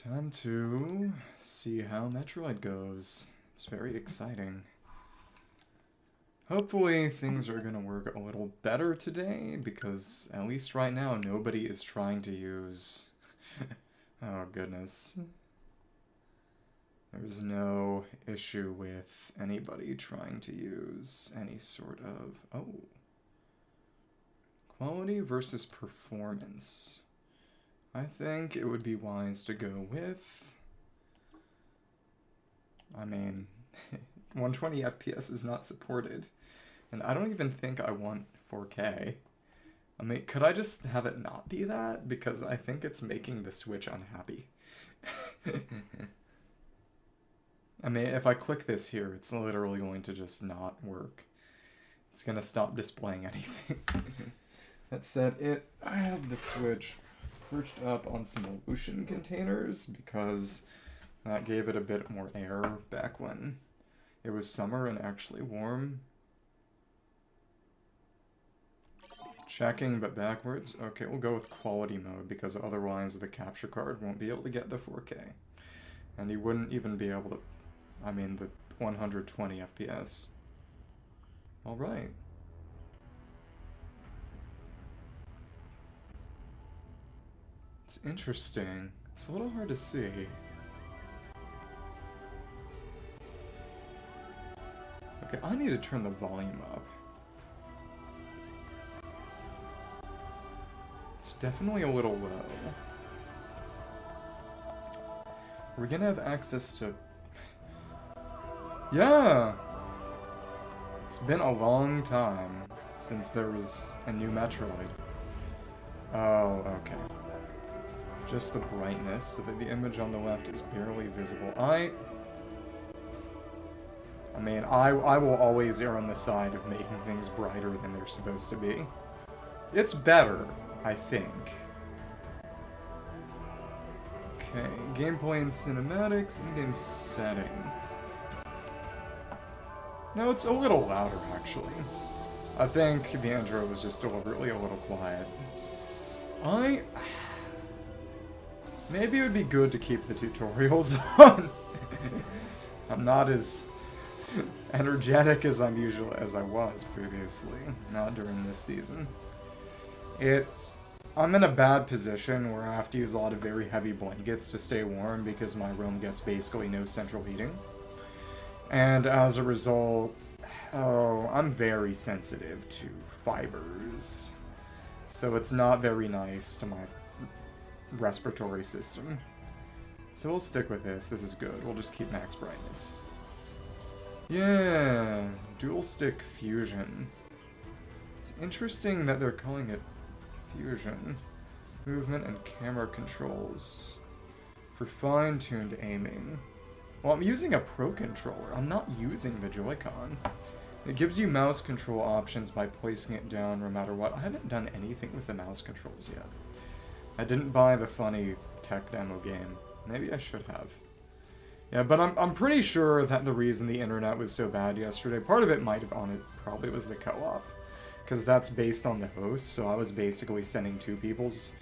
Time to see how Metroid goes. It's very exciting. Hopefully things are gonna work a little better today, because at least right now nobody is trying to use... oh goodness. There's no issue with anybody trying to use any sort of... oh. Quality versus performance. I think it would be wise to go with... I mean, 120 FPS is not supported. And I don't even think I want 4K. I mean, could I just have it not be that? Because I think it's making the Switch unhappy. I mean, if I click this here, it's literally going to just not work. It's going to stop displaying anything. That said, I have the Switch perched up on some illusion containers because that gave it a bit more air back when it was summer and actually warm. Checking, but backwards. Okay, we'll go with quality mode because otherwise the capture card won't be able to get the 4K. And you wouldn't even be able to, I mean, the 120 FPS. Alright. It's interesting. It's a little hard to see. Okay, I need to turn the volume up. It's definitely a little low. We're gonna have access to... yeah! It's been a long time since there was a new Metroid. Oh, okay. Just the brightness, so that the image on the left is barely visible. I mean, I will always err on the side of making things brighter than they're supposed to be. It's better, I think. Okay, gameplay and cinematics, in-game setting. No, it's a little louder, actually. I think the intro was just deliberately a little quiet. Maybe it would be good to keep the tutorials on. I'm not as energetic as I was previously, not during this season. I'm in a bad position where I have to use a lot of very heavy blankets to stay warm because my room gets basically no central heating. And as a result, I'm very sensitive to fibers. So it's not very nice to my respiratory system. So we'll stick with this. This is good. We'll just keep max brightness. Yeah, dual stick fusion. It's interesting that they're calling it fusion. Movement and camera controls for fine-tuned aiming. Well, I'm using a Pro controller. I'm not using the Joy-Con. It gives you mouse control options by placing it down no matter what. I haven't done anything with the mouse controls yet. I didn't buy the funny tech demo game. Maybe I should have. Yeah, but I'm pretty sure that the reason the internet was so bad yesterday, part of it might have probably was the co-op. Because that's based on the host, so I was basically sending two people's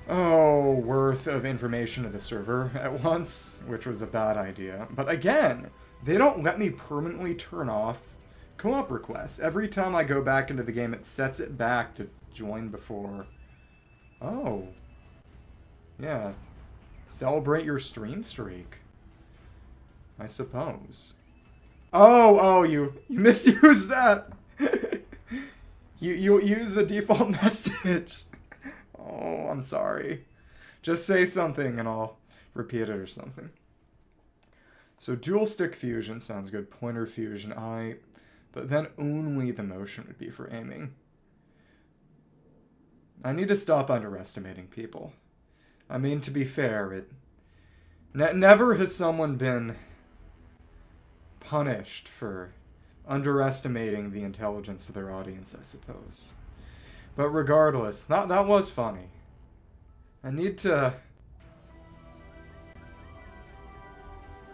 worth of information to the server at once, which was a bad idea. But again, they don't let me permanently turn off co-op requests. Every time I go back into the game, it sets it back to join before. Oh. Yeah. Celebrate your stream streak, I suppose. Oh, you misused that! You use the default message. Oh, I'm sorry. Just say something and I'll repeat it or something. So dual stick fusion sounds good. Pointer fusion, but then only the motion would be for aiming. I need to stop underestimating people. I mean, to be fair, never has someone been punished for underestimating the intelligence of their audience, I suppose. But regardless, that was funny. I need to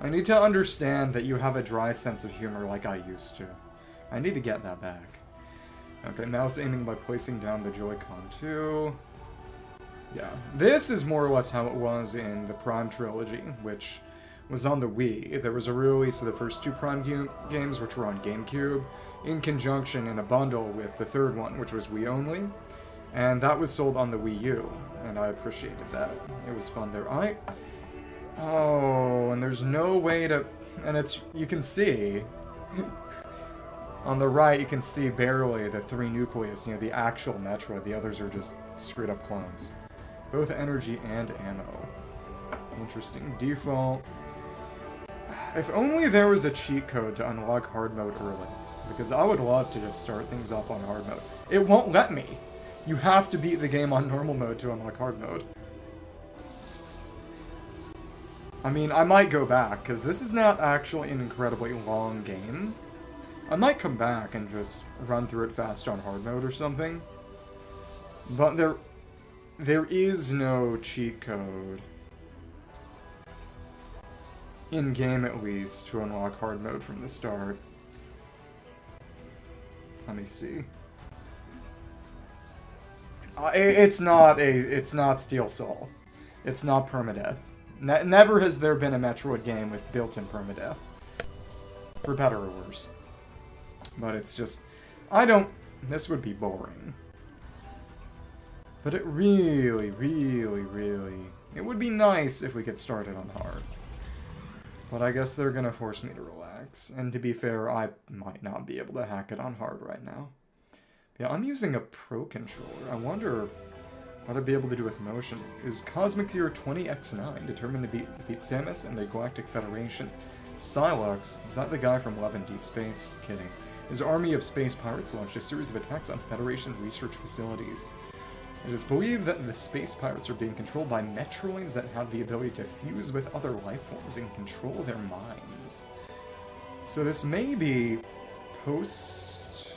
understand that you have a dry sense of humor like I used to. I need to get that back. Okay, mouse aiming by placing down the Joy-Con too. Yeah. This is more or less how it was in the Prime trilogy, which was on the Wii. There was a re-release of the first two Prime games, which were on GameCube, in conjunction in a bundle with the third one, which was Wii only. And that was sold on the Wii U, and I appreciated that. It was fun there. Oh, and there's no way to... And it's... You can see... On the right, you can see barely the 3 nucleus, you know, the actual Metroid. The others are just straight up clones. Both energy and ammo. Interesting. Default. If only there was a cheat code to unlock hard mode early. Because I would love to just start things off on hard mode. It won't let me! You have to beat the game on normal mode to unlock hard mode. I mean, I might go back, because this is not actually an incredibly long game. I might come back and just run through it fast on hard mode or something. But there is no cheat code. In-game, at least, to unlock hard mode from the start. Let me see. It's not Steel Soul. It's not permadeath. Never has there been a Metroid game with built-in permadeath. For better or worse. But it's just... This would be boring. But it really, really, really... It would be nice if we could start it on hard. But I guess they're gonna force me to relax. And to be fair, I might not be able to hack it on hard right now. Yeah, I'm using a Pro controller. I wonder what I'd be able to do with motion. Is Cosmic Tier 20x9 determined to defeat Samus and the Galactic Federation? Silux, is that the guy from Love and Deep Space? Kidding. His army of space pirates launched a series of attacks on Federation research facilities. It is believed that the space pirates are being controlled by Metroids that have the ability to fuse with other life forms and control their minds. So this may be post...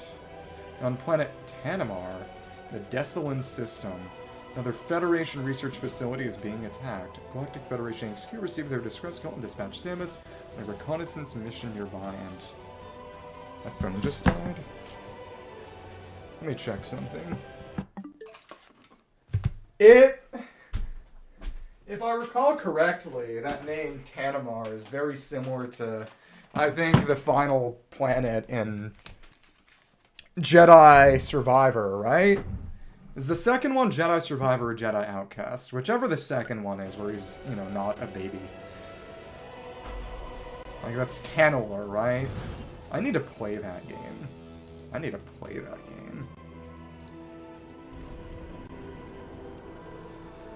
on planet Tanamaar, the Desolin system. Another Federation research facility is being attacked. Galactic Federation HQ received their distress call and dispatched Samus on a reconnaissance mission nearby, and... My phone just died? Let me check something. If I recall correctly, that name Tanamaar is very similar to, I think, the final planet in Jedi Survivor, right? Is the second one Jedi Survivor or Jedi Outcast? Whichever the second one is, where he's, you know, not a baby. Like, that's Tanalor, right? I need to play that game. I need to play that game.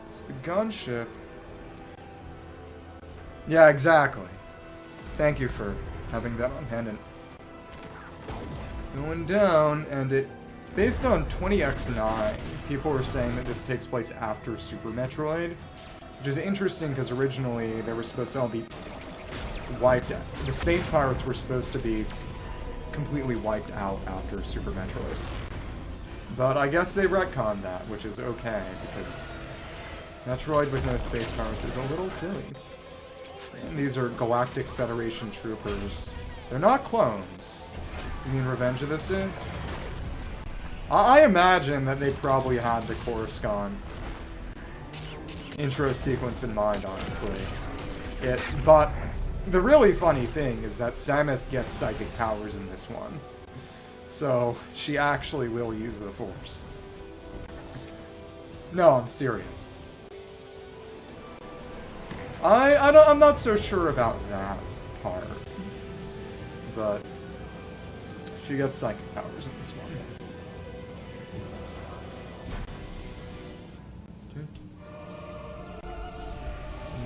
It's the gunship. Yeah, exactly. Thank you for having that on hand. And going down, and it... Based on 20x9, people were saying that this takes place after Super Metroid, which is interesting because originally they were supposed to all be wiped out. The space pirates were supposed to be completely wiped out after Super Metroid. But I guess they retconned that, which is okay, because Metroid with no space pirates is a little silly. And these are Galactic Federation troopers. They're not clones. You mean Revenge of the Sith? I imagine that they probably had the Coruscant intro sequence in mind, honestly. But the really funny thing is that Samus gets psychic powers in this one. So, she actually will use the Force. No, I'm serious. I'm not so sure about that part. But she gets psychic powers in this one.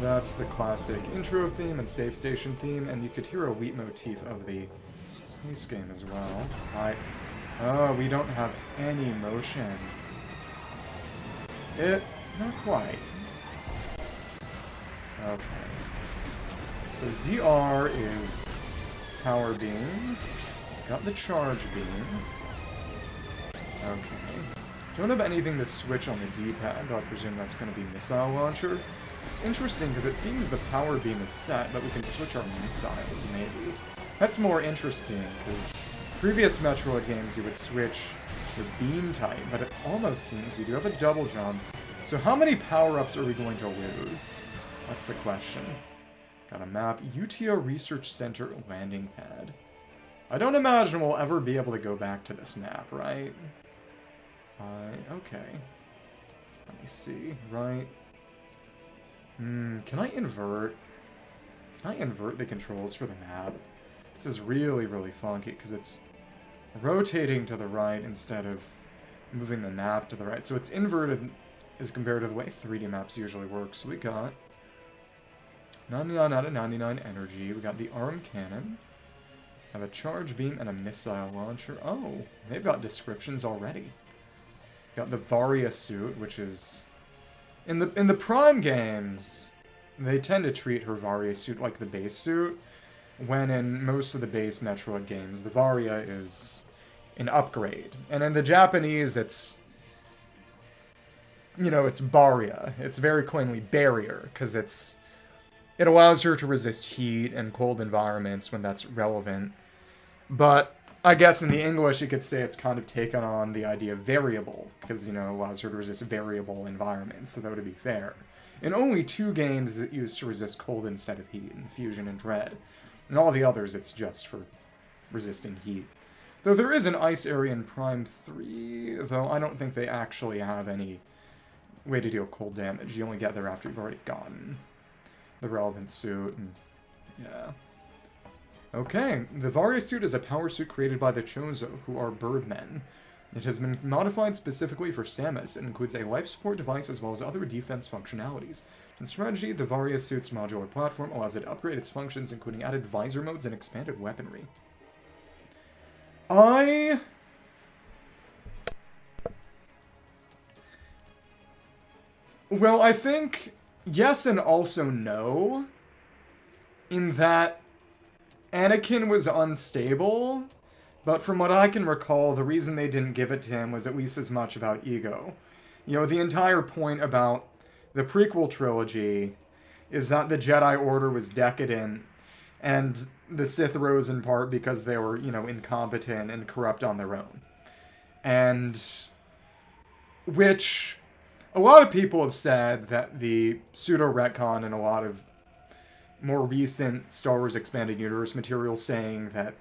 That's the classic intro theme and save station theme, and you could hear a wheat motif of the base game as well. Oh, we don't have any motion. Not quite. Okay. So ZR is power beam. Got the charge beam. Okay. Don't have anything to switch on the D-pad, but I presume that's going to be missile launcher. It's interesting because it seems the power beam is set, but we can switch our missiles, maybe. That's more interesting, because previous Metroid games you would switch the beam type, but it almost seems we do have a double jump, So how many power-ups are we going to lose? That's the question. Got a map. UTO Research Center landing pad. I don't imagine we'll ever be able to go back to this map, right? Okay. Let me see. Right. Can I invert? Can I invert the controls for the map? This is really, really funky because it's rotating to the right instead of moving the map to the right. So it's inverted as compared to the way 3D maps usually work. So we got 99 out of 99 energy. We got the arm cannon. Have a charge beam and a missile launcher. Oh, they've got descriptions already. Got the Varia Suit, which is... In the Prime games, they tend to treat her Varia Suit like the base suit, when in most of the base Metroid games, the Varia is an upgrade. And in the Japanese, it's... You know, it's Varia. It's very plainly barrier, because it's... It allows her to resist heat and cold environments when that's relevant. But I guess in the English you could say it's kind of taken on the idea of variable, because, you know, it allows her to resist variable environments, so that would be fair. In only 2 games is it used to resist cold instead of heat, in Fusion and Dread. In all the others it's just for resisting heat. Though there is an ice area in Prime 3, though I don't think they actually have any way to deal cold damage. You only get there after you've already gotten the relevant suit, and yeah. Okay, the Varia Suit is a power suit created by the Chozo, who are birdmen. It has been modified specifically for Samus and includes a life support device as well as other defense functionalities. In strategy, the Varia Suit's modular platform allows it to upgrade its functions, including added visor modes and expanded weaponry. Well, I think... Yes and also no, in that Anakin was unstable, but from what I can recall, the reason they didn't give it to him was at least as much about ego. You know, the entire point about the prequel trilogy is that the Jedi Order was decadent, and the Sith rose in part because they were, you know, incompetent and corrupt on their own. And... which... A lot of people have said that the pseudo-retcon and a lot of more recent Star Wars Expanded Universe material saying that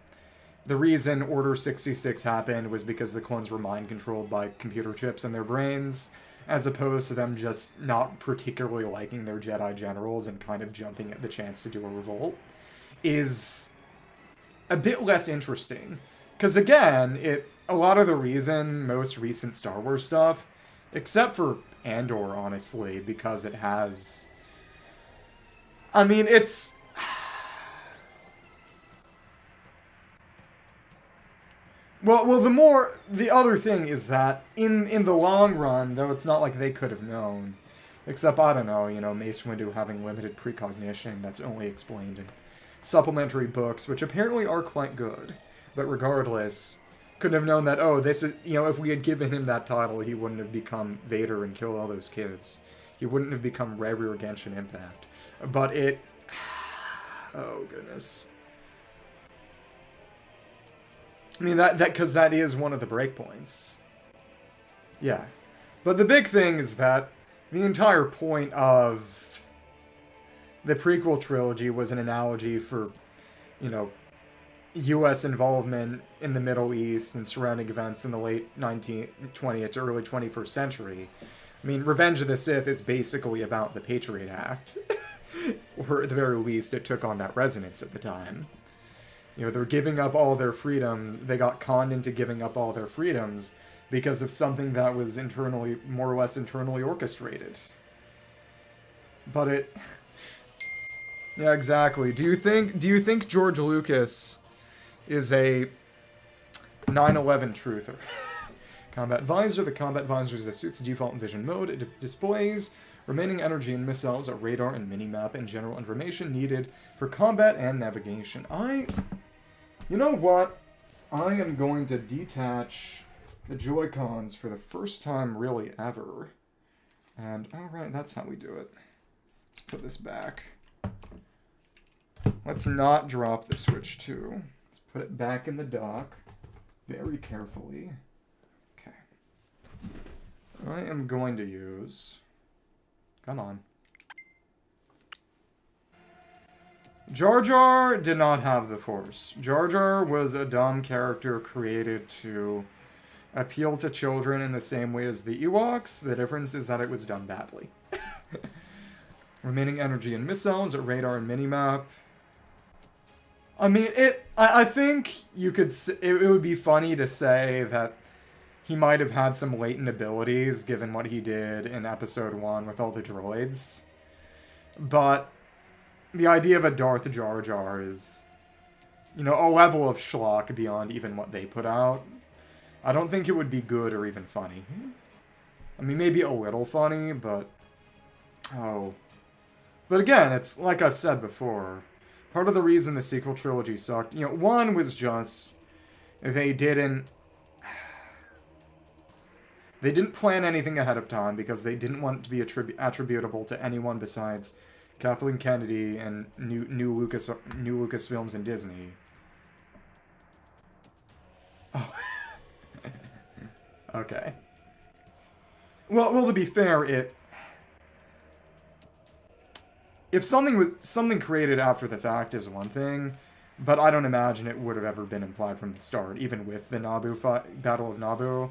the reason Order 66 happened was because the clones were mind-controlled by computer chips in their brains, as opposed to them just not particularly liking their Jedi generals and kind of jumping at the chance to do a revolt, is a bit less interesting. Because again, a lot of the reason most recent Star Wars stuff, except for Andor, honestly, because it has... I mean, it's... Well, the other thing is that, in the long run, though it's not like they could have known, except, I don't know, you know, Mace Windu having limited precognition, that's only explained in supplementary books, which apparently are quite good. But regardless... Couldn't have known that, oh, this is, you know, if we had given him that title, he wouldn't have become Vader and killed all those kids. He wouldn't have become Revere Genshin Impact. But it... Oh, goodness. I mean, because that is one of the breakpoints. Yeah. But the big thing is that the entire point of the prequel trilogy was an analogy for, you know, U.S. involvement in the Middle East and surrounding events in the late 19th, 20th to early 21st century. I mean, Revenge of the Sith is basically about the Patriot Act. Or at the very least, it took on that resonance at the time. You know, they're giving up all their freedom. They got conned into giving up all their freedoms because of something that was internally, more or less internally orchestrated. But it... Yeah, exactly. Do you think George Lucas is a 9/11 truther? Combat visor. The combat visor is a suit's default vision mode. It displays remaining energy and missiles, a radar and minimap, and general information needed for combat and navigation. You know what? I am going to detach the Joy-Cons for the first time really ever. And, alright, that's how we do it. Let's put this back. Let's not drop the Switch 2. Let's put it back in the dock very carefully. Okay. I am going to use Come on. Jar Jar did not have the Force. Jar Jar was a dumb character created to appeal to children in the same way as the Ewoks. The difference is that it was done badly. Remaining energy and missiles, a radar and minimap. I mean, I think you could... It would be funny to say that he might have had some latent abilities, given what he did in Episode 1 with all the droids. But the idea of a Darth Jar Jar is, you know, a level of schlock beyond even what they put out. I don't think it would be good or even funny. I mean, maybe a little funny, but... Oh. But again, it's like I've said before. Part of the reason the sequel trilogy sucked, you know, one was just... They didn't plan anything ahead of time because they didn't want it to be attributable to anyone besides Kathleen Kennedy and new Lucasfilms and Disney. Oh. Okay. Well, to be fair, if something created after the fact is one thing, but I don't imagine it would have ever been implied from the start, even with the Battle of Naboo.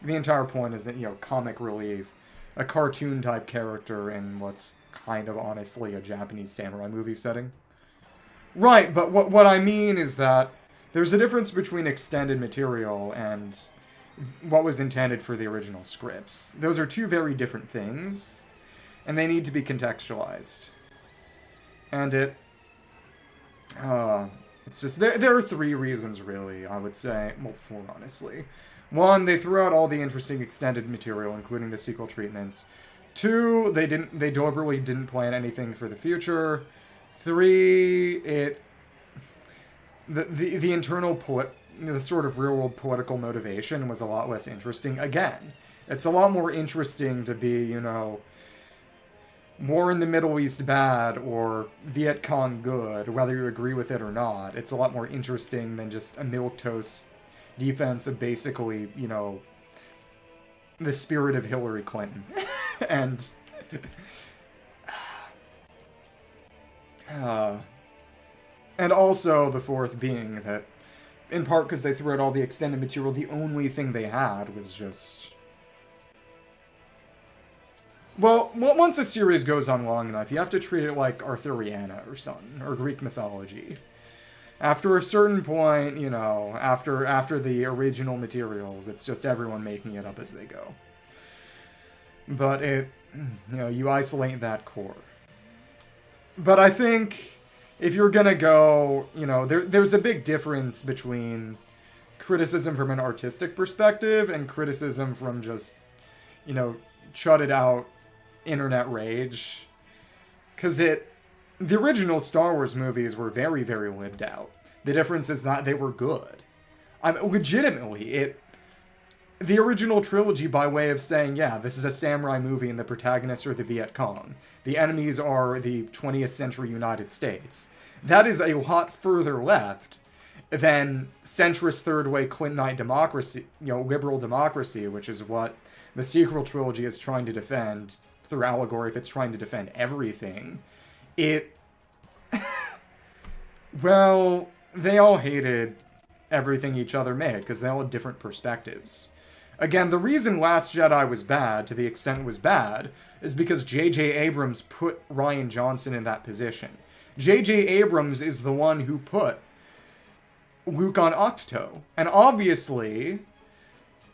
The entire point is that, you know, comic relief, a cartoon-type character in what's kind of honestly a Japanese samurai movie setting. Right, but what I mean is that there's a difference between extended material and what was intended for the original scripts. Those are two very different things, and they need to be contextualized. And it's just, there are three reasons, really, I would say. Well, four, honestly. One, they threw out all the interesting extended material, including the sequel treatments. Two, they deliberately didn't plan anything for the future. Three, the internal the sort of real-world political motivation was a lot less interesting. Again, it's a lot more interesting to be, you know, war in the Middle East bad or Viet Cong good, whether you agree with it or not. It's a lot more interesting than just a milquetoast defense of basically, you know, the spirit of Hillary Clinton. And also the fourth being that, in part because they threw out all the extended material, the only thing they had was just... Well, once a series goes on long enough, you have to treat it like Arthuriana or something, or Greek mythology. After a certain point, you know, after the original materials, it's just everyone making it up as they go. But you know, you isolate that core. But I think if you're gonna go, you know, there's a big difference between criticism from an artistic perspective and criticism from just, you know, chutted out internet rage. Because the original Star Wars movies were very, very lived out. The difference is that they were good. Legitimately, the original trilogy, by way of saying, yeah, this is a samurai movie and the protagonists are the Viet Cong. The enemies are the 20th century United States. That is a lot further left than centrist third-way Clintonite democracy, you know, liberal democracy, which is what the sequel trilogy is trying to defend through allegory if it's trying to defend everything. Well, they all hated everything each other made, because they all had different perspectives. Again, the reason Last Jedi was bad, to the extent it was bad, is because J.J. Abrams put Rian Johnson in that position. J.J. Abrams is the one who put Luke on Octo. And obviously,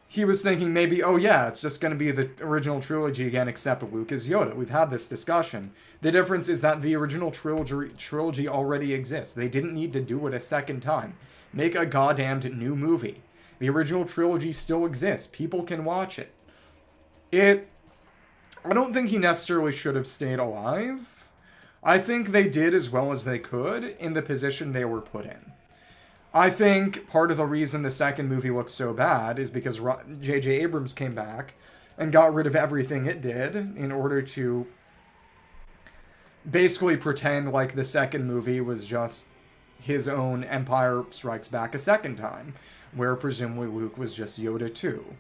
he was thinking maybe, oh yeah, it's just going to be the original trilogy again, except Luke is Yoda. We've had this discussion. The difference is that the original trilogy already exists. They didn't need to do it a second time. Make a goddamned new movie. The original trilogy still exists. People can watch it. I don't think he necessarily should have stayed alive. I think they did as well as they could in the position they were put in. I think part of the reason the second movie looks so bad is because J.J. Abrams came back and got rid of everything it did in order to basically pretend like the second movie was just his own Empire Strikes Back a second time, where presumably Luke was just Yoda too.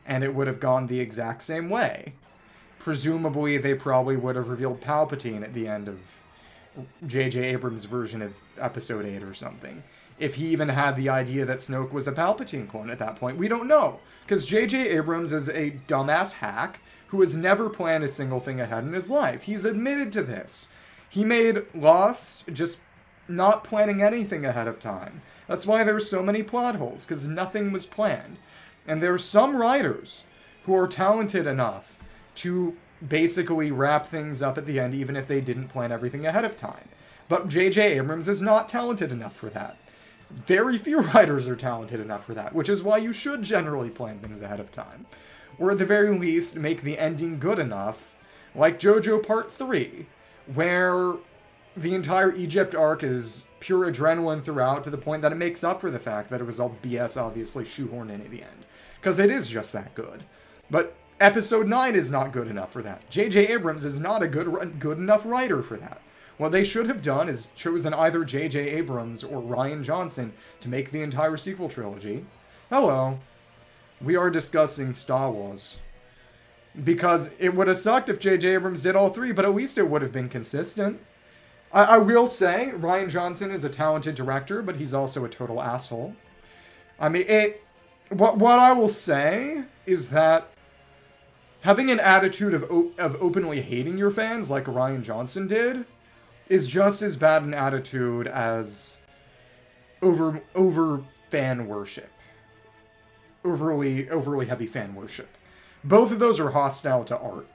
And it would have gone the exact same way. presumably they probably would have revealed Palpatine at the end of J.J. Abrams' version of Episode 8 or something. If he even had the idea that Snoke was a Palpatine clone at that point. We don't know. Because J.J. Abrams is a dumbass hack who has never planned a single thing ahead in his life. He's admitted to this. He made Lost just not planning anything ahead of time. That's why there's so many plot holes, because nothing was planned. And there's some writers who are talented enough to basically wrap things up at the end, even if they didn't plan everything ahead of time. But J.J. Abrams is not talented enough for that. Very few writers are talented enough for that, which is why you should generally plan things ahead of time. Or at the very least, make the ending good enough, like JoJo Part 3, where the entire Egypt arc is pure adrenaline throughout to the point that it makes up for the fact that it was all BS obviously shoehorned in at the end. Because it is just that good. But Episode 9 is not good enough for that. J.J. Abrams is not a good enough writer for that. What they should have done is chosen either J.J. Abrams or Rian Johnson to make the entire sequel trilogy. Hello. We are discussing Star Wars. Because it would have sucked if J.J. Abrams did all three, but at least it would have been consistent. I will say, Rian Johnson is a talented director, but he's also a total asshole. I mean, what I will say is that having an attitude of openly hating your fans, like Rian Johnson did, is just as bad an attitude as over fan worship. Overly heavy fan worship. Both of those are hostile to art.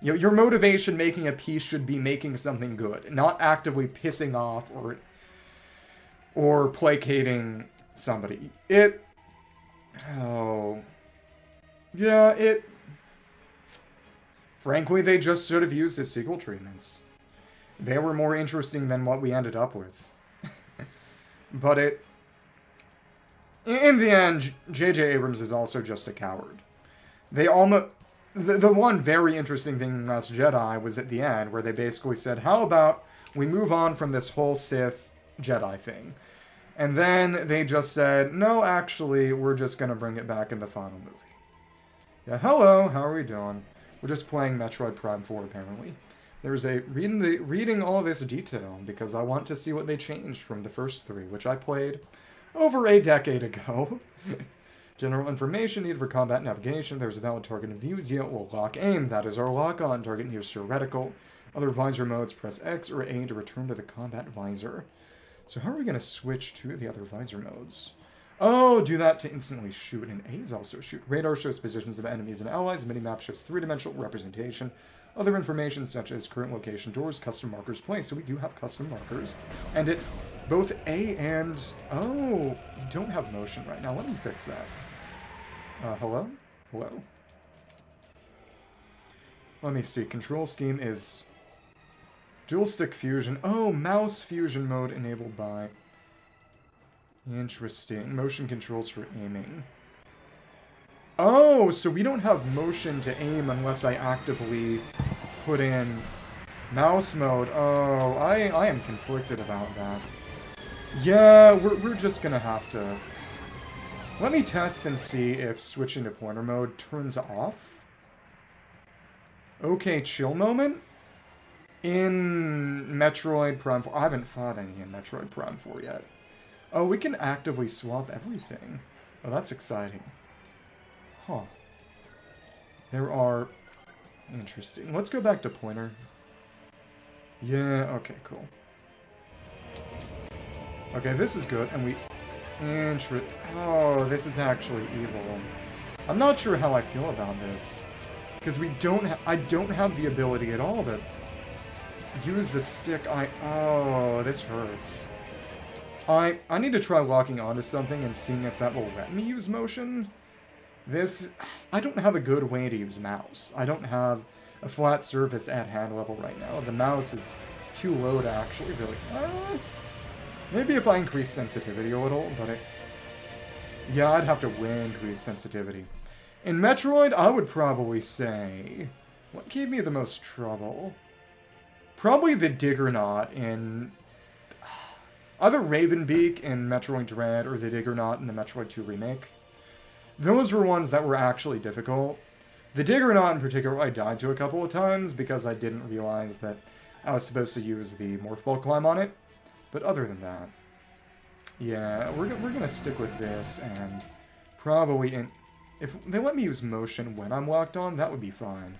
You know, your motivation making a piece should be making something good, not actively pissing off or placating somebody. Frankly, they just should have used the sequel treatments. They were more interesting than what we ended up with. But in the end, J.J. Abrams is also just a coward. The one very interesting thing in Last Jedi was at the end, where they basically said, how about we move on from this whole Sith Jedi thing? And then they just said, no, actually, we're just going to bring it back in the final movie. Yeah, hello, how are we doing? We're just playing Metroid Prime 4, apparently. There's reading all this detail, because I want to see what they changed from the first three, which I played over a decade ago. General information needed for combat navigation. There's a valid target in view. Z will lock aim. That is our lock-on. Target near your reticle. Other visor modes, press X or A to return to the combat visor. So how are we going to switch to the other visor modes? Oh, do that to instantly shoot. And A is also shoot. Radar shows positions of enemies and allies. Minimap shows three-dimensional representation. Other information such as current location, doors, custom markers placed. So we do have custom markers. And both A and... Oh, you don't have motion right now. Let me fix that. Hello? Hello? Let me see. Control scheme is dual stick fusion. Oh, mouse fusion mode enabled by... Interesting. Motion controls for aiming. Oh, so we don't have motion to aim unless I actively put in mouse mode. Oh, I am conflicted about that. Yeah, we're just gonna have to... Let me test and see if switching to pointer mode turns off. Okay, chill moment. In Metroid Prime 4... I haven't fought any in Metroid Prime 4 yet. Oh, we can actively swap everything. Oh, that's exciting. Huh. There are... Interesting. Let's go back to pointer. Yeah, okay, cool. Okay, this is good, and we... Oh, this is actually evil. I'm not sure how I feel about this. Because I don't have the ability at all to use the stick. Oh, this hurts. I need to try locking onto something and seeing if that will let me use motion. I don't have a good way to use mouse. I don't have a flat surface at hand level right now. The mouse is too low to actually really... Maybe if I increase sensitivity a little, but yeah, I'd have to way increase sensitivity. In Metroid, I would probably say... What gave me the most trouble? Probably the Diggernaut in... Either Ravenbeak in Metroid Dread or the Diggernaut in the Metroid 2 remake. Those were ones that were actually difficult. The Diggernaut in particular, I died to a couple of times because I didn't realize that I was supposed to use the Morph Ball climb on it. But other than that, yeah, we're gonna stick with this and probably if they let me use motion when I'm locked on, that would be fine.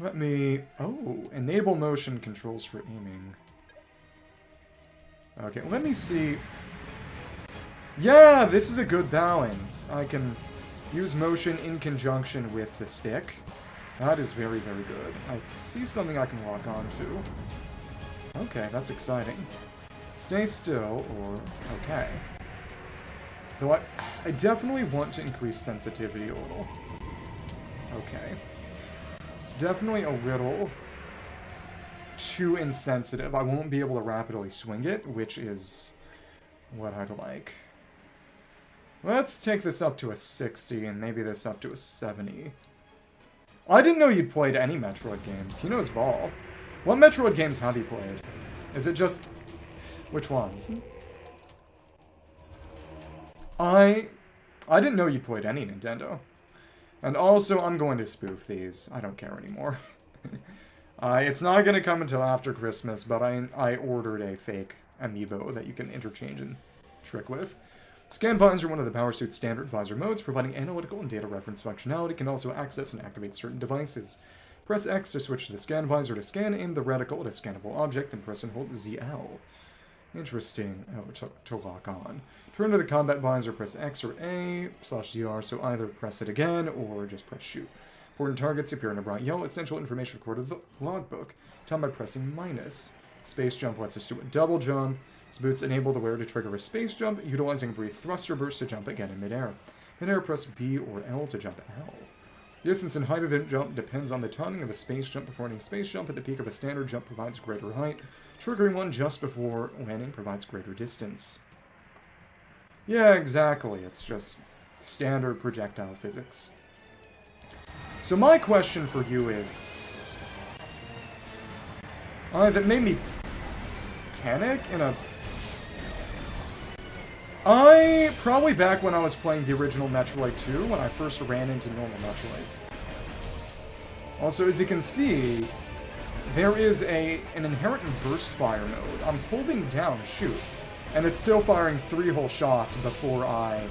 Let me... Oh, enable motion controls for aiming. Okay, let me see... Yeah, this is a good balance. I can use motion in conjunction with the stick. That is very, very good. I see something I can lock on to. Okay, that's exciting. Stay still, or... Okay. Though I definitely want to increase sensitivity a little. Okay. It's definitely a little too insensitive. I won't be able to rapidly swing it, which is what I'd like. Let's take this up to a 60, and maybe this up to a 70. I didn't know you'd played any Metroid games. He knows ball. What Metroid games have you played? Is it just... Which ones? I didn't know you played any Nintendo. And also, I'm going to spoof these. I don't care anymore. It's not going to come until after Christmas, but I ordered a fake amiibo that you can interchange and trick with. Scan Visor, one of the Power Suit's standard visor modes, providing analytical and data reference functionality, can also access and activate certain devices. Press X to switch to the Scan Visor to scan in the reticle at a scannable object, and press and hold ZL. Interesting. Oh, to lock on. Turn to the combat visor, press X or A/ZR, so either press it again or just press shoot. Important targets appear in a bright yellow. Essential information recorded in the logbook. Time by pressing minus. Space jump lets us do a double jump. These boots enable the wearer to trigger a space jump, utilizing a brief thruster burst to jump again in midair. Midair, press B or L to jump L. Distance and height of the jump depends on the timing of a space jump. Performing a space jump at the peak of a standard jump provides greater height. Triggering one just before landing provides greater distance. Yeah, exactly. It's just standard projectile physics. So my question for you is... that made me panic in a... probably back when I was playing the original Metroid 2, when I first ran into normal Metroids. Also, as you can see, there is an inherent burst fire mode. I'm holding down shoot, and it's still firing 3 whole shots before I...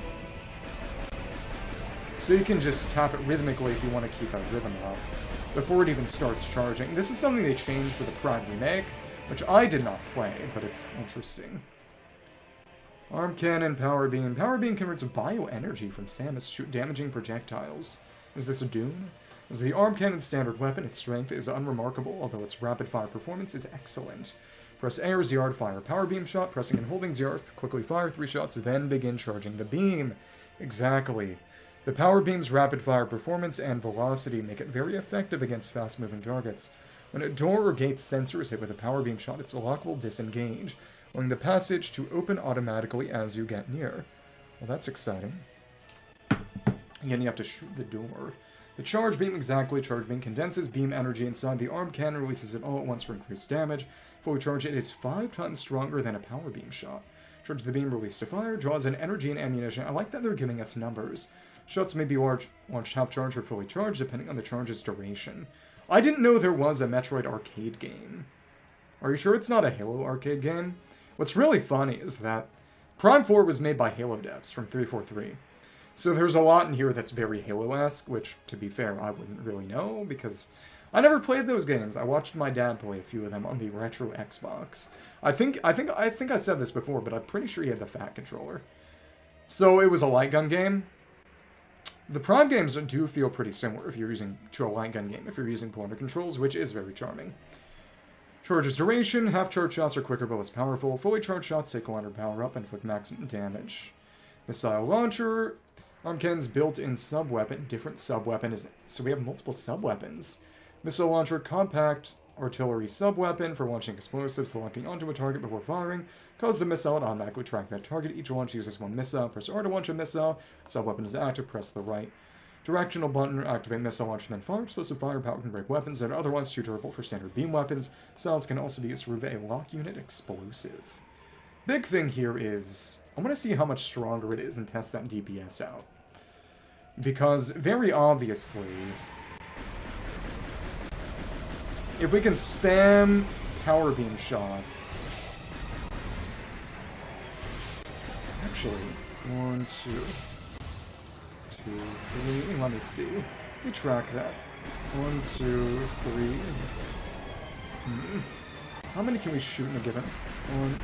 So you can just tap it rhythmically if you want to keep a rhythm up, before it even starts charging. This is something they changed for the Prime remake, which I did not play, but it's interesting. Arm Cannon, Power Beam. Power Beam converts bioenergy from Samus, damaging projectiles. Is this a Dune? As the Arm Cannon's standard weapon, its strength is unremarkable, although its rapid-fire performance is excellent. Press A or ZR to fire a Power Beam shot. Pressing and holding ZR to quickly fire 3 shots, then begin charging the beam. Exactly. The Power Beam's rapid-fire performance and velocity make it very effective against fast-moving targets. When a door or gate's sensor is hit with a Power Beam shot, its lock will disengage, allowing the passage to open automatically as you get near. Well, that's exciting. Again, you have to shoot the door. The Charge Beam, exactly. Charge Beam condenses beam energy inside the arm cannon, releases it all at once for increased damage. Fully charged, it is 5 times stronger than a Power Beam shot. Charge the beam, released to fire, draws in energy and ammunition. I like that they're giving us numbers. Shots may be launched half-charged or fully charged, depending on the charge's duration. I didn't know there was a Metroid arcade game. Are you sure it's not a Halo arcade game? What's really funny is that Prime 4 was made by Halo devs from 343. So there's a lot in here that's very Halo-esque, which, to be fair, I wouldn't really know, because I never played those games. I watched my dad play a few of them on the retro Xbox. I think I said this before, but I'm pretty sure he had the Fat controller. So it was a light gun game. The Prime games do feel pretty similar if you're using to a light gun game, if you're using pointer controls, which is very charming. Charge's duration, half-charged shots are quicker but less powerful. Fully charged shots take longer to power up and inflict maximum damage. Missile launcher, Arm Cannon's built-in sub-weapon, different sub-weapon is... So we have multiple sub-weapons. Missile launcher, compact artillery sub-weapon for launching explosives, selecting onto a target before firing. Cause the missile and automatically track that target. Each launch uses 1 missile. Press R to launch a missile. Sub-weapon is active. Press the right directional button. Activate missile launch and then fire. Explosive firepower can break weapons that are otherwise too durable for standard beam weapons. Missiles can also be used to remove a lock unit explosive. Big thing here is, I want to see how much stronger it is and test that DPS out. Because, very obviously, if we can spam power beam shots... Actually, 1, 2, 3, let me see. Let me track that. 1, 2, 3... How many can we shoot in a given? 1...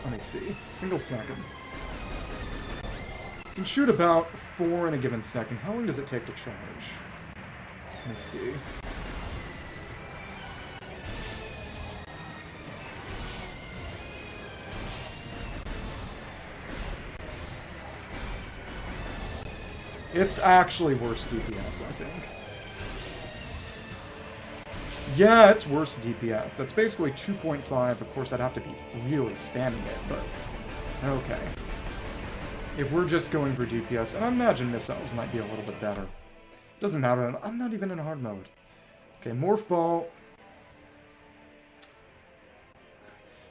Let me see. Single second. You can shoot about 4 in a given second. How long does it take to charge? Let me see. It's actually worse DPS, I think. Yeah, it's worse DPS. That's basically 2.5. Of course, I'd have to be really spamming it, but... Okay. If we're just going for DPS, and I imagine missiles might be a little bit better. Doesn't matter, I'm not even in hard mode. Okay, Morph Ball.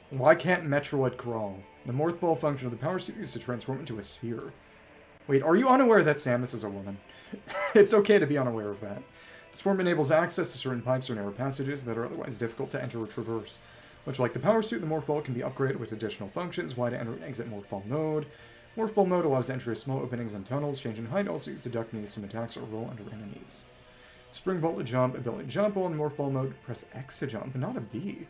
Why can't Metroid crawl? The Morph Ball function of the power suit is to transform into a sphere. Wait, are you unaware that Samus is a woman? It's okay to be unaware of that. This form enables access to certain pipes or narrow passages that are otherwise difficult to enter or traverse. Much like the power suit, the Morph Ball can be upgraded with additional functions. Y to enter and exit Morph Ball mode. Morph Ball mode allows entry of small openings and tunnels. Change in height also used to duck beneath some attacks or roll under enemies. Spring Bolt to jump, ability to jump on Morph Ball mode. Press X to jump, not a B.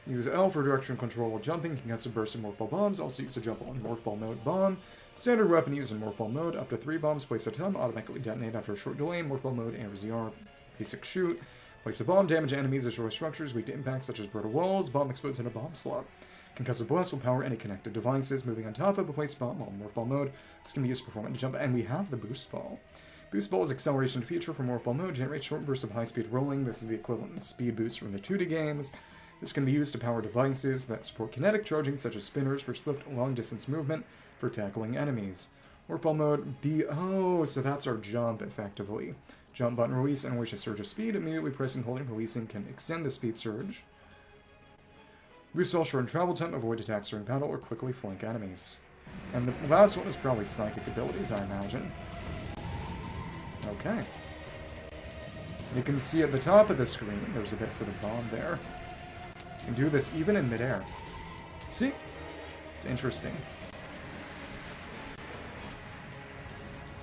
Use L for direction control while jumping. Can cast a burst of Morph Ball bombs. Also used to jump on Morph Ball mode. Bomb. Standard weapon used in Morph Ball mode. Up to 3 bombs placed at a time. Automatically detonate after a short delay. Morph Ball mode. AR-ZR. Basic shoot. Place a bomb. Damage enemies. Destroy structures. Weak to impact such as brittle walls. Bomb explodes in a bomb slot. Concussive blast will power any connected devices. Moving on top of a place bomb on Morph Ball mode. This can be used to perform a jump. And we have the Boost Ball. Boost Ball is acceleration to feature for Morph Ball mode. Generates short bursts of high-speed rolling. This is the equivalent of speed boost from the 2D games. This can be used to power devices that support kinetic charging, such as spinners, for swift long-distance movement for tackling enemies. Morph Ball mode B. Oh, so that's our jump, effectively. Jump button release, and unleash a surge of speed. Immediately pressing, holding, releasing can extend the speed surge. Boost all short travel time, avoid attacks during battle, or quickly flank enemies. And the last one is probably psychic abilities, I imagine. Okay. You can see at the top of the screen, there's a bit for the bomb there. You can do this even in midair. See? It's interesting.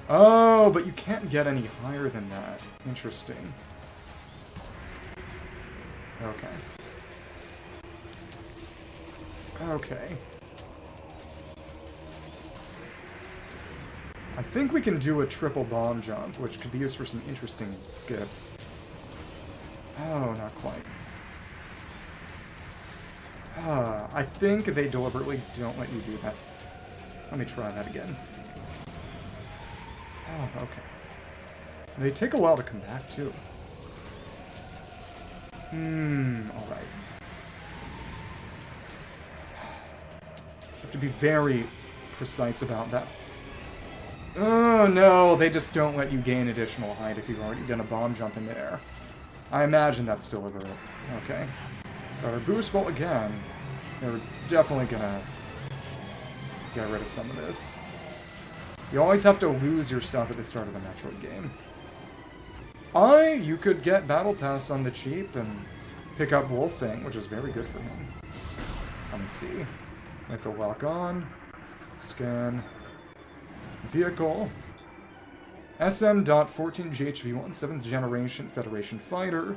Oh, but you can't get any higher than that. Interesting. Okay. Okay. I think we can do a triple bomb jump, which could be used for some interesting skips. Oh, not quite. I think they deliberately don't let you do that. Let me try that again. Oh, okay. They take a while to come back, too. Alright. Have to be very precise about that. Oh, no, they just don't let you gain additional height if you've already done a bomb jump in midair. I imagine that's deliberate. Okay. Got our boost bolt again. They're definitely gonna get rid of some of this. You always have to lose your stuff at the start of the Metroid game. You could get Battle Pass on the cheap and pick up Wolfang, which is very good for him. Let me see. I have to lock on. Scan. Vehicle. SM.14GHV1, 7th Generation Federation Fighter.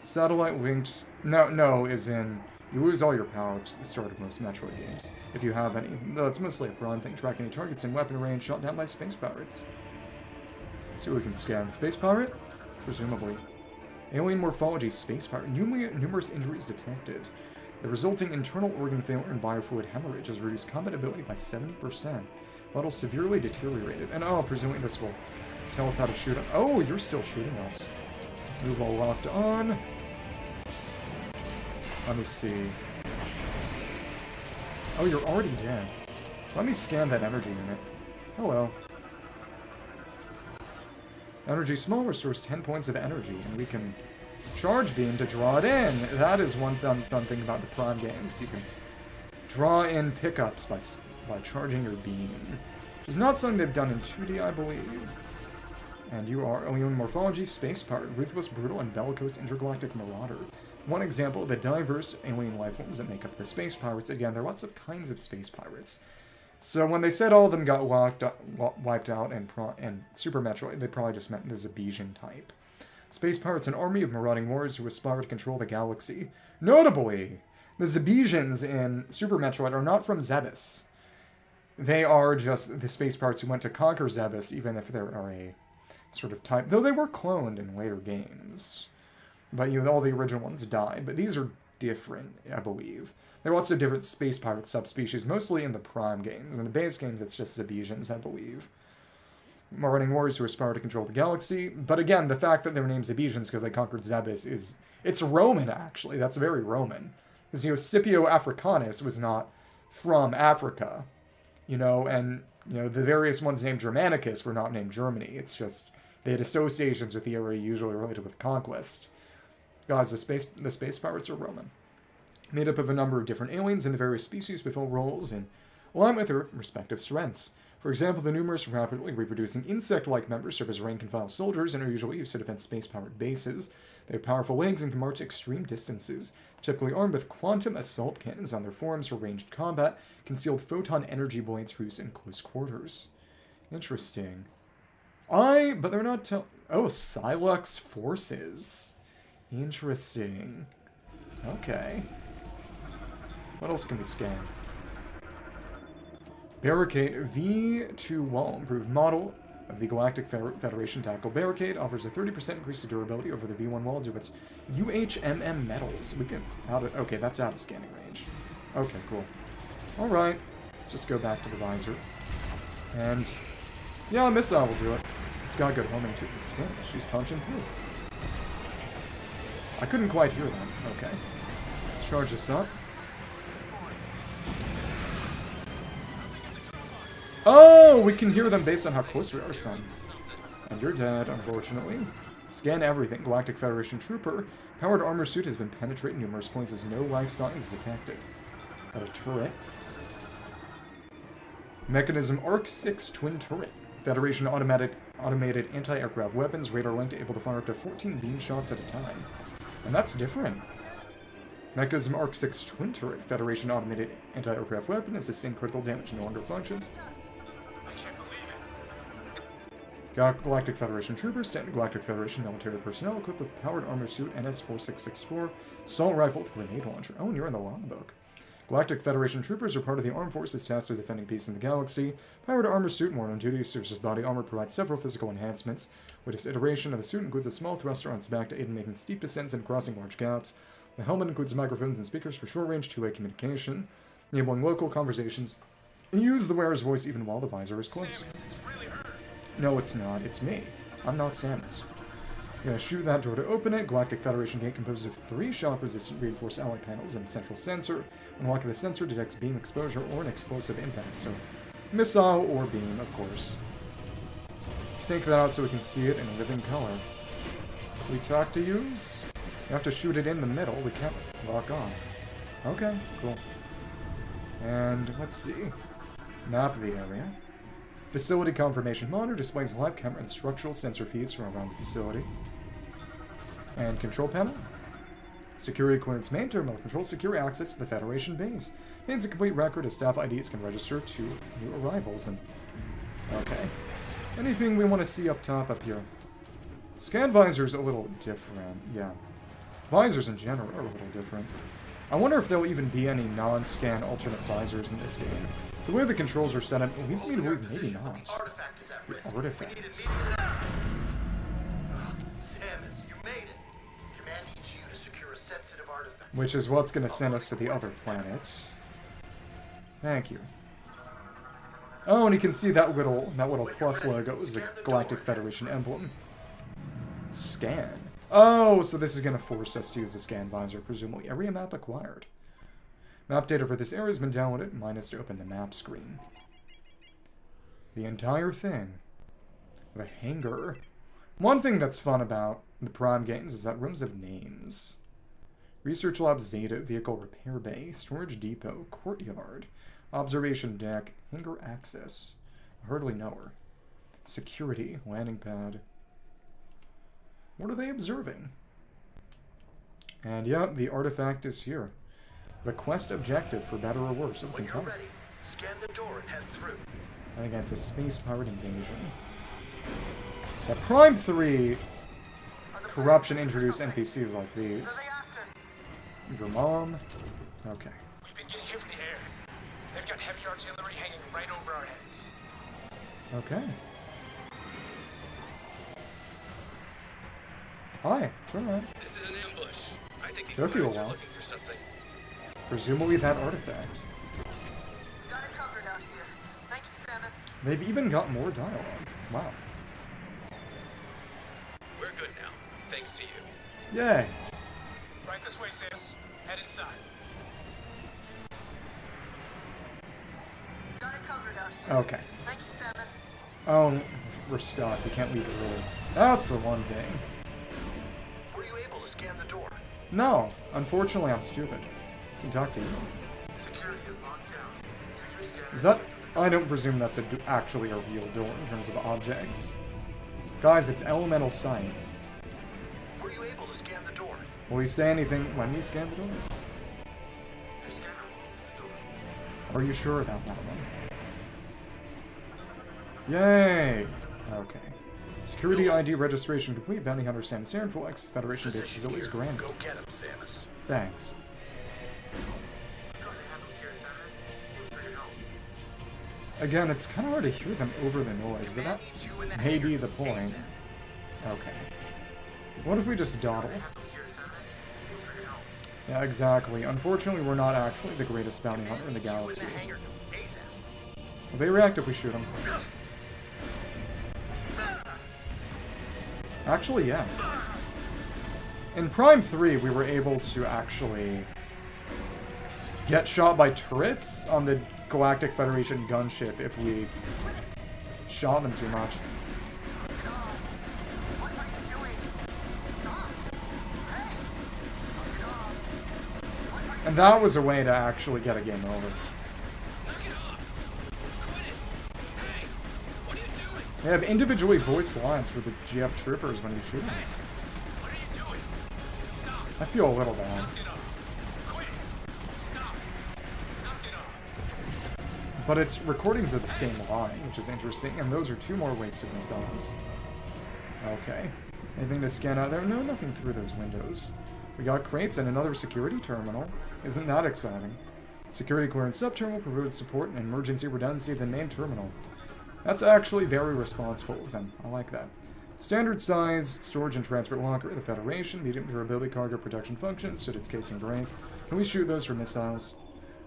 Satellite linked... No, is in... You lose all your power-ups at the start of most Metroid games, if you have any. Though it's mostly a prime thing. Track any targets in weapon range shot down by space pirates. See what we can scan. Space pirate? Presumably. Alien morphology, space pirate. Numerous injuries detected. The resulting internal organ failure and biofluid hemorrhage has reduced combat ability by 70%. Model severely deteriorated. And presumably this will tell us how to shoot it. Oh, you're still shooting us. Move all locked on. Let me see. Oh, you're already dead. Let me scan that energy unit. Hello. Energy small restores 10 points of energy, and we can charge beam to draw it in. That is one fun thing about the Prime games. You can draw in pickups by by charging your beam. Which is not something they've done in 2D, I believe. And you are Alien Morphology, Space Pirate, Ruthless, Brutal, and Bellicose Intergalactic Marauder. One example of the diverse alien life forms that make up the Space Pirates. Again, there are lots of kinds of Space Pirates. So when they said all of them got wiped out in Super Metroid, they probably just meant the Zebesian type. Space Pirates, an army of marauding warriors who aspire to control the galaxy. Notably, the Zebesians in Super Metroid are not from Zebes. They are just the Space Pirates who went to conquer Zebes, even if there are a sort of type. Though they were cloned in later games. But, you know, all the original ones died. But these are different, I believe. There are lots of different Space Pirate subspecies, mostly in the Prime games. In the base games, it's just Zebesians, I believe. Marauding warriors who aspire to control the galaxy. But again, the fact that they're named Zebesians because they conquered Zebes is... It's Roman, actually. That's very Roman. Because, you know, Scipio Africanus was not from Africa. You know, and, you know, the various ones named Germanicus were not named Germany. It's just... They had associations with the area usually related with conquest. Guys, the space pirates are Roman. Made up of a number of different aliens, and the various species fulfill roles in line with their respective strengths. For example, the numerous rapidly reproducing insect-like members serve as rank-and-file soldiers and are usually used to defend space pirate bases. They have powerful legs and can march extreme distances, typically armed with quantum assault cannons on their forms for ranged combat, concealed photon energy blades for use in close quarters. Interesting. But they're not oh, Silux forces. Interesting. Okay. What else can we scan? Barricade V2 wall. Improved model of the Galactic Federation Tactical Barricade. Offers a 30% increase in durability over the V1 wall due to its UHMM metals. We can... Okay, that's out of scanning range. Okay, cool. Alright. Let's just go back to the visor. And... yeah, a missile will do it. It's got good homing too. It's sick. She's punching through. I couldn't quite hear them. Okay. Let's charge this up. Oh, we can hear them based on how close we are, son. And you're dead, unfortunately. Scan everything. Galactic Federation Trooper. Powered armor suit has been penetrated numerous points as no life signs detected. Got a turret. Mechanism Arc 6 twin turret. Federation automated anti-aircraft weapons. Radar linked, able to fire up to 14 beam shots at a time. And that's different. Mechanism Arc 6 twin turret. Federation automated anti-aircraft weapon is sustained critical damage no longer functions. Galactic Federation troopers, standard Galactic Federation military personnel equipped with powered armor suit NS-4664, assault rifle with grenade launcher. Oh, and you're in the logbook. Galactic Federation troopers are part of the armed forces tasked with defending peace in the galaxy. Powered armor suit, worn on duty, serves as body armor, provides several physical enhancements. With this iteration of the suit includes a small thruster on its back to aid in making steep descents and crossing large gaps. The helmet includes microphones and speakers for short-range two-way communication, enabling local conversations, and use the wearer's voice even while the visor is closed. Samus, it's really her. No, it's not. It's me. I'm not Samus. You're gonna shoot that door to open it. Galactic Federation gate composed of 3 shock-resistant reinforced alloy panels and a central sensor. Unlocking the sensor detects beam exposure or an explosive impact, so missile or beam, of course. Let's take that out so we can see it in living color. We talk to use? You have to shoot it in the middle. We can't lock on. Okay, cool. And let's see. Map of the area. Facility confirmation monitor displays live camera and structural sensor feeds from around the facility. And control panel. Security clearance main terminal controls secure access to the Federation base. Contains a complete record of staff IDs can register to new arrivals. And okay. Anything we want to see up top up here? Scan visor's a little different. Yeah. Visors in general are a little different. I wonder if there'll even be any non-scan alternate visors in this game. The way the controls are set up leads me to believe maybe not. The artifact is at risk. Artifact. We need immediate... Samus, you made it. Command needs you to secure a sensitive artifact. Which is what's going to send us to the other planets. Thank you. Oh, and you can see that little plus logo is the Galactic Federation emblem. Scan. Oh, so this is going to force us to use the scan visor, presumably. Area map acquired. Map data for this area has been downloaded, minus to open the map screen. The entire thing. The hangar. One thing that's fun about the Prime games is that rooms have names. Research Lab Zeta, Vehicle Repair Bay, Storage Depot, Courtyard. Observation deck. Hangar access. I hardly know her. Security. Landing pad. What are they observing? And yeah, the artifact is here. Request objective for better or worse. When you're ready, scan the door and head through. And again, it's a space pirate invasion. The Prime 3 corruption introduced NPCs like these. Your mom. Okay. We've been getting hit from the air. They've got heavy artillery hanging right over our heads. Okay. Hi, turn around. This is an ambush. I think these Took you a pirates are while. looking for something. Presumably that artifact. We got it covered out here. Thank you, Samus. They've even got more dialogue. Wow. We're good now, thanks to you. Yay. Right this way, Samus. Head inside. We got it covered out here. Okay. Thank you, Samus. Oh, we're stuck. We can't leave it early. That's the one thing. Were you able to scan the door? No. Unfortunately, I'm stupid. I can talk to you. Security is locked down. Use your scanner. Is that... I don't presume that's actually a real door in terms of objects. Guys, it's elemental sight. Were you able to scan the door? Will we say anything when we scan the door? Your scanner. Are you sure about that one? Yay! Okay. Security ID registration complete. Bounty Hunter Samus Aran full access Federation base is always here. granted. Go get him, Samus. Thanks. Again, it's kind of hard to hear them over the noise, but that may be the point. Okay. What if we just dawdle? Yeah, exactly. Unfortunately, we're not actually the greatest bounty hunter in the galaxy. Will they react if we shoot them? Actually, yeah. In Prime 3, we were able to actually get shot by turrets on the Galactic Federation gunship if we shot them too much. What are you doing? Stop. Hey. Get off. What are you And that was a way to actually get a game over. Knock it off. Quit it. Hey, what are you doing? They have individually voiced lines for the GF troopers when you shoot them. What are you doing? Stop. I feel a little bad. Knock it off. Quit. Stop. Knock it off. But it's recordings of the same line, which is interesting, and those are two more wasted missiles. Okay. Anything to scan out there? No, nothing through those windows. We got crates and another security terminal. Isn't that exciting? Security clearance sub-terminal provides support and emergency redundancy of the main terminal. That's actually very responsible of them. I like that. Standard size, storage and transport locker of the Federation, medium durability cargo protection function, stood its casing break. Can we shoot those for missiles?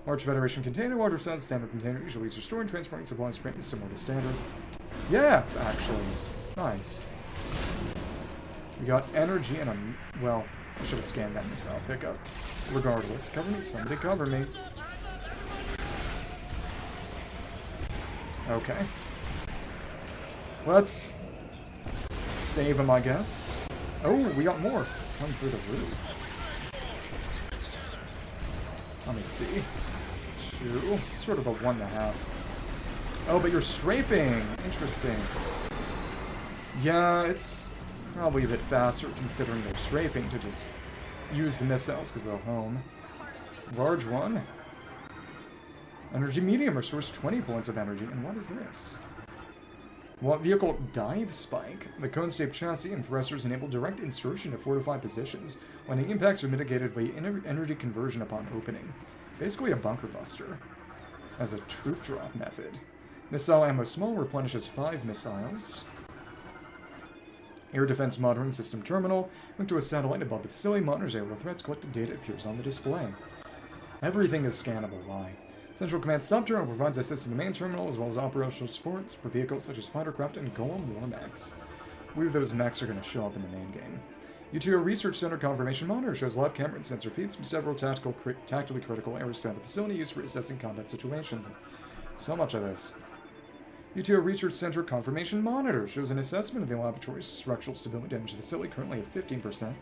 Large Federation container, larger size, standard container, usually used for storing, transporting supplies, print is similar to standard. Yes, actually. Nice. We got energy and a... well, I should have scanned that missile pickup. Regardless. Cover me, somebody cover me. Okay. Let's save him, I guess. Oh, we got more. Coming through the roof. Let me see. 2. Sort of a 1.5. Oh, but you're strafing. Interesting. Yeah, it's probably a bit faster considering they're strafing to just use the missiles because they're home. Large one. Energy medium restores 20 points of energy. And what is this? What vehicle? Dive spike. The cone-shaped chassis and thrusters enable direct insertion to fortified positions when the impacts are mitigated by energy conversion upon opening. Basically a bunker buster. As a troop drop method. Missile ammo small replenishes 5 missiles. Air defense monitoring system terminal. Linked to a satellite above the facility. Monitors aerial threats. Collected data appears on the display. Everything is scannable. Why? Central Command Subterminal provides access to the main terminal as well as operational support for vehicles such as fightercraft and Golem war mechs. I believe those mechs are going to show up in the main game. UTO Research Center Confirmation Monitor shows live camera and sensor feeds from several tactically critical areas throughout the facility used for assessing combat situations. So much of this. UTO Research Center Confirmation Monitor shows an assessment of the laboratory's structural stability damage to the facility, currently at 15%.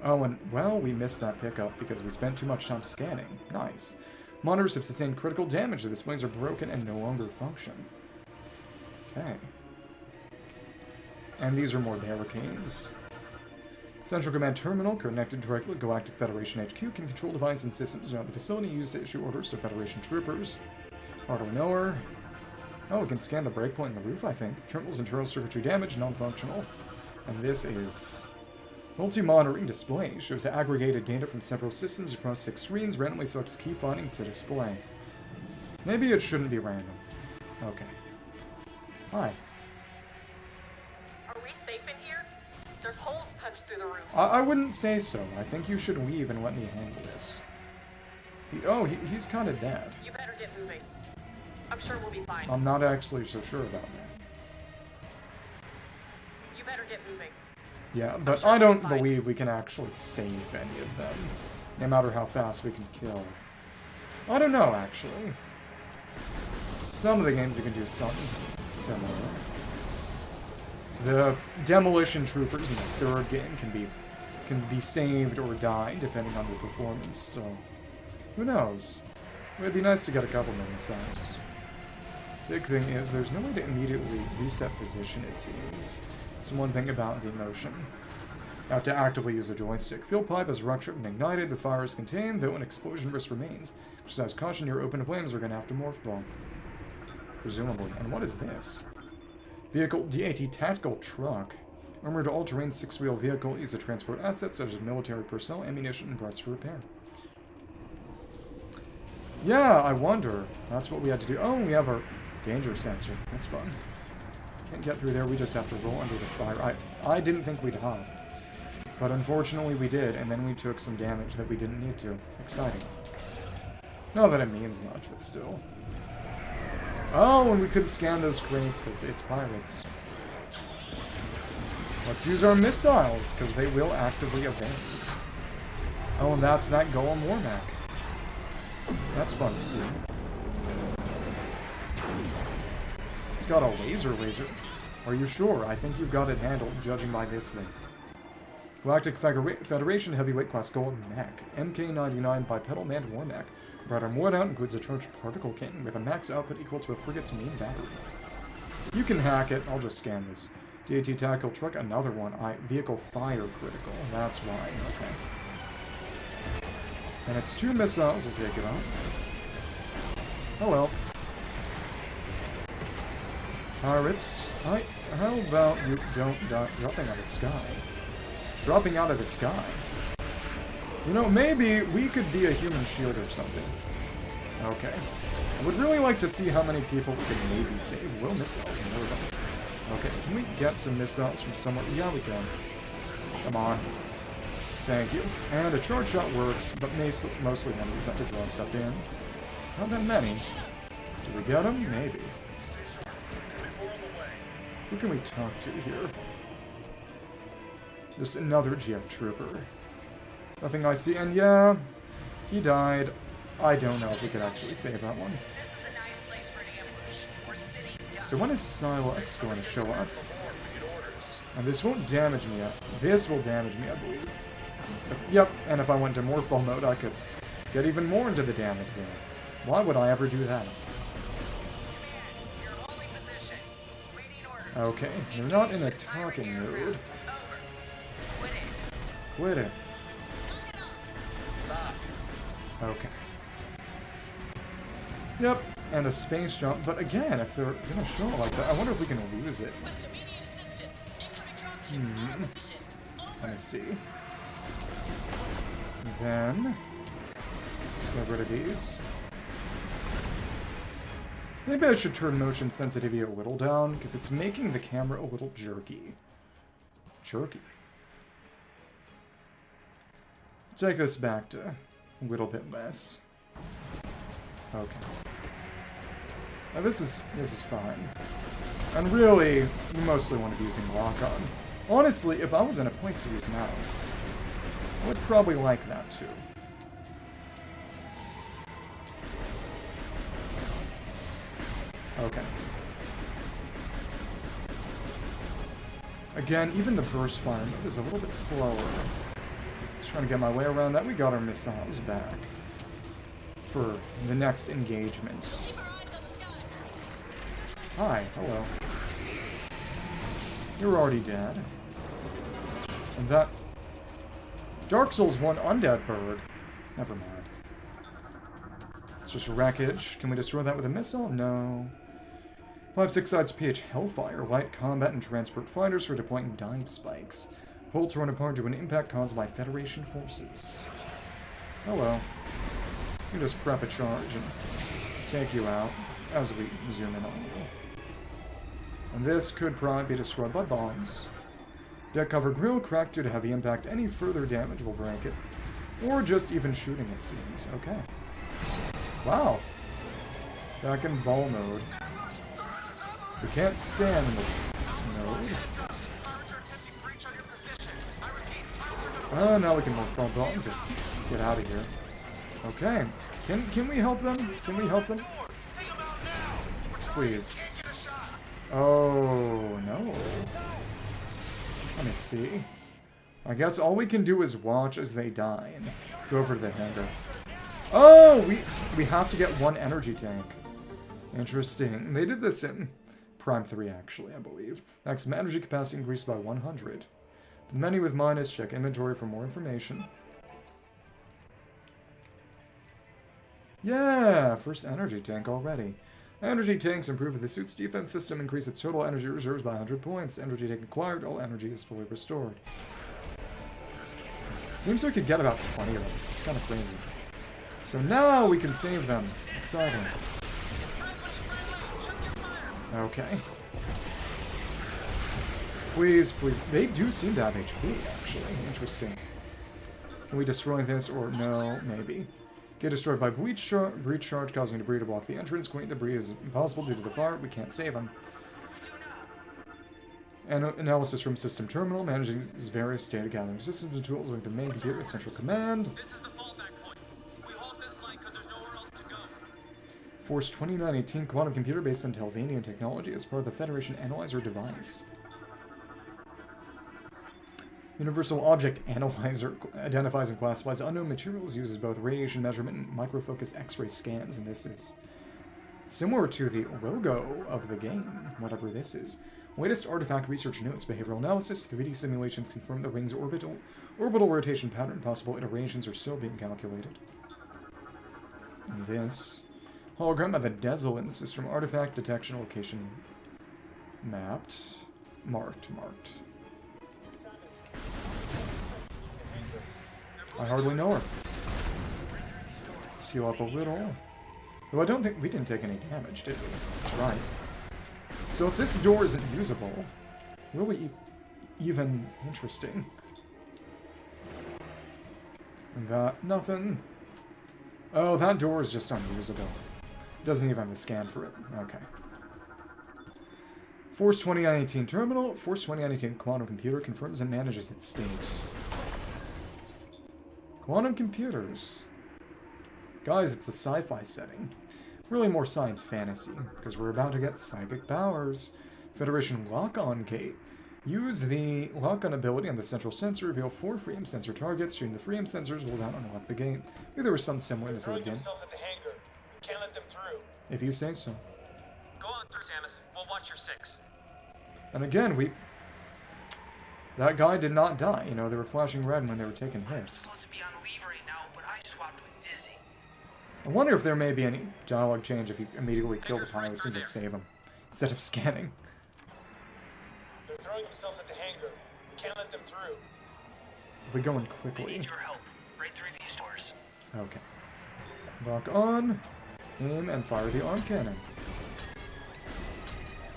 Oh, and, well, we missed that pickup because we spent too much time scanning. Nice. Monitors have sustained critical damage. The displays are broken and no longer function. Okay. And these are more barricades. Central Command Terminal, connected directly to Galactic Federation HQ, can control devices and systems around the facility used to issue orders to Federation troopers. Hardware knower. Oh, it can scan the breakpoint in the roof, I think. Terminal's internal circuitry damage, non-functional. And this is... multi-monitoring display. Shows aggregated data from several systems across 6 screens, randomly selects key findings to display. Maybe it shouldn't be random. Okay. Hi. Are we safe in here? There's holes punched through the roof. I wouldn't say so. I think you should leave and let me handle this. He's kind of dead. You better get moving. I'm sure we'll be fine. I'm not actually so sure about that. You better get moving. Yeah, but sure I don't we'll be fine. believe we can actually save any of them, no matter how fast we can kill. I don't know, actually. Some of the games you can do something similar. The demolition troopers in the 3rd game can be saved or die, depending on their performance, so who knows? It would be nice to get a couple more missiles. Big thing is, there's no way to immediately reset position, it seems. It's one thing about the motion. You have to actively use a joystick. Fuel pipe is ruptured and ignited, the fire is contained, though an explosion risk remains. Exercise caution, your open flames are going to have to morph bomb. Presumably. And what is this? Vehicle DAT Tactical Truck. Armored all-terrain 6-wheel vehicle used to transport assets such as military personnel, ammunition, and parts for repair. Yeah, I wonder. That's what we had to do. Oh, we have our danger sensor. That's fun. Can't get through there, we just have to roll under the fire. I didn't think we'd hop. But unfortunately we did, and then we took some damage that we didn't need to. Exciting. Not that it means much, but still. Oh, and we couldn't scan those crates because it's pirates. Let's use our missiles, because they will actively evade. Oh, and that's that Golem Warmack. That's fun to see. It's got a laser. Are you sure? I think you've got it handled, judging by this thing. Galactic Federation Heavyweight Class Golem Mech. MK-99 Bipedal Manned Warmack. Brighter Mordout includes a charged particle cannon with a max output equal to a frigate's main battery. You can hack it. I'll just scan this. DAT Tactical Truck, another one. Vehicle Fire Critical. That's why. Okay. And it's 2 missiles. We'll take it out. Oh well. Pirates, how about you don't die dropping out of the sky? Dropping out of the sky? You know, maybe we could be a human shield or something. Okay. I would really like to see how many people we can maybe save. Will missiles, more of them. Okay, can we get some missiles from somewhere? Yeah, we can. Come on. Thank you. And a charge shot works, but mostly enemies have to draw stuff in. Not that many. Do we get them? Maybe. Who can we talk to here? Just another GF trooper. Nothing I see, and yeah, he died. I don't know if we could actually save that one. This is a nice place for an ambush. We're sitting ducks. So when is Silo X going to show up? And this won't damage me yet. This will damage me, I believe. Yep, and if I went to Morph Ball mode, I could get even more into the damage zone. Why would I ever do that? Your holding position. Waiting orders. Okay, you're not in a talking mood. Over. Quit it. Quit it. Knock it off. Stop. Okay. Yep, and a space jump, but again, if they're gonna show it like that, I wonder if we can lose it. Request immediate assistance. Incoming dropships out of position. Let me see. Then, let's get rid of these. Maybe I should turn motion sensitivity a little down, because it's making the camera a little jerky. Jerky. Take this back to a little bit less. Okay. Now this is fine. And really, you mostly want to be using lock-on. Honestly, if I was in a place to use mouse, I would probably like that too. Okay. Again, even the burst fire mode is a little bit slower. Just trying to get my way around that. We got our missiles back. for the next engagement. Hi, hello. You're already dead. And that... Dark Souls 1 Undead Bird. Never mind. It's just wreckage. Can we destroy that with a missile? No. 5-6 sides PH Hellfire. Light combat and transport fighters for deploying dive spikes. Bolts run apart to an impact caused by Federation forces. Oh well. You just prep a charge and take you out as we zoom in on you. And this could probably be destroyed by bombs. Deck cover grill cracked due to heavy impact. Any further damage will break it. Or just even shooting, it seems. Okay. Wow. Back in ball mode. We can't scan in this mode. Now we can move from button to get out of here. Okay. Can we help them? Can we help them? Please. Oh, no. Let me see. I guess all we can do is watch as they die and go over to the hangar. Oh, we have to get one energy tank. Interesting. They did this in Prime 3, actually, I believe. Maximum energy capacity increased by 100. The menu with minus, check inventory for more information. Yeah, first energy tank already. Energy tanks improve the suit's defense system, increase its total energy reserves by 100 points. Energy tank acquired, all energy is fully restored. Seems we could get about 20 of them. It's kind of crazy. So now we can save them. Exciting. Okay. Please, please. They do seem to have HP, actually. Interesting. Can we destroy this or no? Maybe. Get destroyed by breach charge, causing debris to block the entrance. Quenching debris is impossible due to the fire. We can't save them. Analysis room system terminal. Managing various data gathering systems and tools linked to main computer with central command. This is the fallback point. We hold this line because there's nowhere else to go. Force 2918 quantum computer based on Telvanian technology as part of the Federation Analyzer device. Universal Object Analyzer identifies and classifies unknown materials, uses both radiation measurement and microfocus X-ray scans, and this is similar to the logo of the game, whatever this is. Latest artifact research notes, behavioral analysis, 3D simulations confirm the ring's orbital rotation pattern, possible iterations are still being calculated. And this hologram of the Desolate system artifact detection location mapped, marked. I hardly know her. Seal up a little. Though I don't think we didn't take any damage, did we? That's right. So if this door isn't usable, will we even interesting? And that, nothing. Oh, that door is just unusable. Doesn't even have a scan for it. Okay. Force 2918 terminal. Force 2918 quantum computer confirms and manages its state. Quantum computers. Guys, it's a sci-fi setting. Really more science fantasy, because we're about to get psychic powers. Federation lock-on gate. Use the lock-on ability on the central sensor, reveal 4 free sensor targets. Shooting the free sensors will not unlock the gate. Maybe there was some similar in the third game. themselves at the hangar. We can't let them through. If you say so. Go on through, Samus. We'll watch your 6. And again, that guy did not die. You know, they were flashing red when they were taking hits. Supposed to be on leave right now, but I swapped with Dizzy. I wonder if there may be any dialogue change if you immediately kill the pilots and just save them, instead of scanning. They're throwing themselves at the hangar. We can't let them through. If we go in I quickly. need your help. Right through these doors. Okay. Lock on, aim, and fire the arm cannon.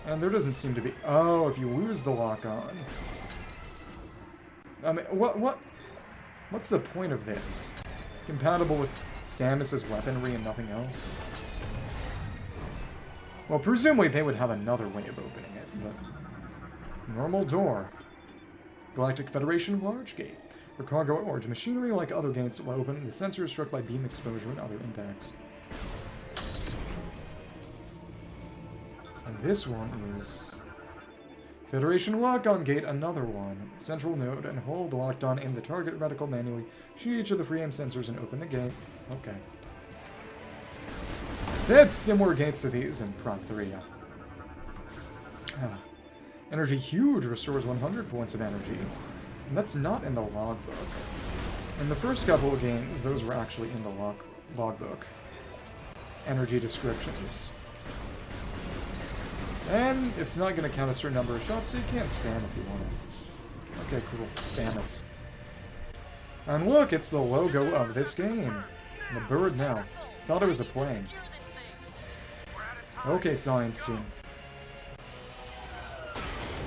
And there doesn't seem to be... Oh, if you lose the lock on... I mean, what's the point of this? Compatible with Samus's weaponry and nothing else? Well, presumably they would have another way of opening it, but... Normal door. Galactic Federation large gate. For cargo or large machinery, like other gates will open, the sensor is struck by beam exposure and other impacts. And this one is... Federation lock-on gate, another one. Central node and hold the locked-on, aim the target reticle manually, shoot each of the free aim sensors and open the gate. Okay. They had similar gates to these in Prime 3, yeah. Energy huge restores 100 points of energy. And that's not in the logbook. In the first couple of games, those were actually in the logbook. Energy descriptions. And it's not going to count a certain number of shots, so you can't spam if you want to. Okay, cool. Spam us. And look, it's the logo of this game. The bird now. Thought it was a plane. Okay, science team.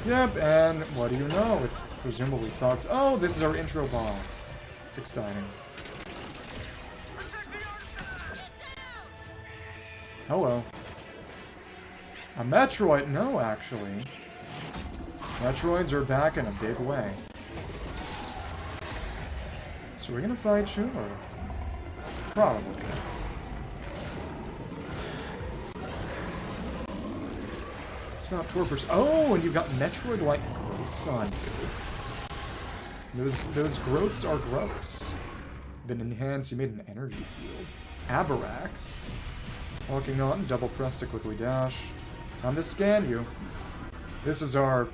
Yep, and what do you know? It's presumably Socks. Oh, this is our intro boss. It's exciting. Hello. A Metroid? No, actually. Metroids are back in a big way. So we're gonna fight you, or? Probably. It's about 4%. Oh, and you've got Metroid-like growths on you. Those growths are gross. Been enhanced, you made an energy field. Abarax. Walking on, double press to quickly dash. Time to scan you. This is our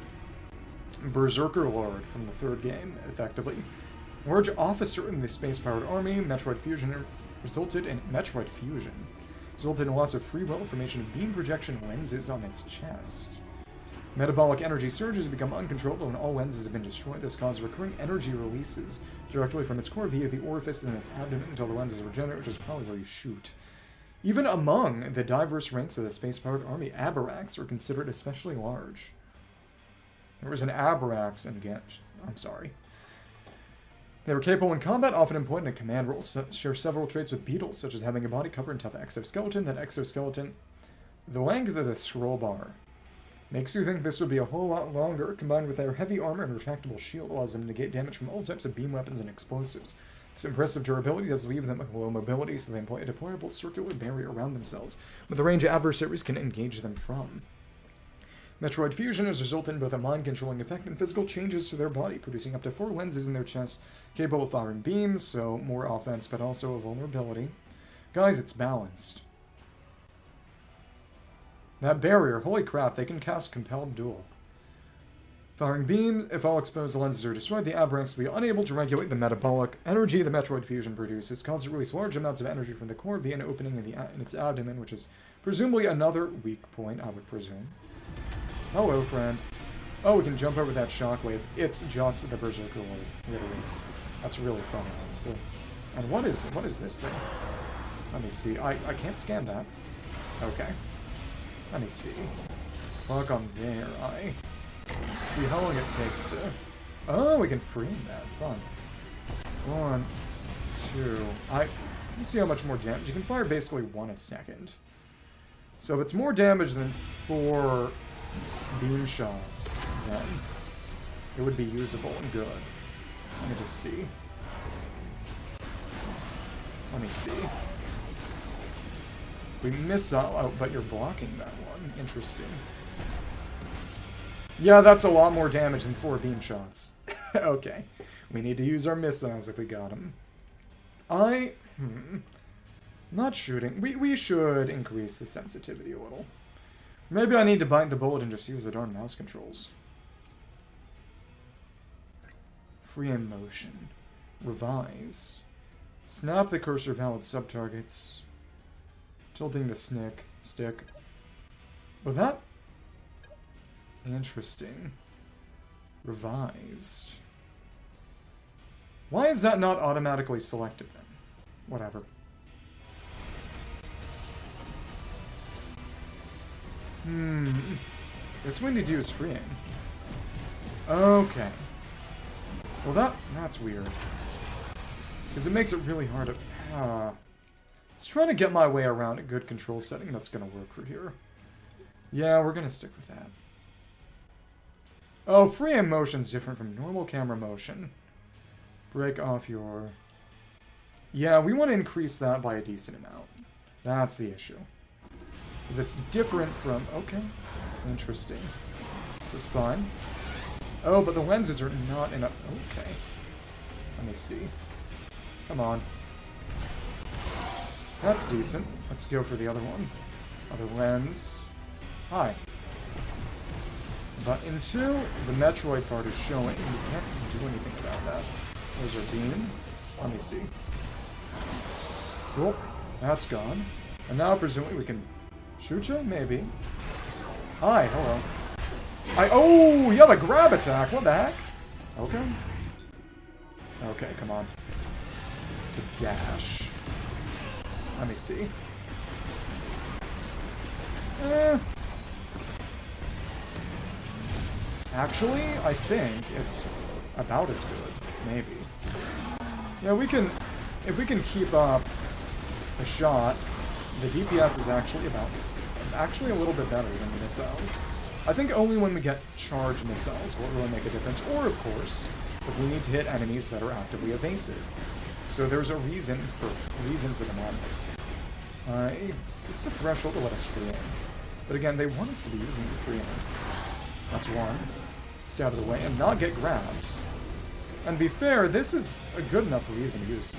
Berserker Lord from the third game, effectively. Large officer in the space-powered army, Metroid Fusion resulted in lots of free will formation of beam projection lenses on its chest. Metabolic energy surges become uncontrollable when all lenses have been destroyed. This causes recurring energy releases directly from its core via the orifice in its abdomen until the lenses regenerate, which is probably where you shoot. Even among the diverse ranks of the space-powered army, Abarax are considered especially large. There was an Abarax in Gensh. I'm sorry. They were capable in combat, often employed in command roles, share several traits with beetles, such as having a body cover and tough exoskeleton. That exoskeleton, the length of the scroll bar, makes you think this would be a whole lot longer. Combined with their heavy armor and retractable shield, allows them to negate damage from all types of beam weapons and explosives. This impressive durability does leave them with low mobility, so they employ a deployable circular barrier around themselves, with the range adversaries can engage them from. Metroid Fusion has resulted in both a mind-controlling effect and physical changes to their body, producing up to 4 lenses in their chest, capable of firing beams, so more offense, but also a vulnerability. Guys, it's balanced. That barrier, holy crap, they can cast Compelled Duel. Firing beam, if all exposed lenses are destroyed, the Abarax will be unable to regulate the metabolic energy the Metroid Fusion produces, causing it to release large amounts of energy from the core via an opening in its abdomen, which is presumably another weak point, I would presume. Hello, friend. Oh, we can jump over that shockwave. It's just the Berserker Lord, literally. That's really funny, honestly. And what is this thing? Let me see. I can't scan that. Okay. Let me see. Clock on there. See how long it takes to... Oh, we can frame that. Fun. 1, 2... Let me see how much more damage. You can fire basically 1 a second. So if it's more damage than 4 beam shots, then it would be usable and good. Let me just see. Let me see. We miss out, oh, but you're blocking that one. Interesting. Yeah, that's a lot more damage than 4 beam shots. Okay. We need to use our missiles if we got them. Not shooting. We should increase the sensitivity a little. Maybe I need to bite the bullet and just use the darn mouse controls. Free in motion. Revise. Snap the cursor valid sub-targets. Tilting the stick. Well, that... Interesting. Revised. Why is that not automatically selected then? Whatever. Guess we need to use freeing. Okay. Well, that's weird. Because it makes it really hard to... Let's try to get my way around a good control setting that's going to work for here. Yeah, we're going to stick with that. Oh, free in motion's different from normal camera motion. Break off your... Yeah, we want to increase that by a decent amount. That's the issue. Because it's different from... Okay. Interesting. This is fine. Oh, but the lenses are not enough... Okay. Let me see. Come on. That's decent. Let's go for the other one. Other lens. Hi. But until the Metroid part is showing, we can't do anything about that. There's our beam. Let me see. Cool. That's gone. And now presumably we can shoot you? Maybe. Hi, hello. Oh, you have a grab attack. What the heck? Okay. Okay, come on. To dash. Let me see. Actually, I think it's about as good. Maybe. Yeah, we can... If we can keep up a shot, the DPS is actually about this. Actually a little bit better than the missiles. I think only when we get charged missiles will it really make a difference. Or, of course, if we need to hit enemies that are actively evasive. So there's a reason for them on this. It's the threshold to let us free aim. But again, they want us to be using the free aim. That's one. Stay out of the way and not get grabbed. And to be fair, this is a good enough reason to use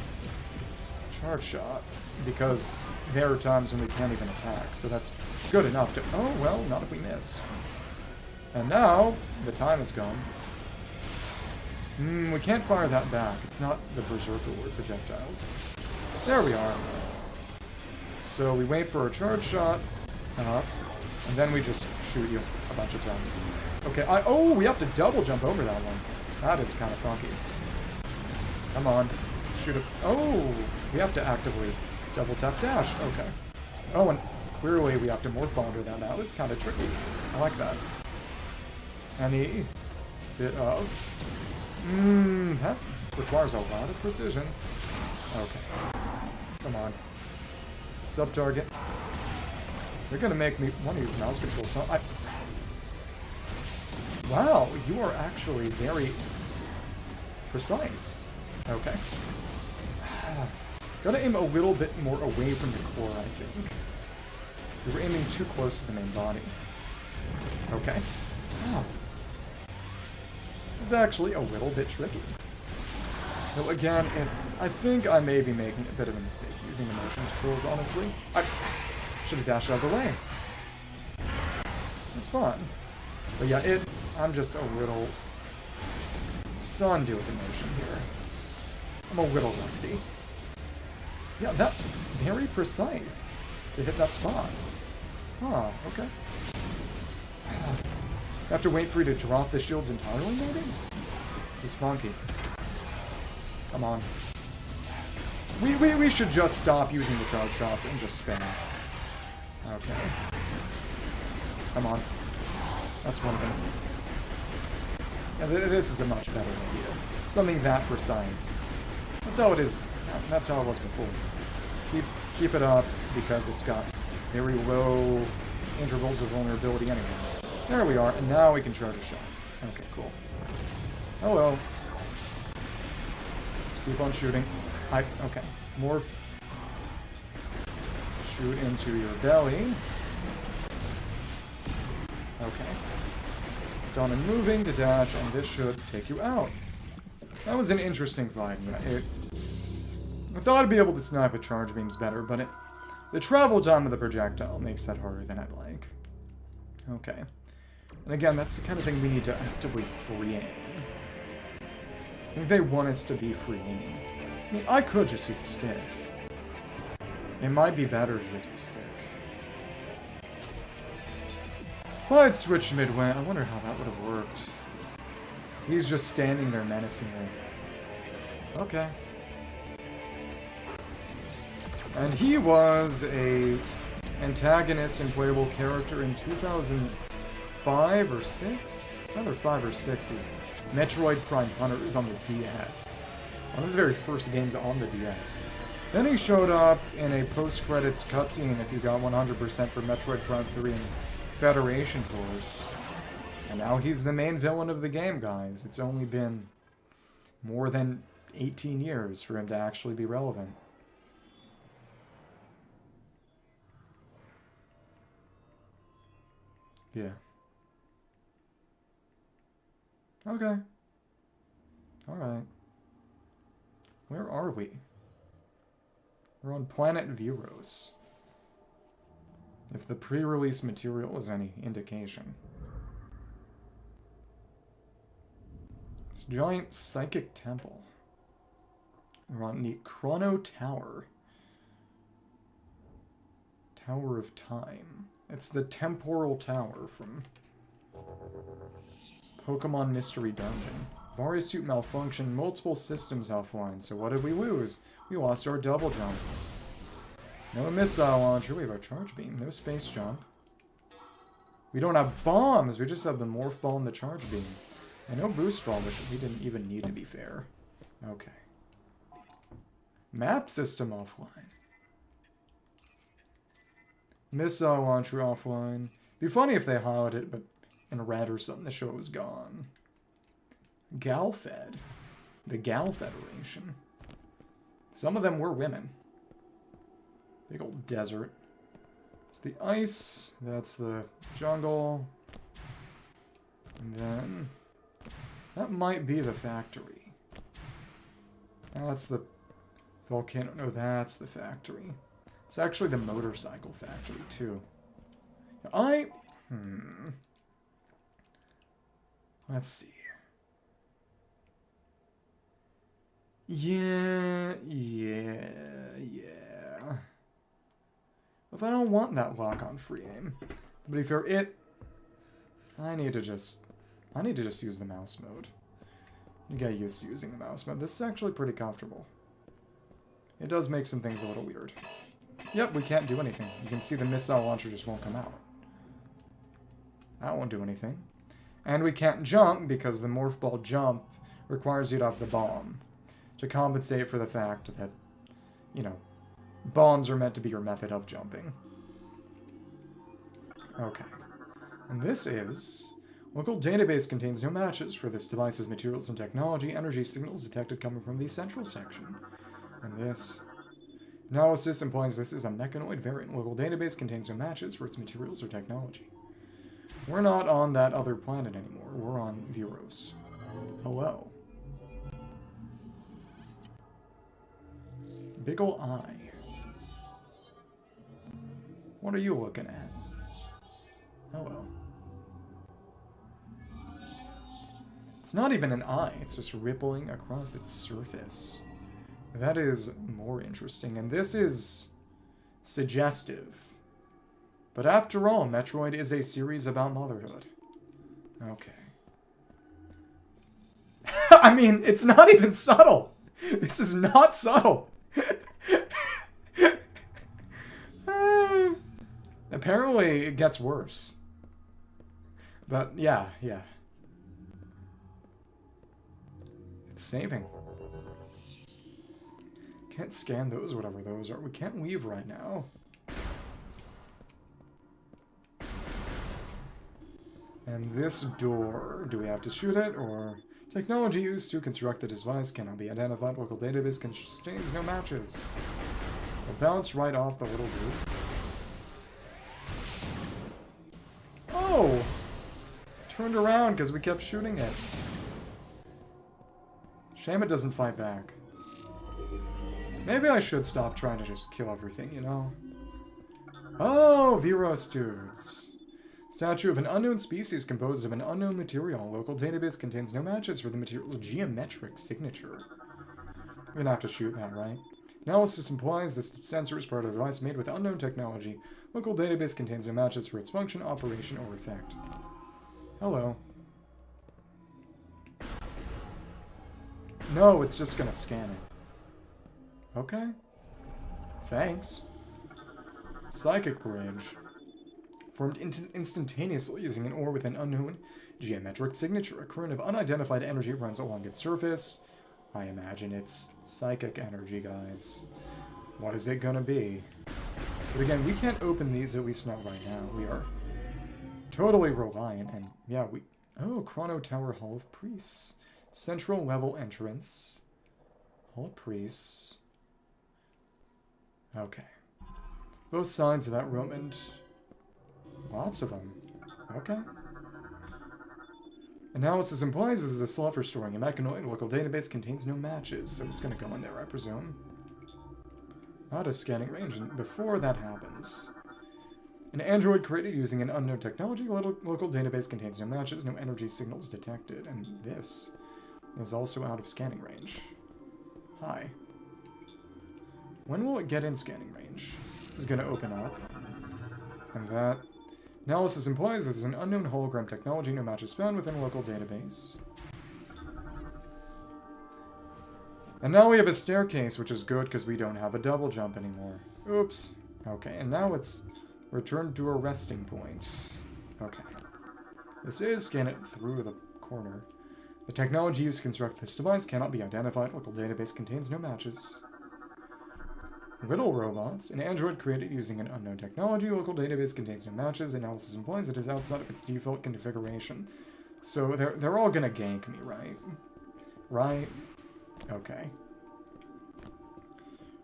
charge shot. Because there are times when we can't even attack. So that's good enough to... Oh, well, not if we miss. And now, the time is gone. We can't fire that back. It's not the Berserker Lord projectiles. There we are. So we wait for a charge shot, and then we just shoot you a bunch of times. Okay, oh, we have to double jump over that one. That is kind of funky. Come on. Shoot it. Oh, we have to actively double tap dash. Okay. Oh, and clearly we have to morph bonder that now. It's kind of tricky. I like that. Any bit of... that requires a lot of precision. Okay. Come on. Sub-target. They're gonna make me want to use mouse controls, huh? Wow, you are actually very precise. Okay. Gotta aim a little bit more away from the core, I think. You were aiming too close to the main body. Okay. Oh. This is actually a little bit tricky. Though again, I think I may be making a bit of a mistake using the motion controls, honestly. I should have dashed out of the way. This is fun. But yeah, I'm just a little sundu with the motion here. I'm a little rusty. Yeah, that very precise to hit that spot. Huh, okay. I have to wait for you to drop the shields entirely, maybe? This is funky. Come on. We should just stop using the charge shots and just spam. Okay. Come on. That's one thing. Yeah, this is a much better idea. Something that precise. That's how it is. That's how it was before. Keep it up because it's got very low intervals of vulnerability anyway. There we are, and now we can charge a shot. Okay, cool. Hello. Let's keep on shooting. Okay. Morph. Shoot into your belly. Okay. Done and moving to dash, and this should take you out. That was an interesting fight. I thought I'd be able to snipe with charge beams better, but the travel time of the projectile makes that harder than I'd like. Okay. And again, that's the kind of thing we need to actively free aim. I think they want us to be free aiming. I mean, I could just use stick. It might be better to just use stick. But switch midway. I wonder how that would have worked. He's just standing there menacingly. Okay. And he was a antagonist and playable character in 2005 or 6? It's either 5 or 6 is Metroid Prime Hunters on the DS. One of the very first games on the DS. Then he showed up in a post-credits cutscene if you got 100% for Metroid Prime 3 and Federation Force. And now he's the main villain of the game, guys. It's only been more than 18 years for him to actually be relevant. Yeah. Okay. Alright. Where are we? We're on planet Viros. If the pre-release material is any indication. This giant psychic temple. We're on the Chrono Tower. Tower of Time. It's the temporal tower from Pokemon Mystery Dungeon. Varia Suit malfunction, multiple systems offline. So what did we lose? We lost our double jump. No missile launcher, we have our charge beam. No space jump. We don't have bombs, we just have the morph ball and the charge beam. And no boost ball, which we didn't even need to be fair. Okay. Map system offline. Missile launcher offline. Be funny if they highlighted it, but in red or something to show it was gone. Galfed. The Gal Federation. Some of them were women. Big old desert. It's the ice. That's the jungle. And then... that might be the factory. That's the volcano. No, that's the factory. It's actually the motorcycle factory, too. Let's see. Yeah. If I don't want that lock-on free aim. But if you're I need to just use the mouse mode. You get used to using the mouse mode. This is actually pretty comfortable. It does make some things a little weird. Yep, we can't do anything. You can see the missile launcher just won't come out. That won't do anything. And we can't jump because the morph ball jump requires you to have the bomb. To compensate for the fact that, you know, bombs are meant to be your method of jumping. Okay. And this is... local database contains no matches for this device's materials and technology. Energy signals detected coming from the central section. And this... analysis implies this is a mechanoid variant. Local database contains no matches for its materials or technology. We're not on that other planet anymore. We're on Viros. Hello. Big ol' eye. What are you looking at? Hello. It's not even an eye, it's just rippling across its surface. That is more interesting, and this is suggestive. But after all, Metroid is a series about motherhood. Okay. I mean, it's not even subtle! This is not subtle! Apparently, it gets worse. But, yeah. It's saving. Can't scan those, whatever those are. We can't leave right now. And this door, do we have to shoot it, or... technology used to construct the device cannot be identified. Local database contains no matches. We'll bounce right off the little dude. Oh! Turned around because we kept shooting it. Shame it doesn't fight back. Maybe I should stop trying to just kill everything, you know? Oh, Viros dudes. Statue of an unknown species composed of an unknown material. Local database contains no matches for the material's geometric signature. We're gonna have to shoot that, right? Analysis implies this sensor is part of a device made with unknown technology. Local database contains no matches for its function, operation, or effect. Hello. No, it's just gonna scan it. Okay. Thanks. Psychic Bridge. Formed instantaneously using an ore with an unknown geometric signature. A current of unidentified energy runs along its surface. I imagine it's psychic energy, guys. What is it gonna be? But again, we can't open these, at least not right now. We are totally reliant, and yeah, we... oh, Chrono Tower Hall of Priests. Central level entrance. Hall of Priests. Okay. Both sides of that room, and... lots of them. Okay. Analysis implies this is a slot for storing a mechanoid. Local database contains no matches, so it's gonna go in there, I presume. out of scanning range. And before that happens, an android created using an unknown technology. Local database contains no matches, no energy signals detected. And this is also out of scanning range. Hi. When will it get in scanning range? This is going to open up. And that analysis implies this is an unknown hologram technology. No matches found within a local database. And now we have a staircase, which is good because we don't have a double jump anymore. Oops. Okay, and now it's returned to a resting point. Okay. This is scan it through the corner. The technology used to construct this device cannot be identified. Local database contains no matches. Little robots. An android created using an unknown technology. Local database contains no matches. Analysis implies it is outside of its default configuration. So they're all gonna gank me, right? Right? Okay.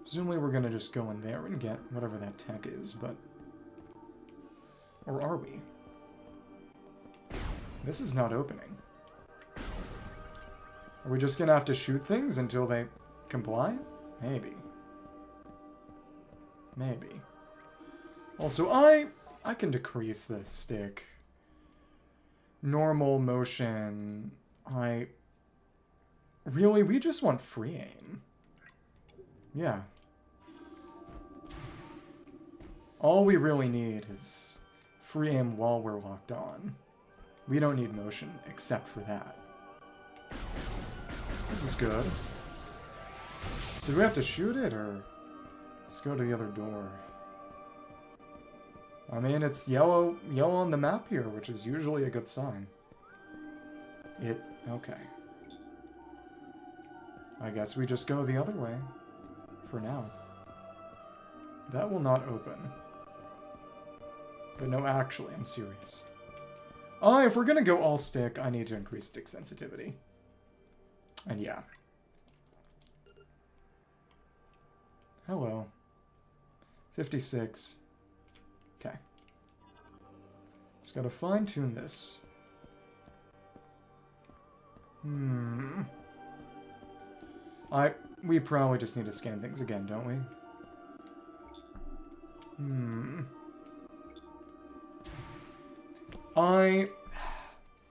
Presumably we're gonna just go in there and get whatever that tech is, but... Or are we? This is not opening. Are we just gonna have to shoot things until they comply? Maybe. Maybe. Also, I can decrease the stick. Normal motion. Really, we just want free aim. Yeah. All we really need is free aim while we're locked on. We don't need motion except for that. This is good. So do we have to shoot it, or... Let's go to the other door. I mean, it's yellow on the map here, which is usually a good sign. Okay. I guess we just go the other way. For now. That will not open. But no, actually, I'm serious. If we're gonna go all stick, I need to increase stick sensitivity. And yeah. Hello. 56. Okay. Just gotta fine-tune this. We probably just need to scan things again, don't we?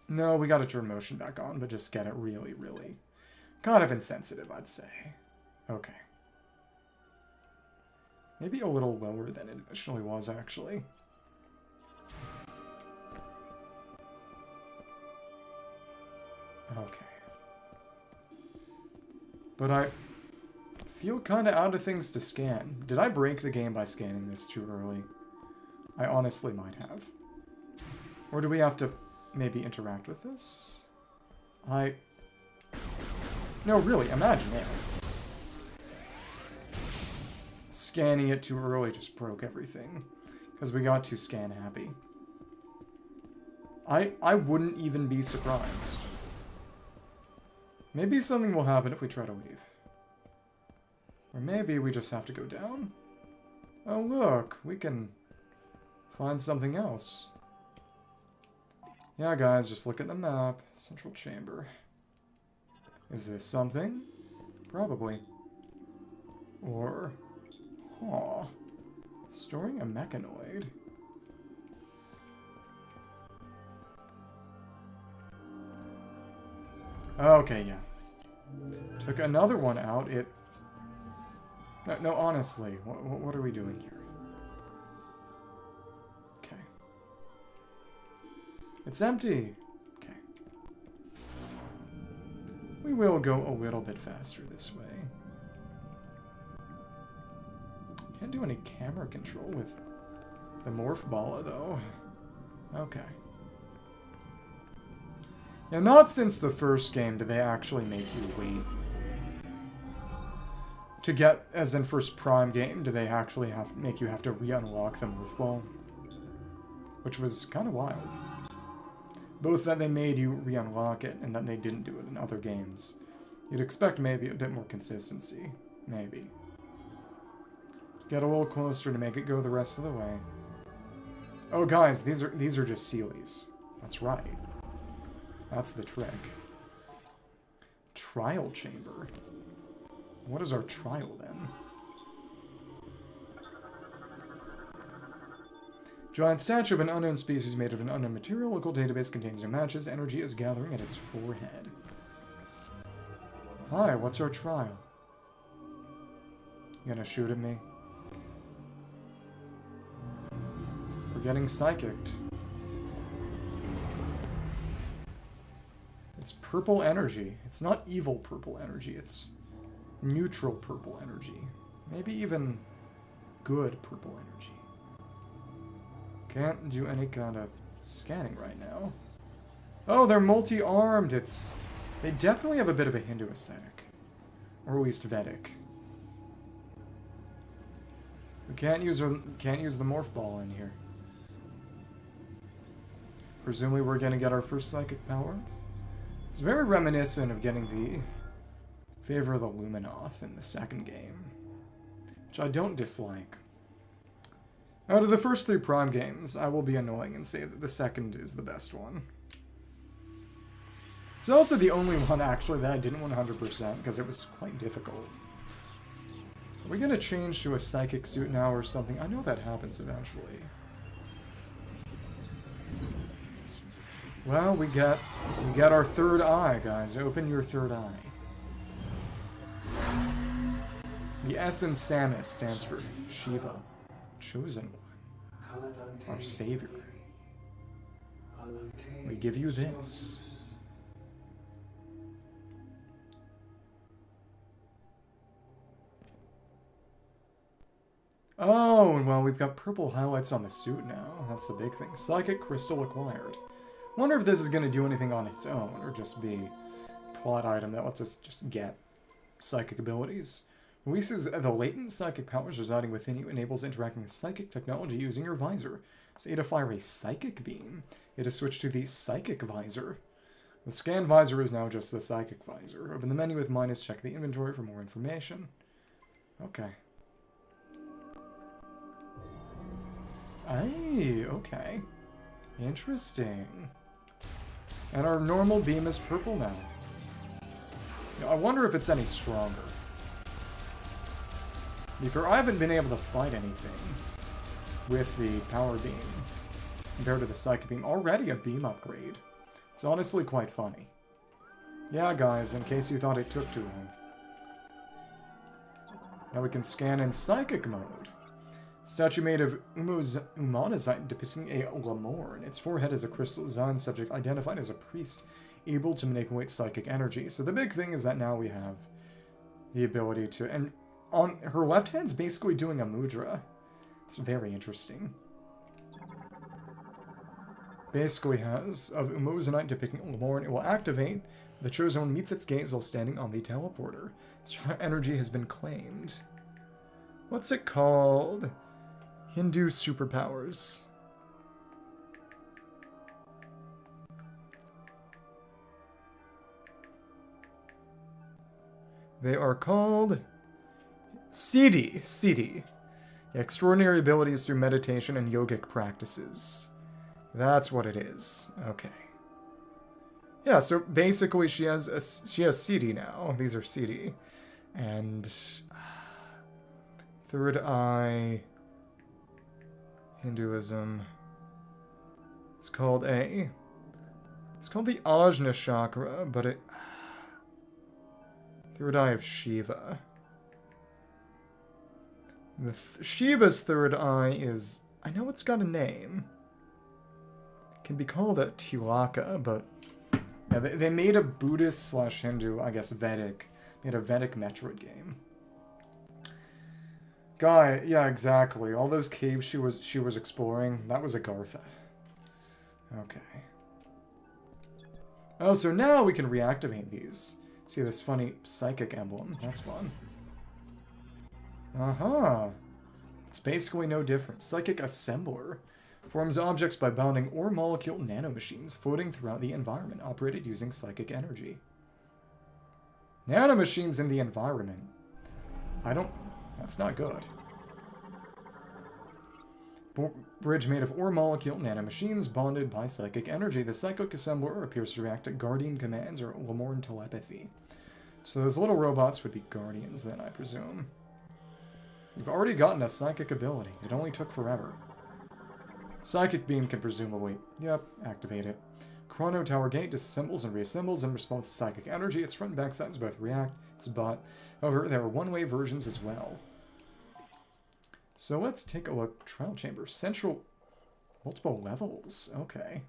No, we gotta turn motion back on, but just get it really, really kind of insensitive, I'd say. Okay. Maybe a little lower than it initially was, actually. Okay. But I feel kind of out of things to scan. Did I break the game by scanning this too early? I honestly might have. Or do we have to maybe interact with this? No, really, imagine it. Scanning it too early just broke everything. Because we got too scan happy. I wouldn't even be surprised. Maybe something will happen if we try to leave. Or maybe we just have to go down. Oh look, we can find something else. Yeah guys, just look at the map. Central chamber. Is this something? Probably. Or... Storing a mechanoid. Okay, yeah. Took another one out. No, honestly, what are we doing here? Okay. It's empty. Okay. We will go a little bit faster this way. Can't do any camera control with the morph balla, though. Okay. Yeah, not since the first game did they actually make you wait. To get, as in first Prime game, do they actually make you have to re-unlock the morph ball? Which was kind of wild. Both that they made you re-unlock it, and that they didn't do it in other games. You'd expect maybe a bit more consistency. Maybe. Get a little closer to make it go the rest of the way. Oh guys, these are just Sealies. That's right. That's the trick. Trial chamber. What is our trial then? Giant statue of an unknown species made of an unknown material. Local database contains no matches. Energy is gathering at its forehead. Hi, what's our trial? You gonna shoot at me? We're getting psychicked. It's purple energy. It's not evil purple energy. It's neutral purple energy. Maybe even good purple energy. Can't do any kind of scanning right now. Oh, they're multi-armed. They definitely have a bit of a Hindu aesthetic. Or at least Vedic. We can't use the morph ball in here. Presumably we're gonna get our first psychic power. It's very reminiscent of getting the Favor of the Luminoth in the second game, which I don't dislike. Out of the first 3 Prime games, I will be annoying and say that the second is the best one. It's also the only one, actually, that I didn't 100% because it was quite difficult. Are we gonna change to a psychic suit now or something? I know that happens eventually. Well, we get our third eye, guys. Open your third eye. The S in Samus stands for Shiva, chosen one, our savior. We give you this. Oh, well, we've got purple highlights on the suit now. That's the big thing. Psychic crystal acquired. Wonder if this is going to do anything on its own, or just be a plot item that lets us just get psychic abilities. Releases the latent psychic powers residing within you, enables interacting with psychic technology using your visor. Say to fire a psychic beam, you have to switch to the psychic visor. The scan visor is now just the psychic visor. Open the menu with minus, check the inventory for more information. Okay. Ay, okay. Interesting. And our normal beam is purple now. I wonder if it's any stronger. Because I haven't been able to fight anything with the power beam compared to the psychic beam. Already a beam upgrade. It's honestly quite funny. Yeah, guys, in case you thought it took too long. Now we can scan in psychic mode. Statue made of umonazite depicting a Lamorn. Its forehead is a crystal design subject identified as a priest, able to manipulate psychic energy. So the big thing is that now we have the ability to... And on her left hand's basically doing a mudra. It's very interesting. Basically has of umozanite depicting Lamorn. It will activate. The chosen one meets its gaze while standing on the teleporter. Its energy has been claimed. What's it called? Hindu superpowers. They are called Siddhi. Extraordinary abilities through meditation and yogic practices. That's what it is. Okay. Yeah, so basically she has Siddhi now. These are Siddhi. And third eye Hinduism. It's called the Ajna chakra, but it third eye of Shiva. Shiva's third eye is, I know it's got a name. It can be called a Tilaka, but yeah, they made a Buddhist / Hindu, I guess Vedic, made a Vedic Metroid game. Guy, yeah, exactly. All those caves she was exploring, that was Agartha. Okay. Oh, so now we can reactivate these. See this funny psychic emblem. That's fun. Uh-huh. It's basically no different. Psychic assembler. Forms objects by bonding or molecule nanomachines floating throughout the environment, operated using psychic energy. Nanomachines in the environment. That's not good. Bridge made of ore molecule nanomachines bonded by psychic energy. The psychic assembler appears to react to guardian commands or Lamorn telepathy. So those little robots would be guardians then, I presume. We've already gotten a psychic ability. It only took forever. Psychic Beam can presumably... Yep, activate it. Chrono Tower Gate disassembles and reassembles in response to psychic energy. Its front and back sides both react. It's a bot. However, there are one-way versions as well. So let's take a look. Trial Chamber. Central... Multiple levels. Okay.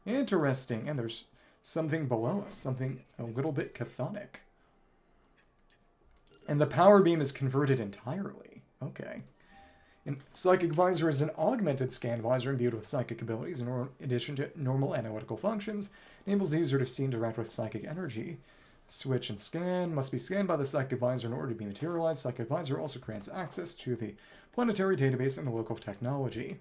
Interesting. And there's something below us. Something a little bit chthonic. And the power beam is converted entirely. Okay. And Psychic Visor is an augmented scan visor imbued with psychic abilities in addition to normal analytical functions. Enables the user to see and interact with psychic energy. Switch and scan must be scanned by the Psychic Visor in order to be materialized. Psychic Visor also grants access to the planetary database and the local technology.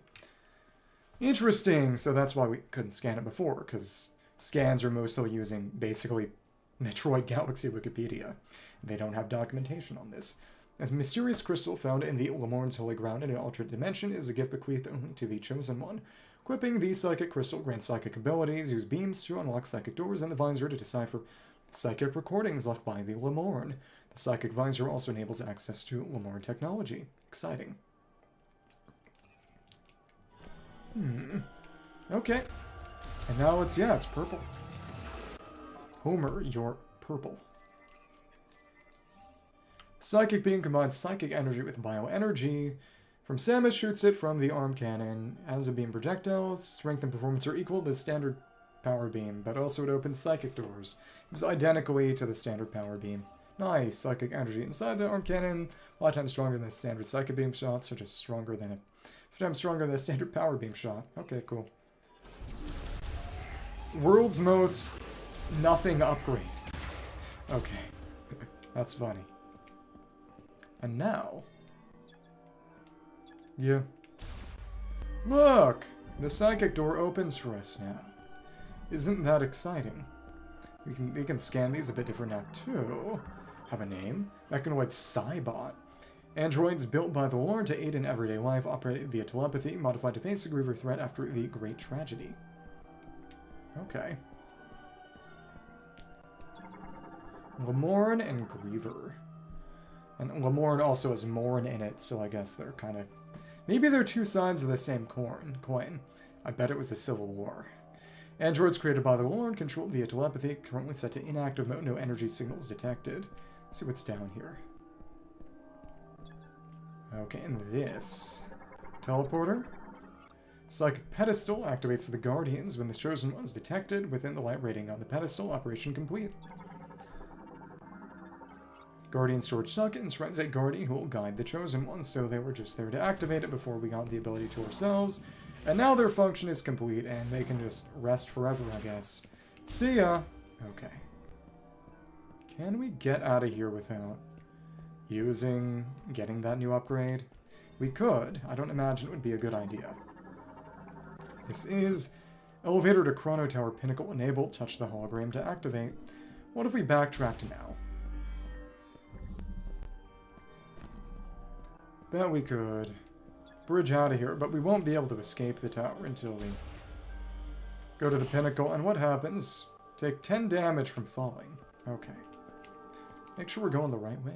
Interesting! So that's why we couldn't scan it before, because scans are mostly using basically Metroid Galaxy Wikipedia. They don't have documentation on this. As a mysterious crystal found in the Lamorn's Holy Ground in an alternate dimension is a gift bequeathed only to the Chosen One. Equipping the psychic crystal grants psychic abilities, use beams to unlock psychic doors, and the visor to decipher psychic recordings left by the Lamorn. The Psychic Visor also enables access to Lamorn technology. Exciting. Okay. And now it's purple. Homer, you're purple. Psychic Beam combines psychic energy with bioenergy. From Samus shoots it from the arm cannon. As a beam projectile, strength and performance are equal to the standard power beam, but also it opens psychic doors. It was identically to the standard power beam. Nice! Psychic energy inside the arm cannon, a lot times stronger than the standard psychic beam shot, so just stronger than times stronger than the standard power beam shot. Okay, cool. World's most nothing upgrade. Okay. That's funny. And now... Yeah. Look! The psychic door opens for us now. Isn't that exciting? We can scan these a bit different now, too. Have a name. Mechanoid Cybot. Androids built by the Lord to aid in everyday life, operated via telepathy, modified to face the Griever threat after the Great Tragedy. Okay. Lamorn and Griever. And Lamorn also has Morn in it, so I guess they're kind of... Maybe they're two sides of the same coin. I bet it was a civil war. Androids created by the Lord, controlled via telepathy, currently set to inactive mode, no energy signals detected. Let's see what's down here. Okay, and this. Teleporter. Psychic Pedestal activates the Guardians when the Chosen One's detected within the light rating on the pedestal. Operation complete. Guardian storage socket enshrines a Guardian who will guide the Chosen One, so they were just there to activate it before we got the ability to ourselves. And now their function is complete, and they can just rest forever, I guess. See ya! Okay. Can we get out of here without getting that new upgrade? We could. I don't imagine it would be a good idea. This is elevator to Chrono Tower Pinnacle enabled. Touch the hologram to activate. What if we backtracked now? Bet we could bridge out of here, but we won't be able to escape the tower until we go to the pinnacle. And what happens? Take 10 damage from falling. Okay. Make sure we're going the right way.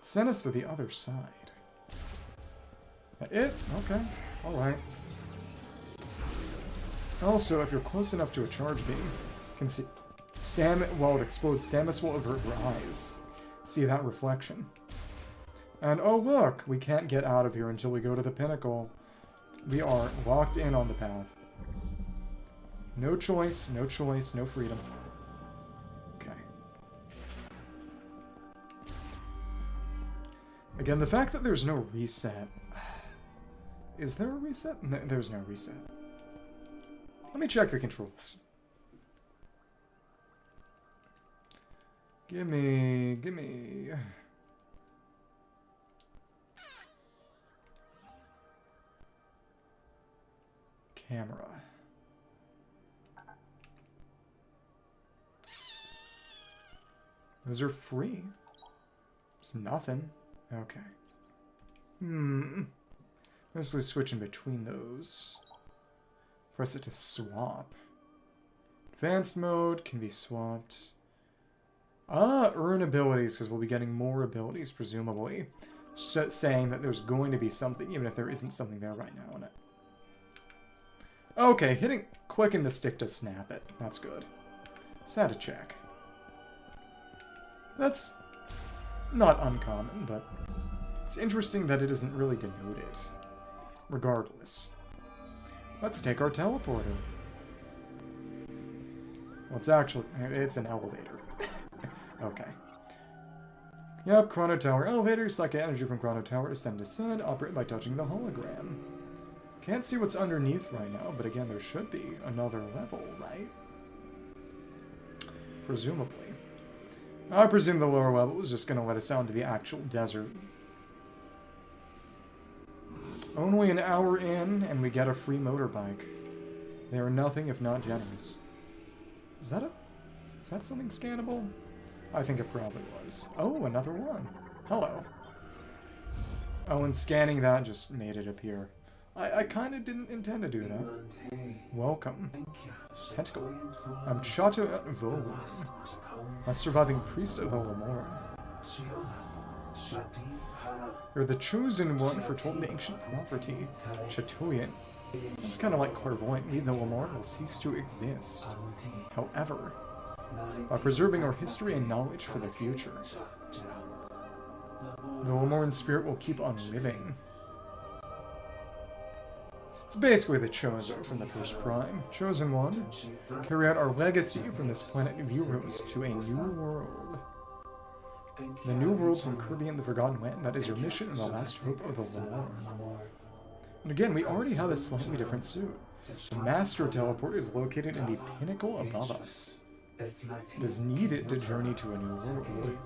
Send us to the other side. It? Okay. Alright. Also, if you're close enough to a charge beam, you can see while it explodes, Samus will avert her eyes. See that reflection. And oh look, we can't get out of here until we go to the pinnacle. We are locked in on the path. No choice, no freedom. Okay. Again, the fact that there's no reset. Is there a reset? No, there's no reset. Let me check the controls. Gimme. Camera. Those are free. There's nothing. Okay. Mostly switching between those. Press it to swap. Advanced mode can be swapped. Earn abilities, because we'll be getting more abilities, presumably. Saying that there's going to be something, even if there isn't something there right now in it. Okay, clicking the stick to snap it. That's good. Just had to check. That's not uncommon, but it's interesting that it isn't really denoted. Regardless. Let's take our teleporter. Well, it's an elevator. Okay. Yep, Chrono Tower elevator. Select energy from Chrono Tower, ascend, descend, operate by touching the hologram. Can't see what's underneath right now, but again, there should be another level, right? Presumably. I presume the lower level is just going to let us out into the actual desert. Only an hour in, and we get a free motorbike. They are nothing if not generous. Is that something scannable? I think it probably was. Oh, another one. Hello. Oh, and scanning that just made it appear. I kind of didn't intend to do that. Welcome. Tentacle. I'm Chato at Volwyn, a surviving priest of the Lamorn. You're the chosen one foretold in the ancient prophecy, Chatoyan. It's kind of like clairvoyant. We, the Lamorn, will cease to exist. However, by preserving our history and knowledge for the future, the Lamorn spirit will keep on living. It's basically the Chosen from the first Prime. Chosen One, carry out our legacy from this planet Viros to a new world. The new world from Kirby and the Forgotten Land, that is your mission and the last hope of the Lamorn. And again, we already have a slightly different suit. The Master Teleporter is located in the pinnacle above us. It is needed to journey to a new world.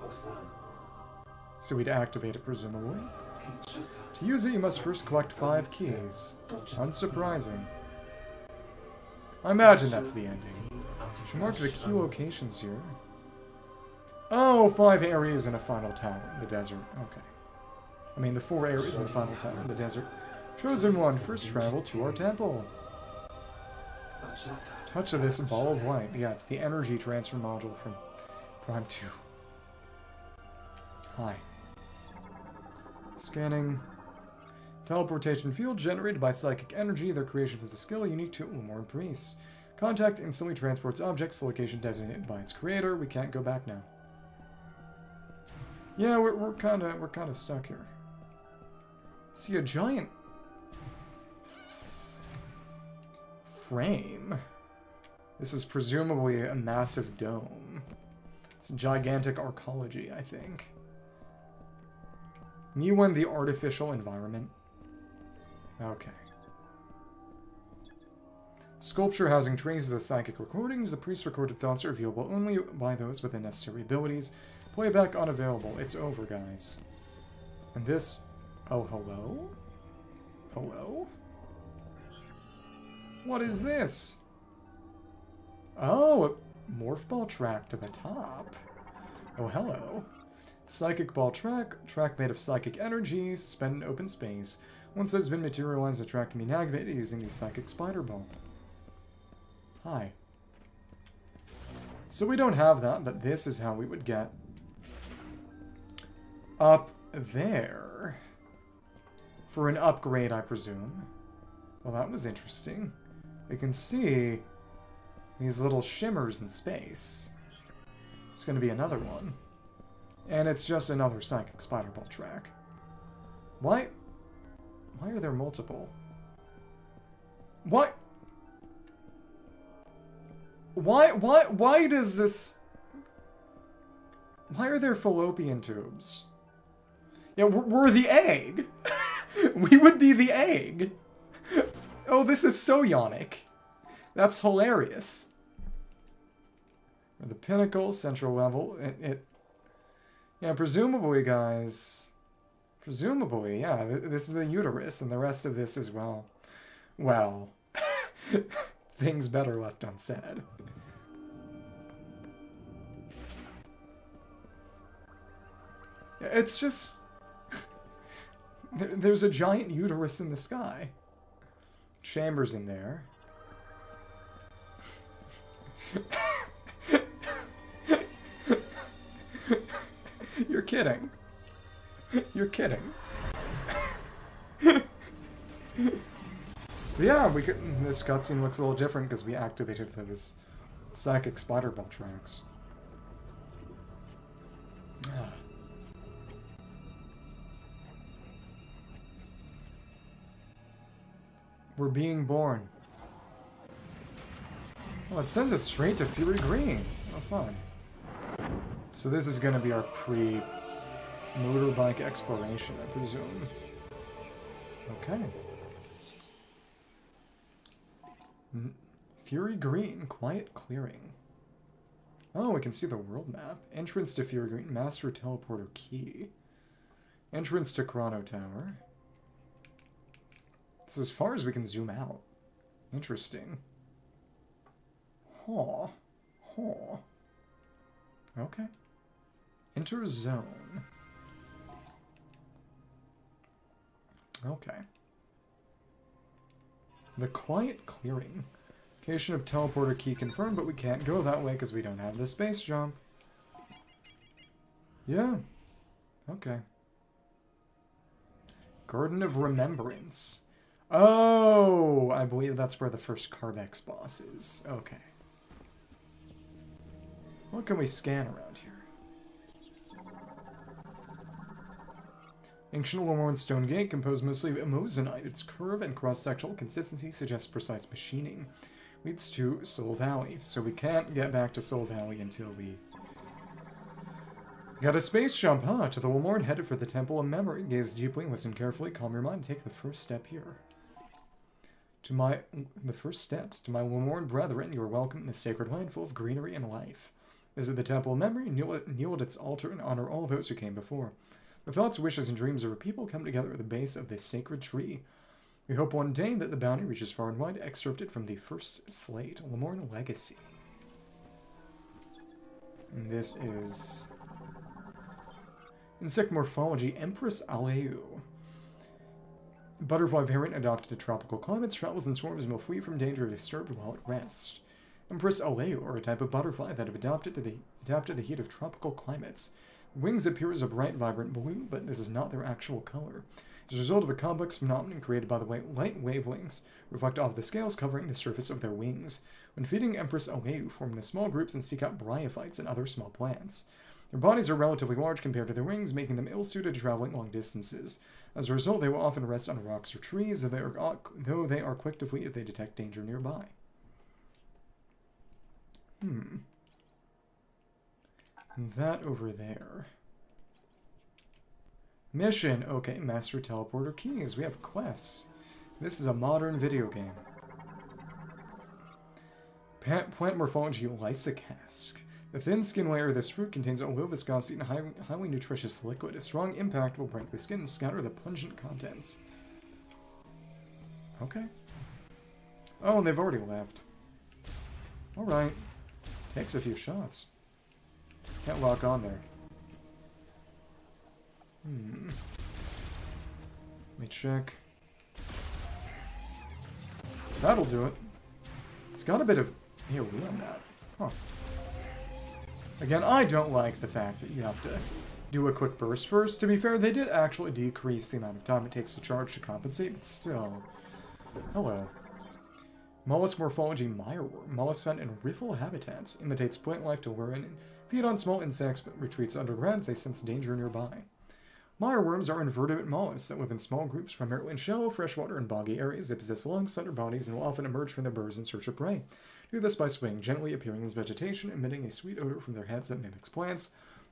So we'd activate it, presumably. To use it, you must first collect 5 keys. Unsurprising. I imagine that's the ending. Should mark the key locations here. Oh, 5 areas in a final tower in the desert. Okay. I mean, the 4 areas in the final tower in the desert. Chosen One, first travel to our temple. Touch of this ball of light. Yeah, it's the energy transfer module from Prime 2. Hi. Scanning. Teleportation field generated by psychic energy. Their creation is a skill unique to Lamorn priests. Contact instantly transports objects to the location designated by its creator. We can't go back now. Yeah, we're kind of stuck here. See a giant frame. This is presumably a massive dome. It's gigantic arcology, I think. Miwan, the artificial environment. Okay. Sculpture housing traces of psychic recordings. The priest's recorded thoughts are viewable only by those with the necessary abilities. Playback unavailable. It's over, guys. And this... Oh, hello? Hello? What is this? Oh, a morph ball track to the top. Oh, hello. Psychic ball track made of psychic energy, suspended in open space. Once it has been materialized, the track can be navigated using the psychic spider ball. Hi. So we don't have that, but this is how we would get up there. For an upgrade, I presume. Well, that was interesting. We can see these little shimmers in space. It's going to be another one. And it's just another psychic spider ball track. Why are there multiple? Why does this... Why are there fallopian tubes? Yeah, we're the egg! We would be the egg! Oh, this is so yonic. That's hilarious. The pinnacle, central level, yeah, presumably, guys. Presumably, yeah, this is the uterus, and the rest of this as well. Well, things better left unsaid. It's just... There's a giant uterus in the sky. Chambers in there. You're kidding. You're kidding. But yeah, this cutscene looks a little different because we activated those psychic spider ball tracks. Ah. We're being born. Oh, it sends us straight to Fury Green. Oh, fun. So this is going to be our pre-motorbike exploration, I presume. Okay. Fury Green, quiet clearing. Oh, we can see the world map. Entrance to Fury Green, master teleporter key. Entrance to Chrono Tower. This is as far as we can zoom out. Interesting. Huh. Huh. Okay. Enter zone. Okay. The quiet clearing. Location of teleporter key confirmed, but we can't go that way because we don't have the space jump. Yeah. Okay. Garden of Remembrance. Oh, I believe that's where the first Carbex boss is. Okay. What can we scan around here? Ancient Lemoran stone gate composed mostly of mosinite. Its curve and cross-sectional consistency suggests precise machining. Leads to Soul Valley. So we can't get back to Soul Valley until we... Got a space jump, huh? To the Lemoran headed for the Temple of Memory. Gaze deeply, listen carefully, calm your mind, take the first step here. The first steps. To my Lemoran brethren, you are welcome in the sacred land full of greenery and life. Visit the Temple of Memory, kneel at its altar, and honor all those who came before. The thoughts, wishes, and dreams of our people come together at the base of this sacred tree. We hope one day that the bounty reaches far and wide, excerpted from the first slate, Lemoran Legacy. And this is... Insect Morphology, Empress Aleu. Butterfly variant adopted to tropical climates, travels in swarms and will flee from danger if disturbed while at rest. Empress Aleu, or a type of butterfly that have adapted to the heat of tropical climates. Wings appear as a bright, vibrant blue, but this is not their actual color. As a result of a complex phenomenon created by the way light wavelengths reflect off the scales covering the surface of their wings. When feeding, Empress Aleu form into small groups and seek out bryophytes and other small plants. Their bodies are relatively large compared to their wings, making them ill-suited to traveling long distances. As a result, they will often rest on rocks or trees, though they are quick to flee if they detect danger nearby. And that over there. Mission. Okay, Master Teleporter Keys. We have quests. This is a modern video game. Plant Morphology Lysocask. The thin skin layer of this fruit contains a low viscosity and highly nutritious liquid. A strong impact will break the skin and scatter the pungent contents. Okay. Oh, they've already left. Alright. Takes a few shots. Can't lock on there. Let me check. That'll do it. It's got a bit of AoE on that. Huh. Again, I don't like the fact that you have to do a quick burst first. To be fair, they did actually decrease the amount of time it takes to charge to compensate, but still. Hello. Mollusk Morphology Mireworm. Mollusks found in riffle habitats. Imitates plant life to lure in and feed on small insects, but retreats underground if they sense danger nearby. Mireworms are invertebrate mollusks that live in small groups, primarily in shallow, freshwater, and boggy areas. They possess long, slender bodies and will often emerge from their burrows in search of prey. Do this by swinging gently, appearing as vegetation, emitting a sweet odor from their heads that mimics plants,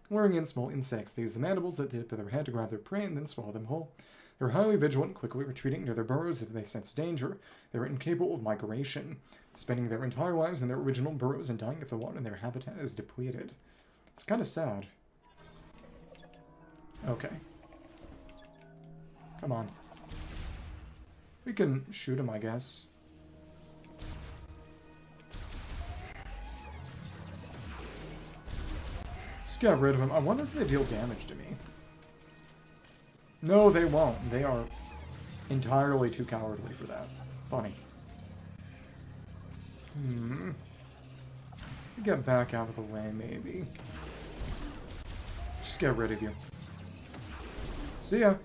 luring in small insects. They use the mandibles at the tip of their head to grab their prey and then swallow them whole. They're highly vigilant, quickly retreating near their burrows if they sense danger. They're incapable of migration, spending their entire lives in their original burrows and dying if the water in their habitat is depleted. It's kind of sad. Okay. Come on. We can shoot him, I guess. Let's get rid of him. I wonder if they deal damage to me. No, they won't. They are entirely too cowardly for that. Funny. Get back out of the way, maybe. Just get rid of you. See ya.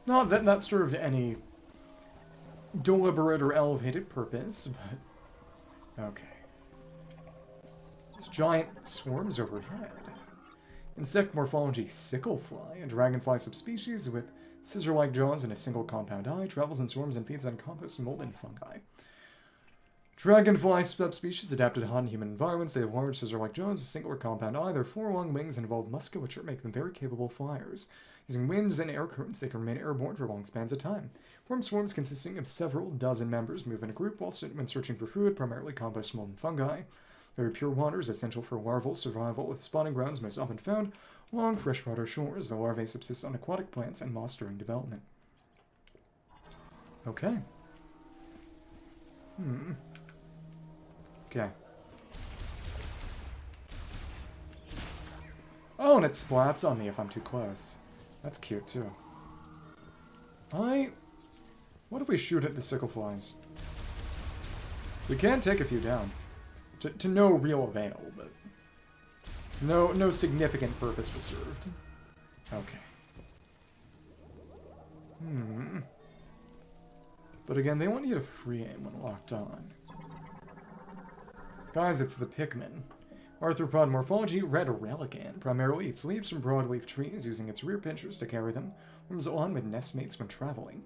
Not that that served any deliberate or elevated purpose, but okay. There's giant swarms overhead. Insect morphology sicklefly, a dragonfly subspecies with scissor-like jaws and a single compound eye, travels in swarms and feeds on compost, mold, and fungi. Dragonfly subspecies adapted to hot and humid environments. They have large scissor-like jaws, a single or compound eye. Their 4 long wings and evolved musculature make them very capable flyers. Using winds and air currents, they can remain airborne for long spans of time. Worm swarms consisting of several dozen members move in a group when searching for food, primarily compost, mold, and fungi. Very pure water is essential for larval survival, with spawning grounds most often found along freshwater shores. The larvae subsist on aquatic plants and moss during development. Okay. Okay. Oh, and it splats on me if I'm too close. That's cute, too. What if we shoot at the sickleflies? We can take a few down. To no real avail, but... No significant purpose was served. Okay. But again, they want you to free aim when locked on. Guys, it's the Pikmin. Arthropod morphology, red relican, primarily eats leaves from broadleaf trees, using its rear pinchers to carry them, warms on with nest mates when traveling.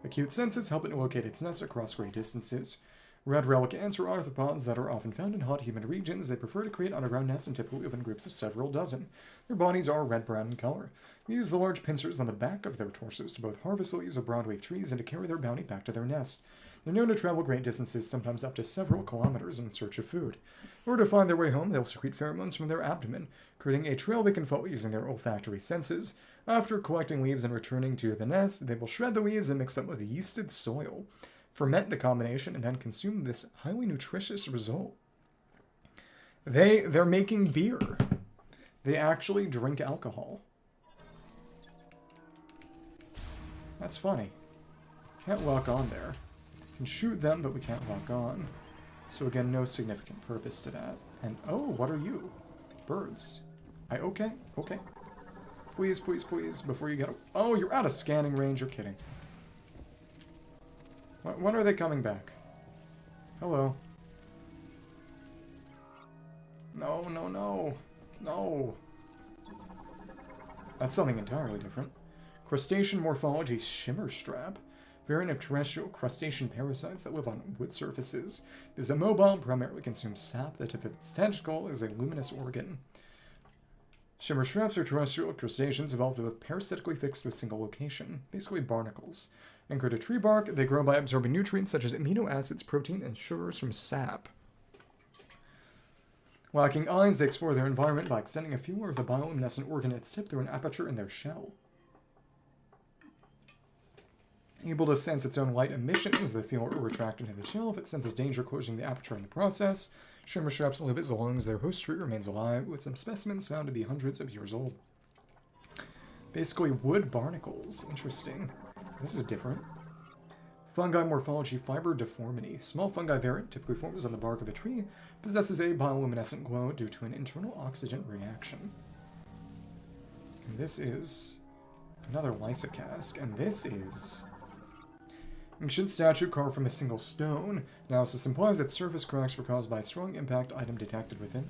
Acute senses help it locate its nest across great distances. Red relicans are arthropods that are often found in hot, humid regions. They prefer to create underground nests and typically live in groups of several dozen. Their bodies are red-brown in color. They use the large pincers on the back of their torsos to both harvest the leaves of broadleaf trees and to carry their bounty back to their nest. They're known to travel great distances, sometimes up to several kilometers, in search of food. In order to find their way home, they'll secrete pheromones from their abdomen, creating a trail they can follow using their olfactory senses. After collecting leaves and returning to the nest, they will shred the leaves and mix them with yeasted soil, ferment the combination, and then consume this highly nutritious result. They're making beer. They actually drink alcohol. That's funny. Can't lock on there. Can shoot them, but we can't lock on. So again, no significant purpose to that. And, oh, what are you? Birds. Okay, okay. Please, please, please, before you get... Oh, you're out of scanning range, you're kidding. When are they coming back? Hello. No, no, no. No. That's something entirely different. Crustacean morphology shimmer strap. Variant of terrestrial crustacean parasites that live on wood surfaces. It is immobile and primarily consumes sap. The tip of its tentacle is a luminous organ. Shimmer straps are terrestrial crustaceans evolved with parasitically fixed to a single location, basically barnacles. Anchored to tree bark, they grow by absorbing nutrients such as amino acids, protein, and sugars from sap. Lacking eyes, they explore their environment by extending a feeler of the bioluminescent organ at its tip through an aperture in their shell. Able to sense its own light emissions, the feeler will retract into the shell if it senses danger, closing the aperture in the process. Shimmer straps live as long as their host tree remains alive, with some specimens found to be hundreds of years old. Basically, wood barnacles. Interesting. This is different. Fungi morphology, fiber deformity. Small fungi variant typically forms on the bark of a tree, possesses a bioluminescent glow due to an internal oxygen reaction. And this is another lysocask, and this is ancient statue carved from a single stone. Analysis implies that surface cracks were caused by a strong impact item detected within.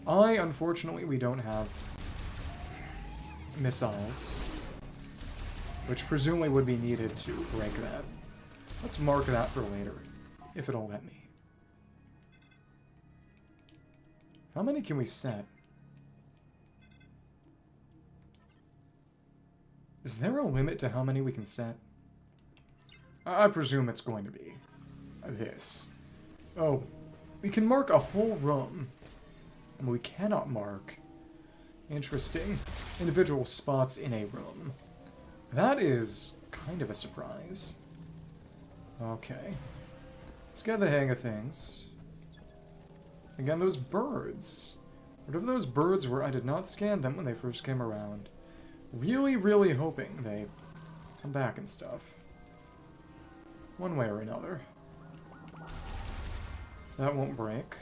Unfortunately, we don't have missiles, which presumably would be needed to break that. Let's mark that for later, if it'll let me. How many can we set? Is there a limit to how many we can set? I presume it's going to be this. Oh, we can mark a whole room, and we cannot mark, interesting, individual spots in a room. That is kind of a surprise. Okay. Let's get the hang of things. Again, those birds. Whatever those birds were, I did not scan them when they first came around. Really, really hoping they come back and stuff. One way or another. That won't break.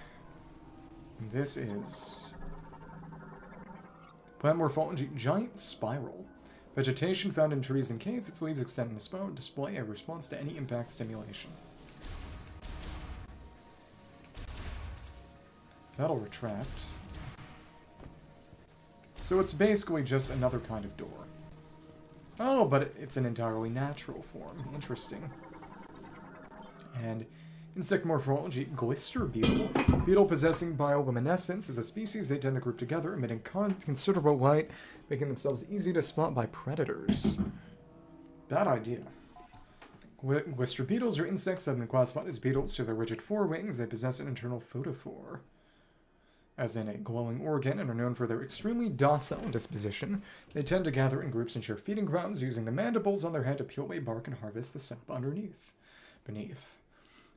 And this is... plant morphology, giant spiral. Vegetation found in trees and caves, its leaves extend in a spout, display a response to any impact stimulation. That'll retract. So it's basically just another kind of door. Oh, but it's an entirely natural form. Interesting. And insect morphology, glister beetle. Beetle possessing bioluminescence is a species they tend to group together, emitting considerable light, making themselves easy to spot by predators. Bad idea. Glister beetles are insects that have been classified as beetles to their rigid forewings. They possess an internal photophore, as in a glowing organ, and are known for their extremely docile disposition. They tend to gather in groups and share feeding grounds, using the mandibles on their head to peel away bark and harvest the sap beneath.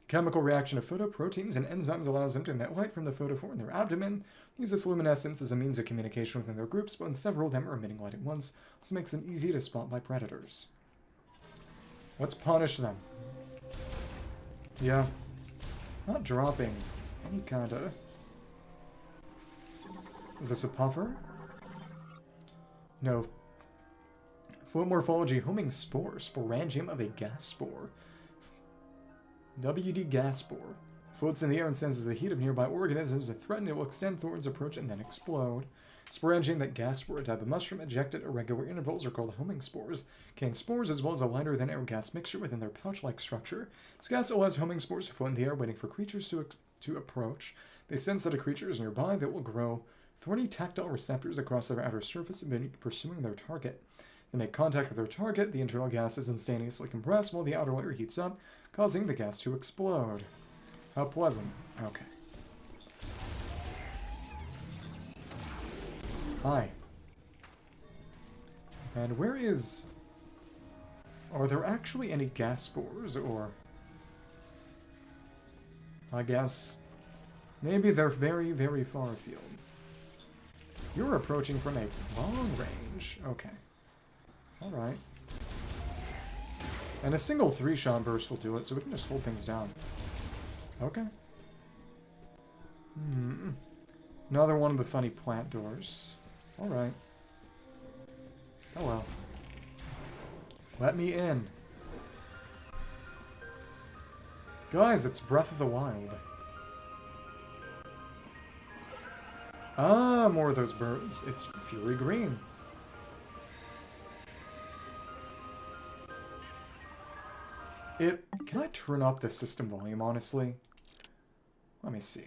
Chemical reaction of photoproteins and enzymes allows them to emit light from the photophore in their abdomen. They use this luminescence as a means of communication within their groups, but when several of them are emitting light at once, this makes them easy to spot by predators. Let's punish them. Yeah. Not dropping any kinda... Is this a puffer? No. Float morphology, homing spore. Sporangium of a gas spore. WD gas spore. Floats in the air and senses the heat of nearby organisms. If threatened, it will extend thorns, approach, and then explode. Sporangium, that gas spore, a type of mushroom ejected at regular intervals, are called homing spores. Contain spores as well as a lighter than air gas mixture within their pouch-like structure. This gas allows homing spores to float in the air, waiting for creatures to approach. They sense that a creature is nearby that will grow thorny tactile receptors across their outer surface and begin pursuing their target. They make contact with their target, the internal gas is instantaneously compressed while the outer layer heats up, causing the gas to explode. How pleasant. Okay. Hi. And where is... Are there actually any gas spores, or... I guess... Maybe they're very, very far afield. You're approaching from a long range. Okay. Alright. And a single 3-shot burst will do it, so we can just hold things down. Okay. Another one of the funny plant doors. Alright. Oh well. Let me in. Guys, it's Breath of the Wild. Ah, more of those birds. It's Fury Green. Can I turn up the system volume, honestly? Let me see.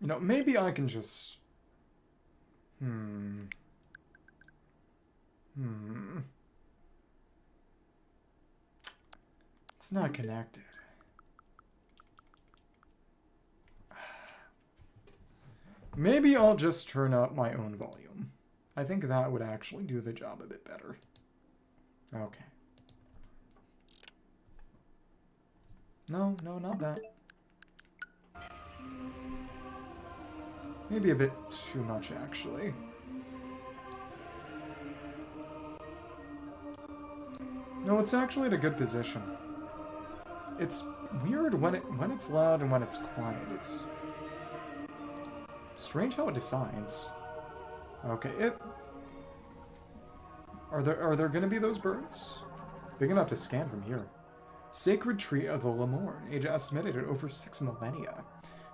You know, maybe I can just... It's not connected. Maybe I'll just turn up my own volume. I think that would actually do the job a bit better. Okay. No, not that. Maybe a bit too much, actually. No, it's actually at a good position. It's weird when it's loud and when it's quiet. It's strange how it decides. Okay, Are there gonna be those birds? Big enough to scan from here. Sacred Tree of the Lemorn, age estimated at over 6 millennia.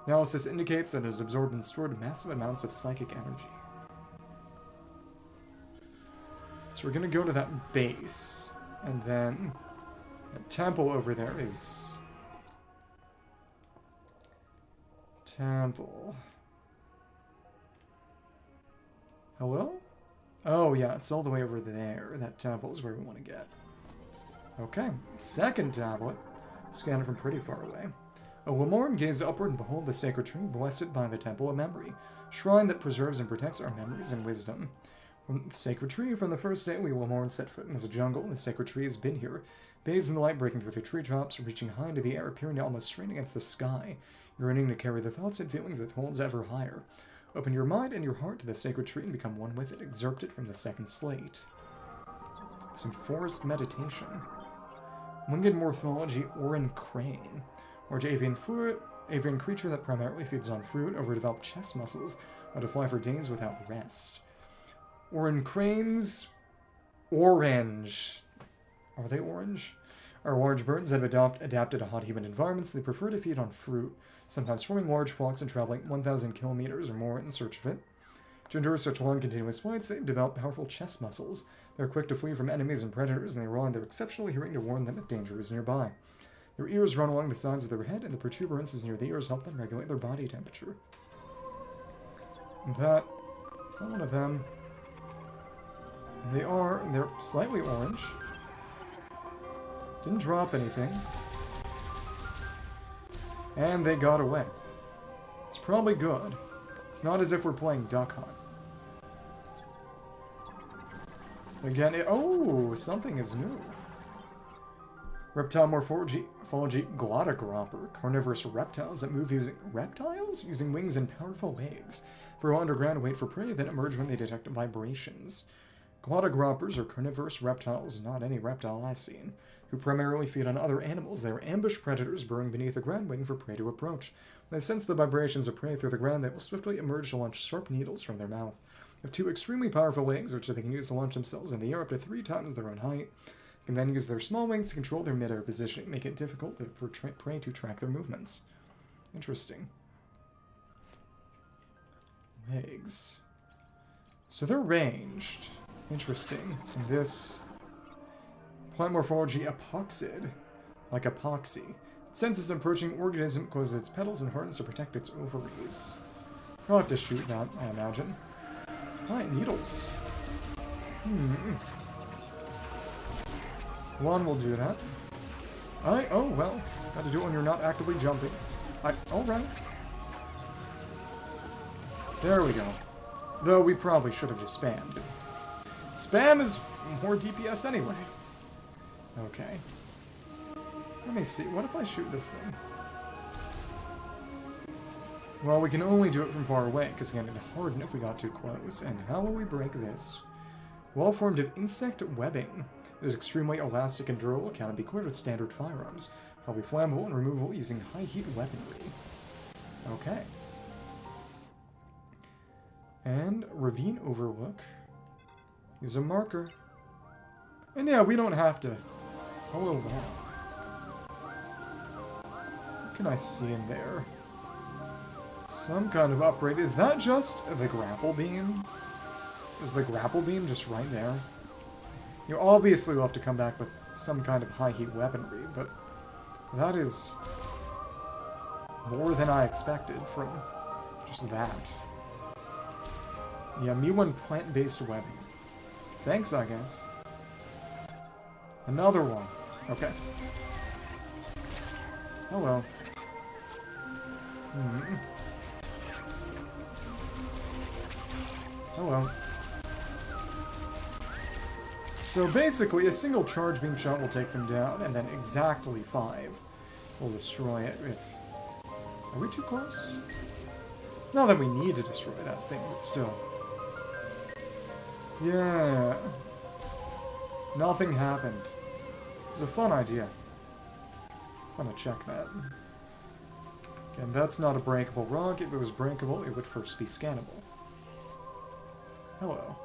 Analysis indicates that it has absorbed and stored massive amounts of psychic energy. So we're gonna go to that base, and then the temple over there is... Temple... Hello? Oh, yeah, it's all the way over there. That temple is where we want to get. Okay, second tablet. Scan it from pretty far away. A Lemorn gaze upward and behold the sacred tree, blessed by the temple of memory. Shrine that preserves and protects our memories and wisdom. From the sacred tree, from the first day we Lemorn set foot in this jungle, the sacred tree has been here. Bathes in the light breaking through the treetops, reaching high into the air, appearing to almost strain against the sky. Yearning to carry the thoughts and feelings it holds ever higher. Open your mind and your heart to the sacred tree and become one with it. Excerpt it from the second slate. Some forest meditation. Winged morphology, Orin Crane. Large avian foot, avian creature that primarily feeds on fruit, overdeveloped chest muscles, how to fly for days without rest. Oran cranes, orange. Are they orange? Are large birds that have adapted to hot, humid environments. They prefer to feed on fruit, sometimes forming large flocks and traveling 1,000 kilometers or more in search of it. To endure such long, continuous flights, they develop powerful chest muscles. They're quick to flee from enemies and predators, and they rely on their exceptional hearing to warn them if danger is nearby. Their ears run along the sides of their head, and the protuberances near the ears help them regulate their body temperature. And that is not one of them. They're slightly orange. Didn't drop anything. And they got away. It's probably good. It's not as if we're playing Duck Hunt. Again, oh, something is new. Reptile morphology, Glottogromper, carnivorous reptiles that move using using wings and powerful legs. Burrow underground, wait for prey, then emerge when they detect vibrations. Glottogrompers are carnivorous reptiles, not any reptile I've seen, who primarily feed on other animals. They are ambush predators burrowing beneath the ground, waiting for prey to approach. When they sense the vibrations of prey through the ground, they will swiftly emerge to launch sharp needles from their mouth. They have two extremely powerful legs, which they can use to launch themselves in the air up to 3 times their own height. They can then use their small wings to control their mid-air positioning, making it difficult for prey to track their movements. Interesting. Legs. So they're ranged. Interesting. And this plant morphology epoxid, like epoxy. It senses an approaching organism, closes its petals and hardens to protect its ovaries. I'll have to shoot that, I imagine. Alright, needles. One will do that. Oh, well. Got to do it when you're not actively jumping. Alright. There we go. Though we probably should have just spammed. Spam is more DPS anyway. Okay. Let me see. What if I shoot this thing? Well, we can only do it from far away, because again, it'd harden if we got too close. And how will we break this? Well formed of insect webbing. It is extremely elastic and durable, cannot be cleared with standard firearms. It'll be flammable and removable using high heat weaponry. Okay. And Ravine Overlook. Use a marker. And yeah, we don't have to. Hello, wow. What can I see in there? Some kind of upgrade. Is that just the grapple beam? Is the grapple beam just right there? You obviously will have to come back with some kind of high heat weaponry, but that is more than I expected from just that. Yeah, Me1 plant-based webbing. Thanks, I guess. Another one. Okay. Oh well. Oh well. So basically, a single charge beam shot will take them down, and then exactly 5 will destroy it if... Are we too close? Not that we need to destroy that thing, but still. Yeah. Nothing happened. It was a fun idea. I'm gonna check that. Again, that's not a breakable rock. If it was breakable, it would first be scannable. Hello.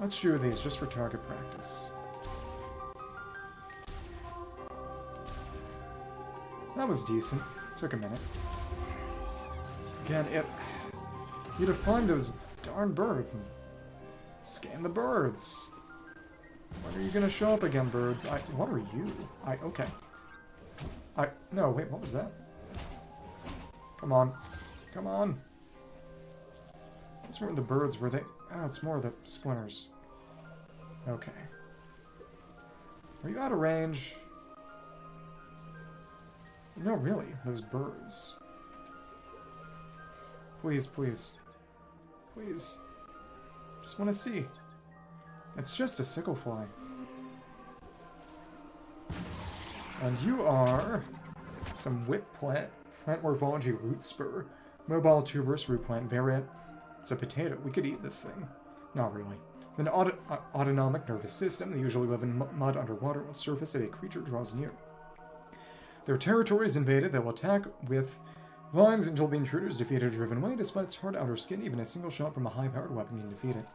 Let's shoot these just for target practice. That was decent. Took a minute. Again, you need to find those darn birds and scan the birds. When are you gonna show up again, birds? What are you? Okay. No, wait, what was that? Come on. Come on. Those weren't the birds, were they? Oh, it's more of the splinters. Okay. Are you out of range? No, really, those birds. Please, please. Please. Just want to see. It's just a sicklefly. And you are some whip plant morphology root spur. Mobile tuberous root plant variant. It's a potato. We could eat this thing. Not really. An autonomic nervous system. They usually live in mud underwater on the surface if a creature draws near. Their territory is invaded, they will attack with vines until the intruder is defeated or driven away. Despite its hard outer skin, even a single shot from a high-powered weapon can defeat it.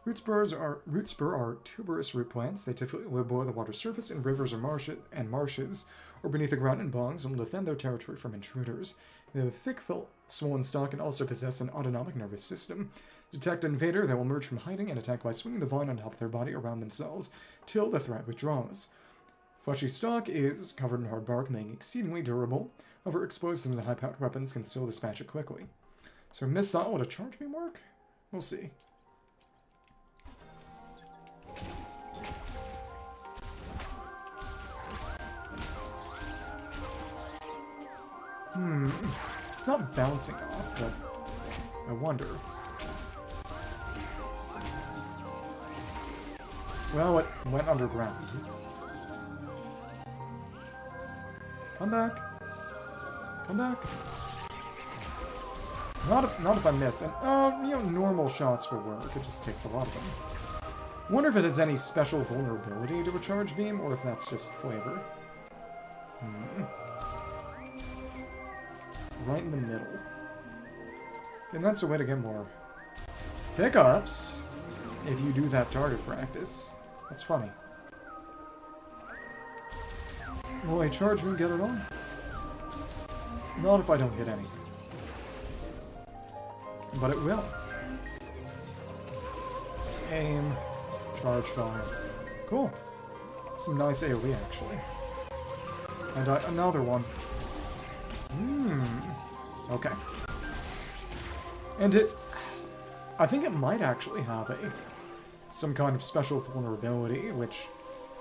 Root spur are tuberous root plants. They typically live below the water surface in rivers or marshes, or beneath the ground in bogs, and will defend their territory from intruders. They have a thick, swollen stalk and also possess an autonomic nervous system. Detect an invader, they will emerge from hiding and attack by swinging the vine on top of their body around themselves, till the threat withdraws. Fleshy stalk is covered in hard bark, making it exceedingly durable. However, explosives and high-powered weapons can still dispatch it quickly. So missile, would a charge beam work? We'll see. It's not bouncing off, but I wonder. Well, it went underground. Come back. Come back. Not if I miss. And, normal shots will work. It just takes a lot of them. I wonder if it has any special vulnerability to a charge beam, or if that's just flavor. Right in the middle. And that's a way to get more pickups if you do that target practice. That's funny. Will a charge beam get it on? Not if I don't hit anything. But it will. Let's aim. Charge fire. Cool. Some nice AoE, actually. And another one. Okay. And I think it might actually have some kind of special vulnerability, which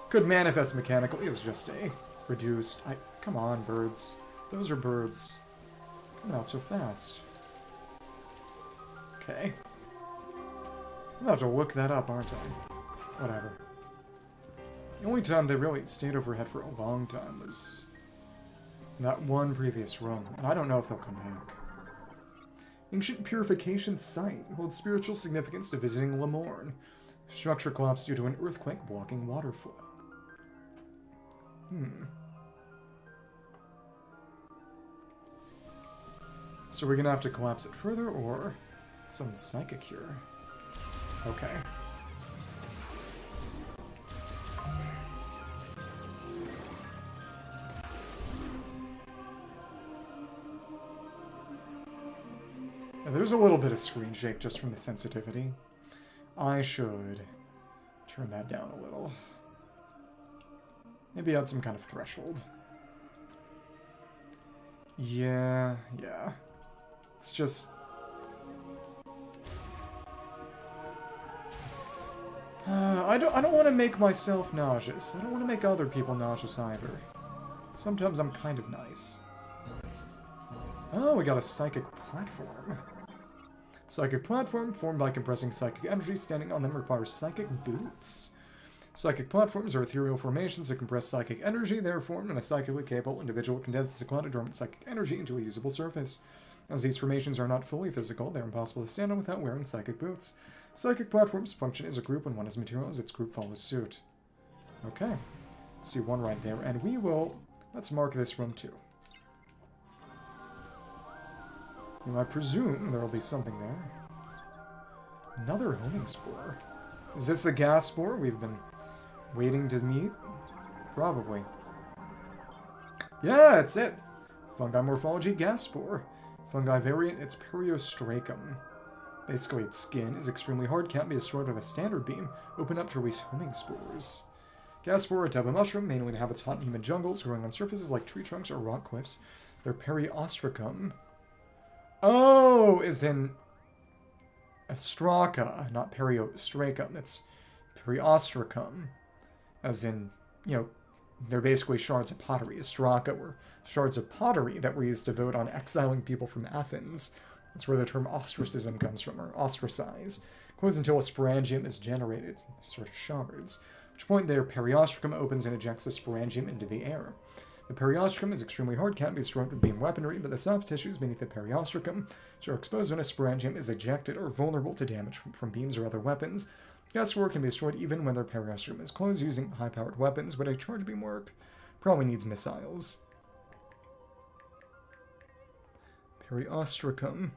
could manifest mechanically as just a reduced... Come on, birds. Those are birds. Come out so fast. Okay. I'm gonna have to look that up, aren't I? Whatever. The only time they really stayed overhead for a long time was that one previous run, and I don't know if they'll come back. Ancient Purification Site holds spiritual significance to visiting Lemorn. Structure collapsed due to an earthquake blocking water flow. So we're gonna have to collapse it further, or it's on psychic here. Okay. And there's a little bit of screen shake just from the sensitivity. I should turn that down a little. Maybe add some kind of threshold. Yeah. It's just... I don't want to make myself nauseous. I don't want to make other people nauseous either. Sometimes I'm kind of nice. Oh, we got a psychic platform. Psychic platform formed by compressing psychic energy. Standing on them requires psychic boots. Psychic platforms are ethereal formations that compress psychic energy. They are formed when a psychically capable individual condenses a cloud of dormant psychic energy into a usable surface. As these formations are not fully physical, they are impossible to stand on without wearing psychic boots. Psychic platforms function as a group. When one is materialized, its group follows suit. Okay. See one right there. And we will... Let's mark this room too. Now, I presume there will be something there. Another homing spore. Is this the gas spore we've been waiting to meet? Probably. Yeah, it's it. Fungi morphology gas spore. Fungi variant, it's periostracum. Basically, its skin is extremely hard, can't be destroyed with a standard beam. Open up to release homing spores. Gas spore, a type of mushroom, mainly inhabits hot and humid jungles, growing on surfaces like tree trunks or rock cliffs. They're periostracum. Oh, is in Astraka, not periostracum. It's periostracum. As in, they're basically shards of pottery. Astraka were shards of pottery that were used to vote on exiling people from Athens. That's where the term ostracism comes from, or ostracize. Close until a sporangium is generated, sort of shards. At which point their periostracum opens and ejects the sporangium into the air. The periostracum is extremely hard, can't be destroyed with beam weaponry, but the soft tissues beneath the periostracum, which are exposed when a sporangium is ejected, are vulnerable to damage from beams or other weapons. Gas spore can be destroyed even when their periostracum is closed using high-powered weapons, but a charge beam work probably needs missiles. Periostracum.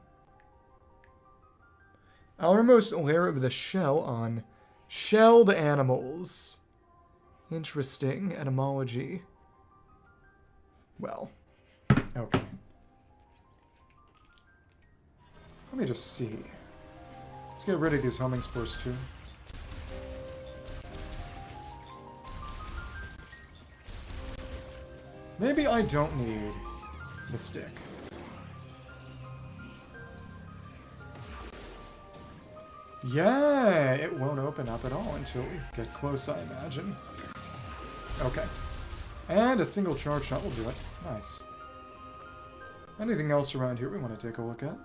Outermost layer of the shell on shelled animals. Interesting etymology. Well, okay. Let me just see. Let's get rid of these homing spores too. Maybe I don't need the stick. Yeah, it won't open up at all until we get close, I imagine. Okay. And a single charge shot will do it. Nice. Anything else around here we want to take a look at?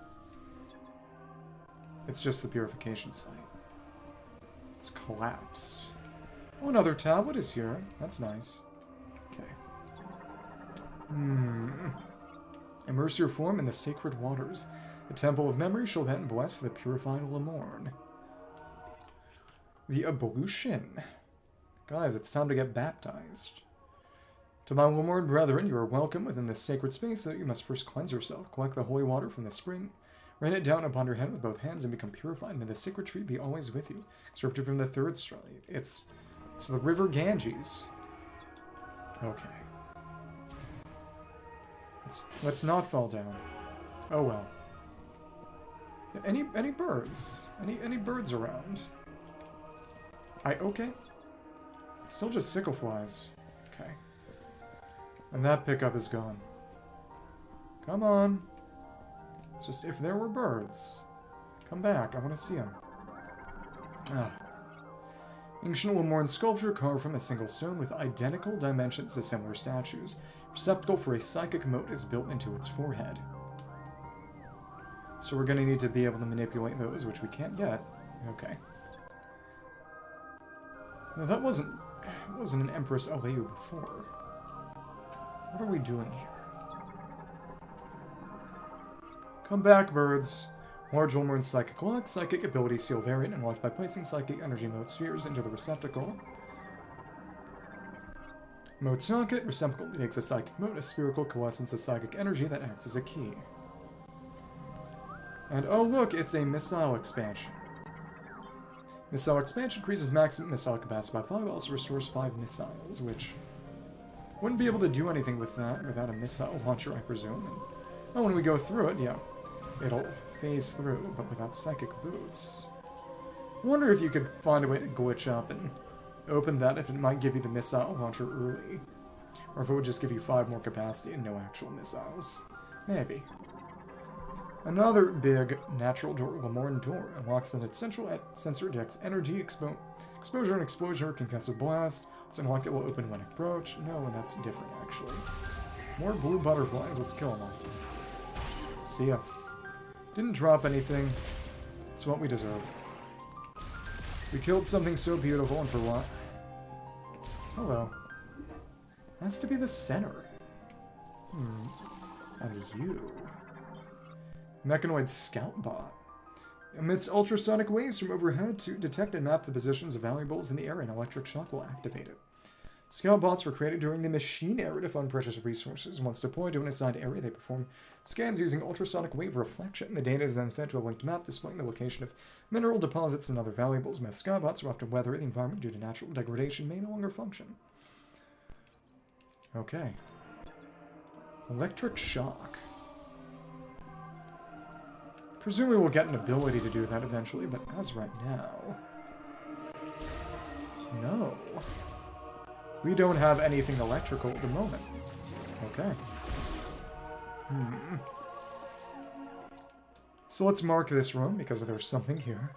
It's just the purification site. It's collapsed. Oh, another tablet is here. That's nice. Okay. Immerse your form in the sacred waters. The Temple of Memory shall then bless the purified Lemorn. The ablution. Guys, it's time to get baptized. To my Lemorn brethren, you are welcome within this sacred space, so you must first cleanse yourself. Collect the holy water from the spring. Rain it down upon your head with both hands and become purified. May the sacred tree be always with you. Excerpted from the third story. It's the river Ganges. Okay. Let's not fall down. Oh well. Any birds? Any birds around? Okay. Still just sickle flies. Okay. And that pickup is gone. Come on. It's just if there were birds. Come back. I want to see them. Ah. Ancient Lemorn sculpture carved from a single stone with identical dimensions to similar statues. Receptacle for a psychic mote is built into its forehead. So we're going to need to be able to manipulate those, which we can't yet. Okay. Now that wasn't an Empress Aleu before. What are we doing here? Come back, birds. Large Lemorn psychic lock. Psychic ability seal variant unlocked by placing psychic energy mote spheres into the receptacle. Mote socket. Receptacle takes a psychic mote, a spherical coalescence of psychic energy that acts as a key. And oh look, it's a missile expansion. Missile expansion increases maximum missile capacity by 5, also restores 5 missiles, which wouldn't be able to do anything with that without a missile launcher, I presume. And, oh, when we go through it, yeah, it'll phase through, but without psychic boots. I wonder if you could find a way to glitch up and open that, if it might give you the missile launcher early. Or if it would just give you 5 more capacity and no actual missiles. Maybe. Another big natural door, Lemorn door, unlocks an essential sensor detects energy, exposure and explosion, concussive blast. It's unlocked, it will open when approached. No, that's different, actually. More blue butterflies, let's kill them all. See ya. Didn't drop anything. It's what we deserve. We killed something so beautiful, and for what? Hello. Has to be the center. And you. Mechanoid Scout Bot. Emits ultrasonic waves from overhead to detect and map the positions of valuables in the area, and electric shock will activate it. Scout bots were created during the machine era to fund precious resources. Once deployed to an assigned area, they perform scans using ultrasonic wave reflection. The data is then fed to a linked map displaying the location of mineral deposits and other valuables. Most scout bots are often weather the environment due to natural degradation may no longer function. Okay. Electric shock. Presumably we'll get an ability to do that eventually, but as right now... No. We don't have anything electrical at the moment. Okay. So let's mark this room, because there's something here.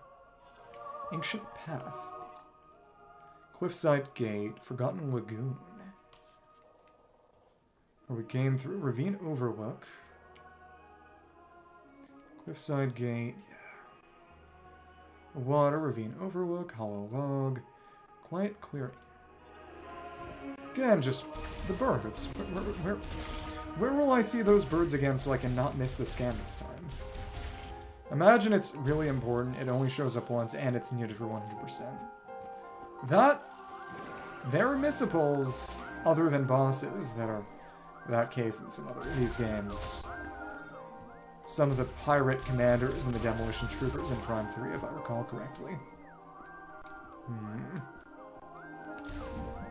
Ancient Path. Cliffside Gate. Forgotten Lagoon. Where we came through. Ravine Overlook. Cliffside Gate, yeah. Water, Ravine Overlook, Hollow Log, Quiet Clearing. Again, just the birds. Where will I see those birds again so I can not miss the scan this time? Imagine it's really important, it only shows up once, and it's needed for 100%. There are missiples other than bosses that are that case in some other of these games. some of the pirate commanders and the demolition troopers in Prime 3, if I recall correctly.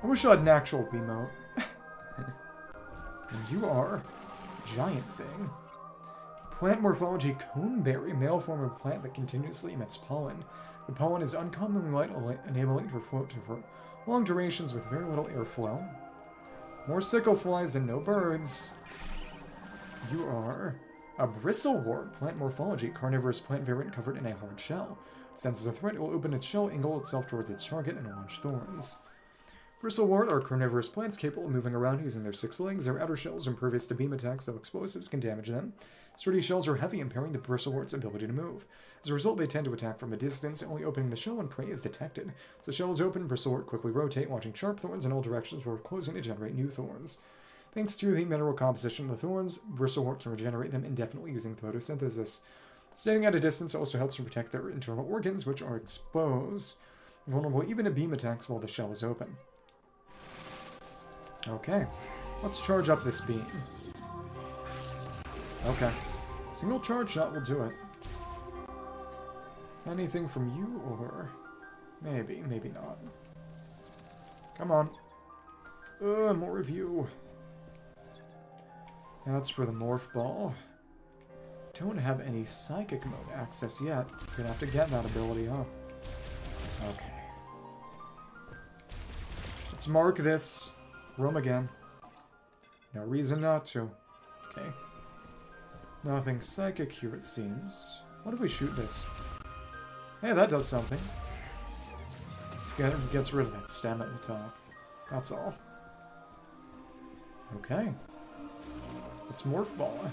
I wish I had an actual Wiimote. And you are giant thing. Plant morphology coneberry, male form of plant that continuously emits pollen. The pollen is uncommonly light, enabling it to float for long durations with very little airflow. More sickle flies and no birds. You are a bristlewort, plant morphology, carnivorous plant variant covered in a hard shell. It senses a threat, it will open its shell, angle itself towards its target, and launch thorns. Bristlewort are carnivorous plants capable of moving around using their 6 legs. Their outer shells are impervious to beam attacks, though explosives can damage them. Sturdy shells are heavy, impairing the bristlewort's ability to move. As a result, they tend to attack from a distance, only opening the shell when prey is detected. As the shell is open, bristlewort quickly rotate, launching sharp thorns in all directions before closing to generate new thorns. Thanks to the mineral composition of the thorns, bristlewort can regenerate them indefinitely using photosynthesis. Standing at a distance also helps to protect their internal organs, which are exposed, vulnerable even to beam attacks while the shell is open. Okay, let's charge up this beam. Okay, single charge shot will do it. Anything from you, or maybe not. Come on. More of you. That's for the morph ball. Don't have any psychic mode access yet. Gonna have to get that ability, huh? Okay. Let's mark this room again. No reason not to. Okay. Nothing psychic here, it seems. What if we shoot this? Hey, that does something. Gets rid of that stem at the top. That's all. Okay. It's morph ball.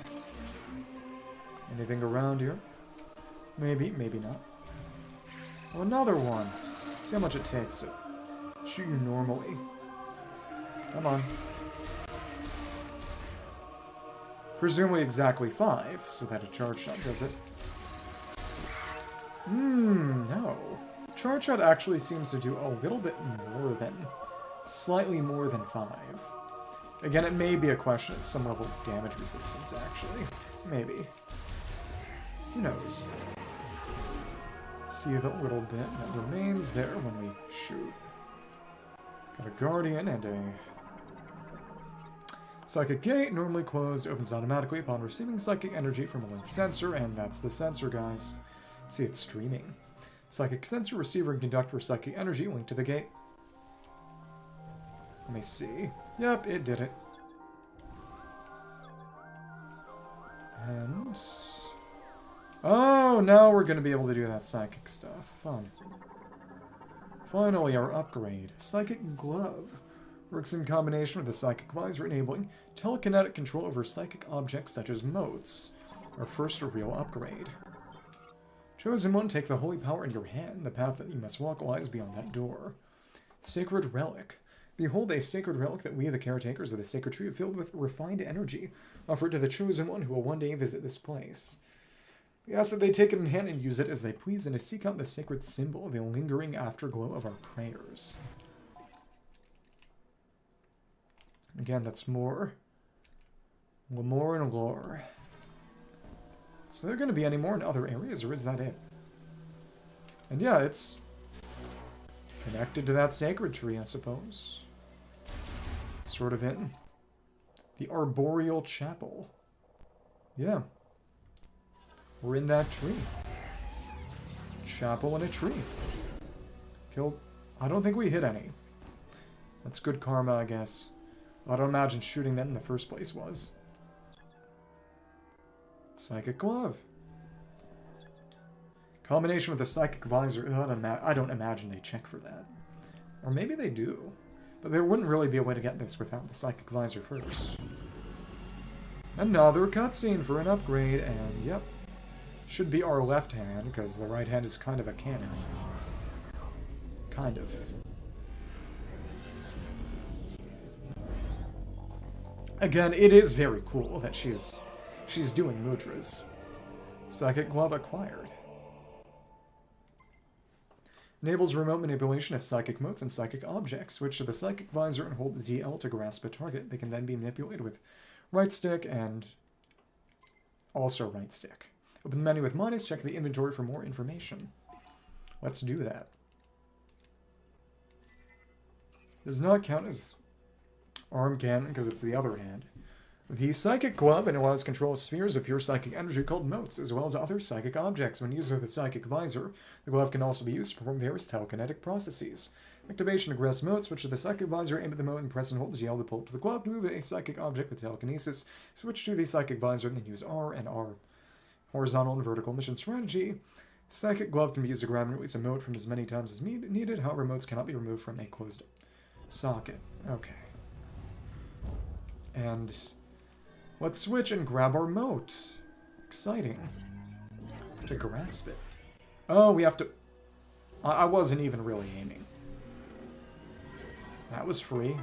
Anything around here? Maybe, maybe not. Oh, another one. See how much it takes to shoot you normally. Come on. Presumably exactly 5, so that a charge shot does it. No. Charge shot actually seems to do a little bit more than... slightly more than 5. Again, it may be a question of some level of damage resistance, actually. Maybe. Who knows? See the little bit that remains there when we shoot. Got a guardian and a... Psychic gate, normally closed, opens automatically upon receiving psychic energy from a linked sensor, and that's the sensor, guys. See, it's streaming. Psychic sensor, receiver, and conductor psychic energy linked to the gate. Let me see. Yep, it did it. And... oh, now we're going to be able to do that psychic stuff. Fun. Finally, our upgrade. Psychic Glove. Works in combination with the Psychic Visor, enabling telekinetic control over psychic objects such as motes. Our first real upgrade. Chosen One, take the holy power in your hand. The path that you must walk lies beyond that door. Sacred Relic. Behold a sacred relic that we, the caretakers of the sacred tree, have filled with refined energy, offered to the Chosen One who will one day visit this place. We ask that they take it in hand and use it as they please, and to seek out the sacred symbol, the lingering afterglow of our prayers. Again, that's more. More and lore. So there going to be any more in other areas, or is that it? And yeah, it's connected to that sacred tree, I suppose. Sort of in the Arboreal Chapel. Yeah. We're in that tree. Chapel in a tree. Killed... I don't think we hit any. That's good karma, I guess. I don't imagine shooting them in the first place was. Psychic Glove. Combination with the Psychic Visor. I don't imagine they check for that. Or maybe they do. But there wouldn't really be a way to get this without the Psychic Visor first. Another cutscene for an upgrade, and yep. Should be our left hand, because the right hand is kind of a cannon. Kind of. Again, it is very cool that she's doing mudras. Psychic Glove acquired. Enables remote manipulation of psychic motes and psychic objects. Switch to the Psychic Visor and hold ZL to grasp a target. They can then be manipulated with right stick and Also right stick. Open the menu with minus, check the inventory for more information. Let's do that. Does not count as arm cannon because it's the other hand. The Psychic Glove and allows control of spheres of pure psychic energy called motes, as well as other psychic objects. When used with a Psychic Visor, the glove can also be used to perform various telekinetic processes. Activation aggress motes, switch to the Psychic Visor, aim at the mote, and press and hold ZL to pull to the glove to move a psychic object with telekinesis. Switch to the Psychic Visor, and then use R and R. Horizontal and vertical mission strategy. Psychic Glove can be used to grab and release a mote from as many times as needed, however motes cannot be removed from a closed socket. Okay. And let's switch and grab our mote. Exciting. To grasp it. Oh, we have to... I wasn't even really aiming. That was free.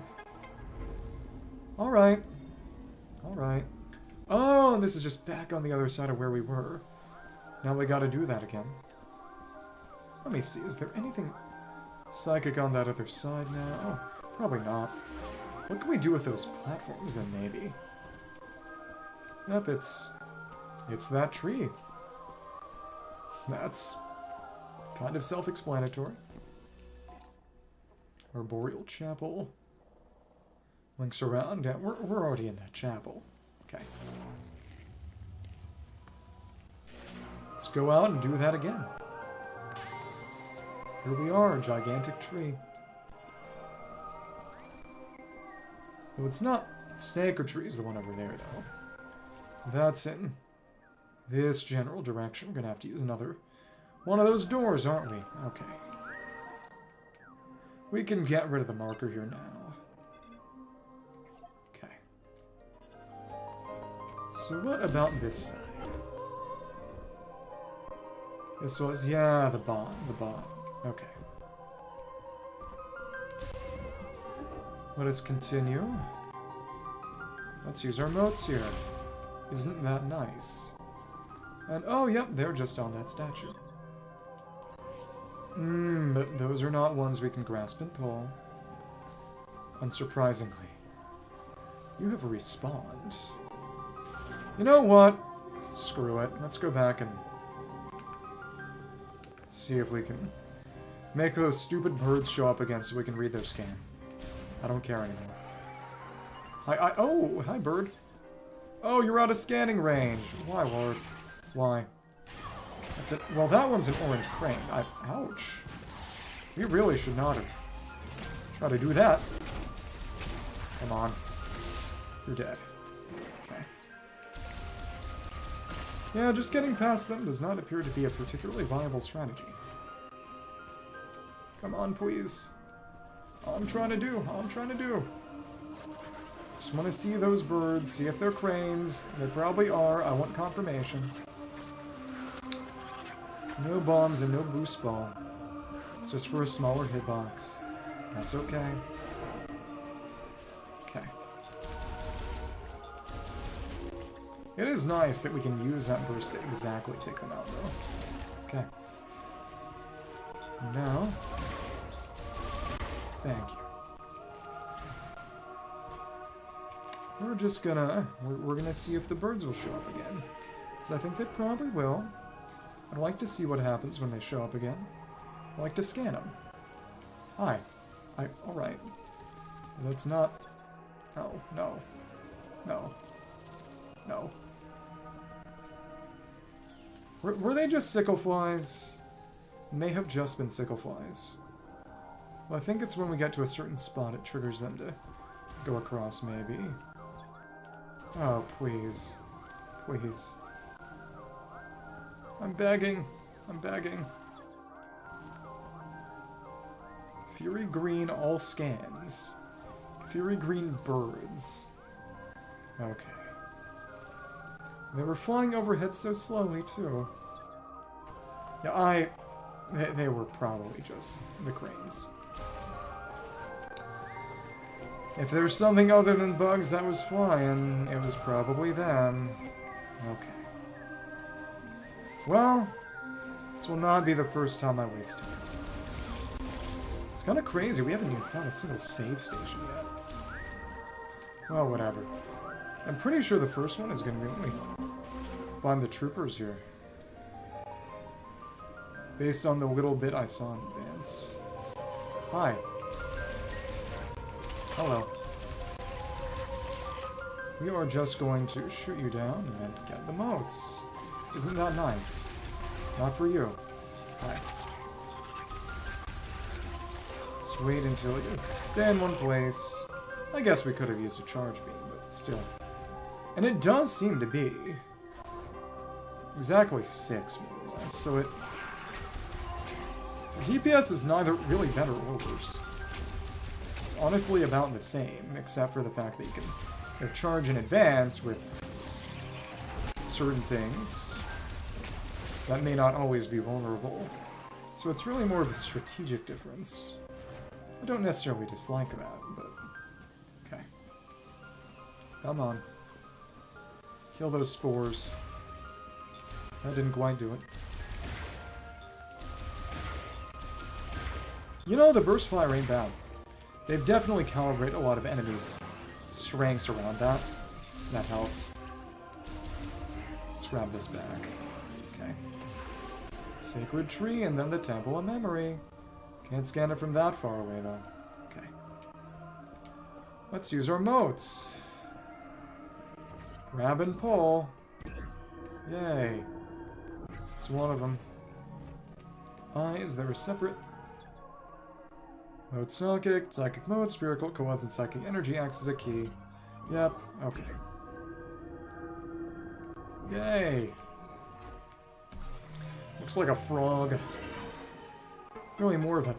Alright. Alright. Oh, and this is just back on the other side of where we were. Now we gotta do that again. Let me see, is there anything psychic on that other side now? Oh, probably not. What can we do with those platforms then, maybe? Yep, it's that tree. That's kind of self-explanatory. Arboreal Chapel. Links around. Yeah, we're already in that chapel. Okay. Let's go out and do that again. Here we are, a gigantic tree. Well, it's not Sacred Tree is the one over there, though. That's in this general direction. We're gonna have to use another one of those doors, aren't we? Okay. We can get rid of the marker here now. Okay. So what about this side? This was, yeah, the bond. Okay. Let us continue. Let's use our motes here. Isn't that nice? And, oh, yep, they're just on that statue. But those are not ones we can grasp and pull. Unsurprisingly. You have respawned. You know what? Screw it. Let's go back and see if we can make those stupid birds show up again so we can read their scan. I don't care anymore. Oh, hi, bird. Oh, you're out of scanning range. Why, Lord? Why? That's it. Well, that one's an orange crane. Ouch. We really should not have tried to do that. Come on. You're dead. Okay. Yeah, just getting past them does not appear to be a particularly viable strategy. Come on, please. All I'm trying to do. Just want to see those birds, see if they're cranes. They probably are. I want confirmation. No bombs and no boost ball. It's just for a smaller hitbox. That's okay. Okay. It is nice that we can use that burst to exactly take them out, though. Okay. Now... Thank you. We're just gonna... We're gonna see if the birds will show up again. Because I think they probably will. I'd like to see what happens when they show up again. I'd like to scan them. Hi. Alright. That's not... No. Were they just sickle flies? May have just been sickle flies. Well, I think it's when we get to a certain spot it triggers them to go across, maybe. Oh, please. Please. I'm begging. Fury Green all scans. Fury Green birds. Okay. They were flying overhead so slowly, too. Yeah, they were probably just the cranes. If there's something other than bugs that was flying, it was probably them. Okay. Well, this will not be the first time I waste time. It's kind of crazy, we haven't even found a single save station yet. Well, whatever. I'm pretty sure the first one is going to be only find the troopers here. Based on the little bit I saw in advance. Hi. Hello. We are just going to shoot you down and get the motes. Isn't that nice? Not for you. Hi. Just wait until you stay in one place. I guess we could have used a charge beam, but still. And it does seem to be exactly 6, more or less, so it... The DPS is neither really better or worse. It's honestly about the same, except for the fact that you can charge in advance with certain things that may not always be vulnerable. So it's really more of a strategic difference. I don't necessarily dislike that, but... Okay. Come on. Kill those spores. That didn't quite do it. You know, the burst fire ain't bad. They've definitely calibrated a lot of enemies' strengths around that. That helps. Let's grab this back. Okay. Sacred tree and then the Temple of Memory. Can't scan it from that far away, though. Okay. Let's use our motes. Grab and pull. Yay. It's one of them. Is there a separate... Mode psychic mode, spherical codes, and psychic energy acts as a key. Yep, okay. Yay! Looks like a frog. Really more of a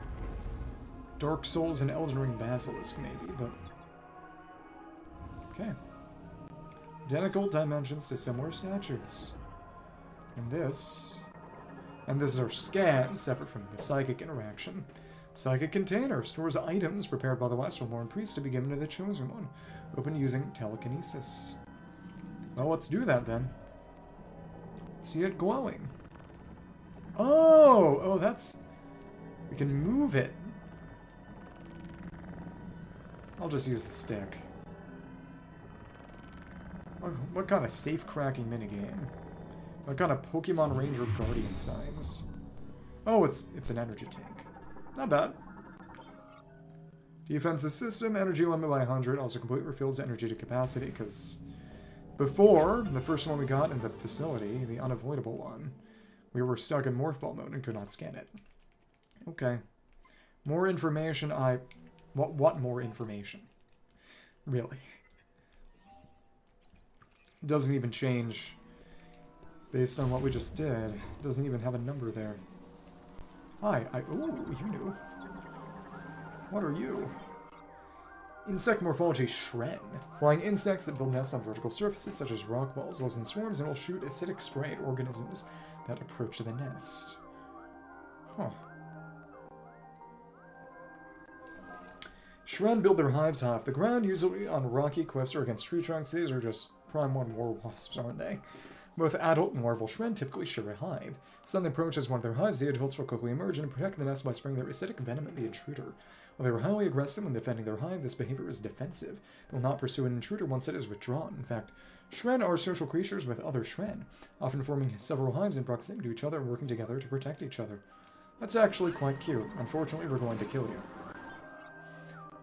Dark Souls and Elden Ring Basilisk, maybe, but... Okay. Identical dimensions to similar statues. And this is our scan, separate from the psychic interaction. Psychic container stores items prepared by the Westerborn priest to be given to the Chosen One. Open using telekinesis. Well, let's do that then. See it glowing. Oh, that's... We can move it. I'll just use the stick. What kind of safe-cracking minigame? What kind of Pokemon Ranger Guardian signs? Oh, it's an energy tank. Not bad. Defensive system, energy limit by 100, also completely refills energy to capacity, because before, the first one we got in the facility, the unavoidable one, we were stuck in Morph Ball mode and could not scan it. Okay. More information, What more information? Really? Doesn't even change based on what we just did. Doesn't even have a number there. Hi, ooh, you knew. What are you? Insect morphology Shren. Flying insects that build nests on vertical surfaces such as rock walls, lives in swarms, and will shoot acidic spray at organisms that approach the nest. Huh. Shren build their hives high off the ground, usually on rocky cliffs or against tree trunks. These are just Prime 1 war wasps, aren't they? Both adult and larval Shren typically share a hive. Something approaches one of their hives, the adults will quickly emerge and protect the nest by spraying their acidic venom at the intruder. While they are highly aggressive when defending their hive, this behavior is defensive. They will not pursue an intruder once it is withdrawn. In fact, Shren are social creatures with other Shren, often forming several hives in proximity to each other and working together to protect each other. That's actually quite cute. Unfortunately, we're going to kill you.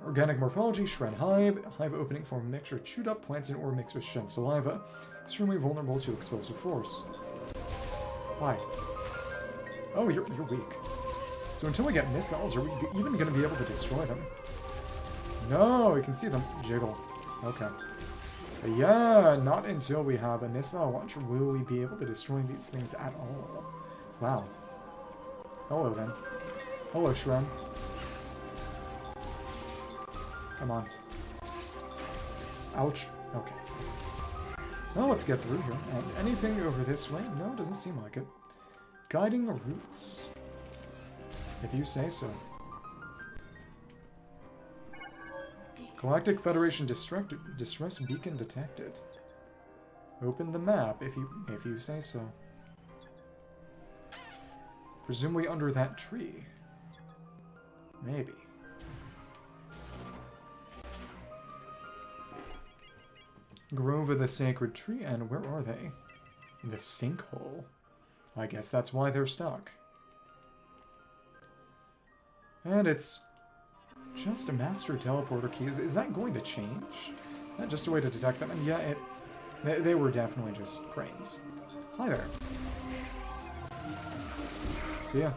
Organic morphology, Shren hive. Hive opening form a mixture of chewed up plants and ore mixed with Shren saliva. Extremely vulnerable to explosive force. Why? Oh, you're weak. So until we get missiles, are we even going to be able to destroy them? No, you can see them jiggle. Okay. But yeah, not until we have a missile launcher will we be able to destroy these things at all. Wow. Hello then. Hello, Shren. Come on. Ouch. Okay. Well, let's get through here. And anything over this way? No, it doesn't seem like it. Guiding routes. If you say so. Galactic Federation distress beacon detected. Open the map if you say so. Presumably under that tree. Maybe. Grove of the Sacred Tree, and where are they? The sinkhole. I guess that's why they're stuck. And it's just a master teleporter key. Is that going to change? Is that just a way to detect them? And yeah, they were definitely just cranes. Hi there. See ya.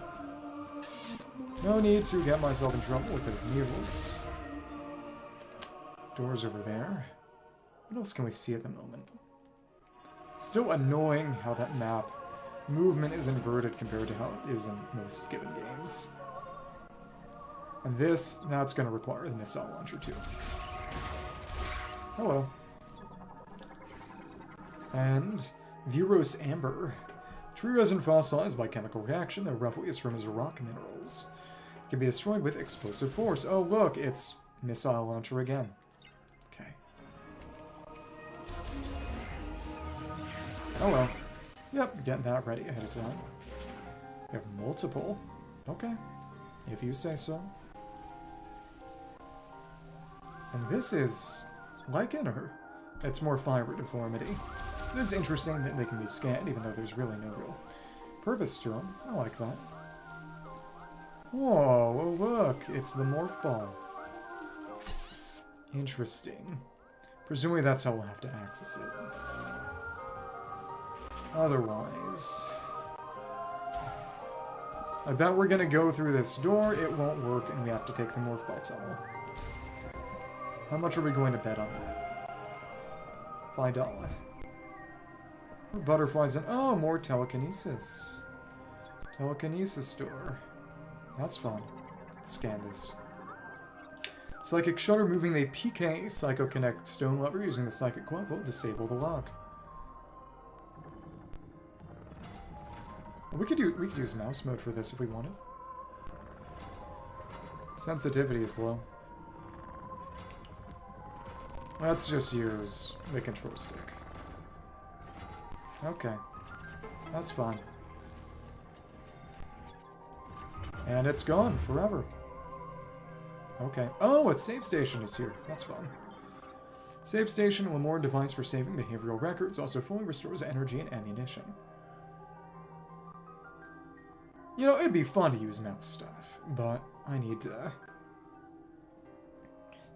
No need to get myself in trouble with those needles. Doors over there. What else can we see at the moment? Still annoying how that map movement is inverted compared to how it is in most given games. And that's going to require the missile launcher too. Hello. And Vuros Amber. True resin fossilized by chemical reaction, though roughly as firm as rock minerals. It can be destroyed with explosive force. Oh look, it's missile launcher again. Okay. Oh well. Yep, getting that ready ahead of time. We have multiple. Okay. If you say so. And this is like Inner. It's more fiber deformity. It is interesting that they can be scanned, even though there's really no real purpose to them. I like that. Whoa, well look, it's the morph ball. Interesting. Presumably that's how we'll have to access it. Otherwise, I bet we're gonna go through this door, it won't work, and we have to take the morph ball tunnel. How much are we going to bet on that? $5. Butterflies and oh, more telekinesis. Telekinesis door. That's fun. Let's scan this. Psychic shutter moving the PK Psycho Connect stone lever using the psychic quad will disable the lock. We could use mouse mode for this if we wanted. Sensitivity is low. Let's just use the control stick. Okay. That's fine. And it's gone forever. Okay. Oh, a save station is here. That's fun. Save station, a Lemore device for saving behavioral records, also fully restores energy and ammunition. You know, it'd be fun to use mouse stuff, but I need to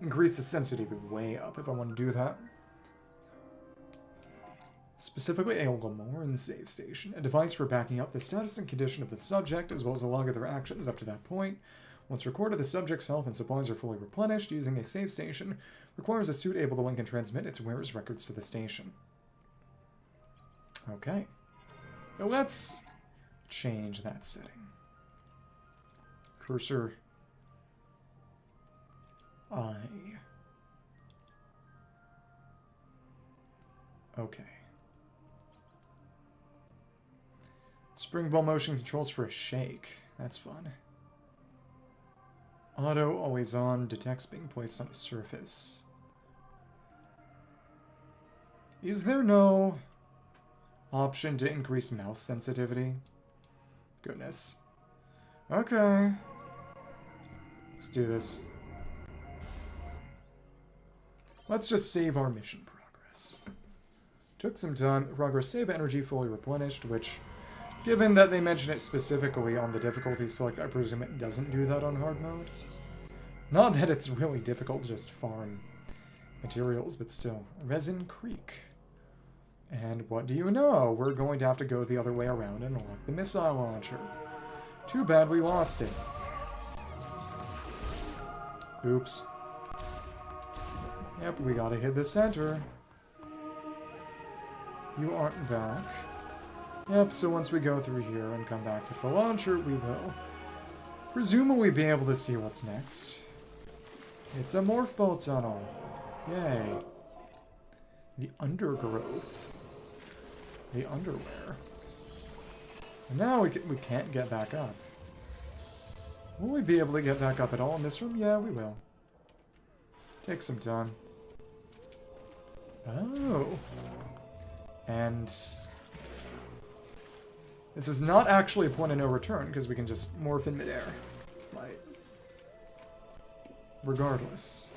increase the sensitivity way up if I want to do that. Specifically, a Lemore save station, a device for backing up the status and condition of the subject, as well as a log of their actions up to that point. Once recorded, the subject's health and supplies are fully replenished. Using a save station requires a suit able to link and transmit its wearer's records to the station. Okay. So let's change that setting. Cursor. I. Okay. Spring ball motion controls for a shake. That's fun. Auto, always on, detects being placed on a surface. Is there no option to increase mouse sensitivity? Goodness. Okay. Let's do this. Let's just save our mission progress. Took some time. Progress save energy fully replenished, which, given that they mention it specifically on the difficulty select, I presume it doesn't do that on hard mode. Not that it's really difficult to just farm materials, but still. Resin Creek. And what do you know? We're going to have to go the other way around and unlock the missile launcher. Too bad we lost it. Oops. Yep, we gotta hit the center. You aren't back. Yep, so once we go through here and come back with the launcher, we will presumably be able to see what's next. It's a morph ball tunnel. Yay. The undergrowth. The underwear. And now we can't get back up. Will we be able to get back up at all in this room? Yeah, we will. Take some time. Oh. And this is not actually a point of no return, because we can just morph in midair. Right. Regardless.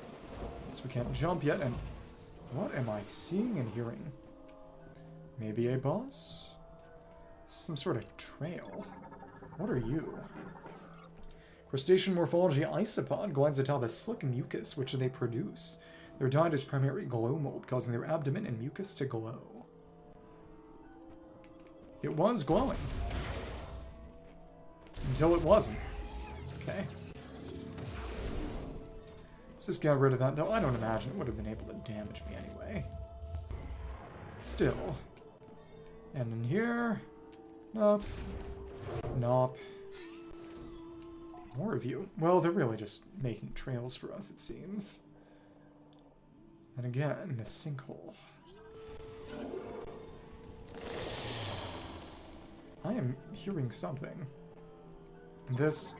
So we can't jump yet, and what am I seeing and hearing? Maybe a boss? Some sort of trail. What are you? Crustacean morphology isopod glides atop a slick mucus which they produce. Their diet is primarily glow mold, causing their abdomen and mucus to glow. It was glowing. Until it wasn't. Okay. Let's just get rid of that, though I don't imagine it would have been able to damage me anyway. Still. And in here... Nope. Nope. More of you. Well, they're really just making trails for us, it seems. And again, the sinkhole. I am hearing something. This...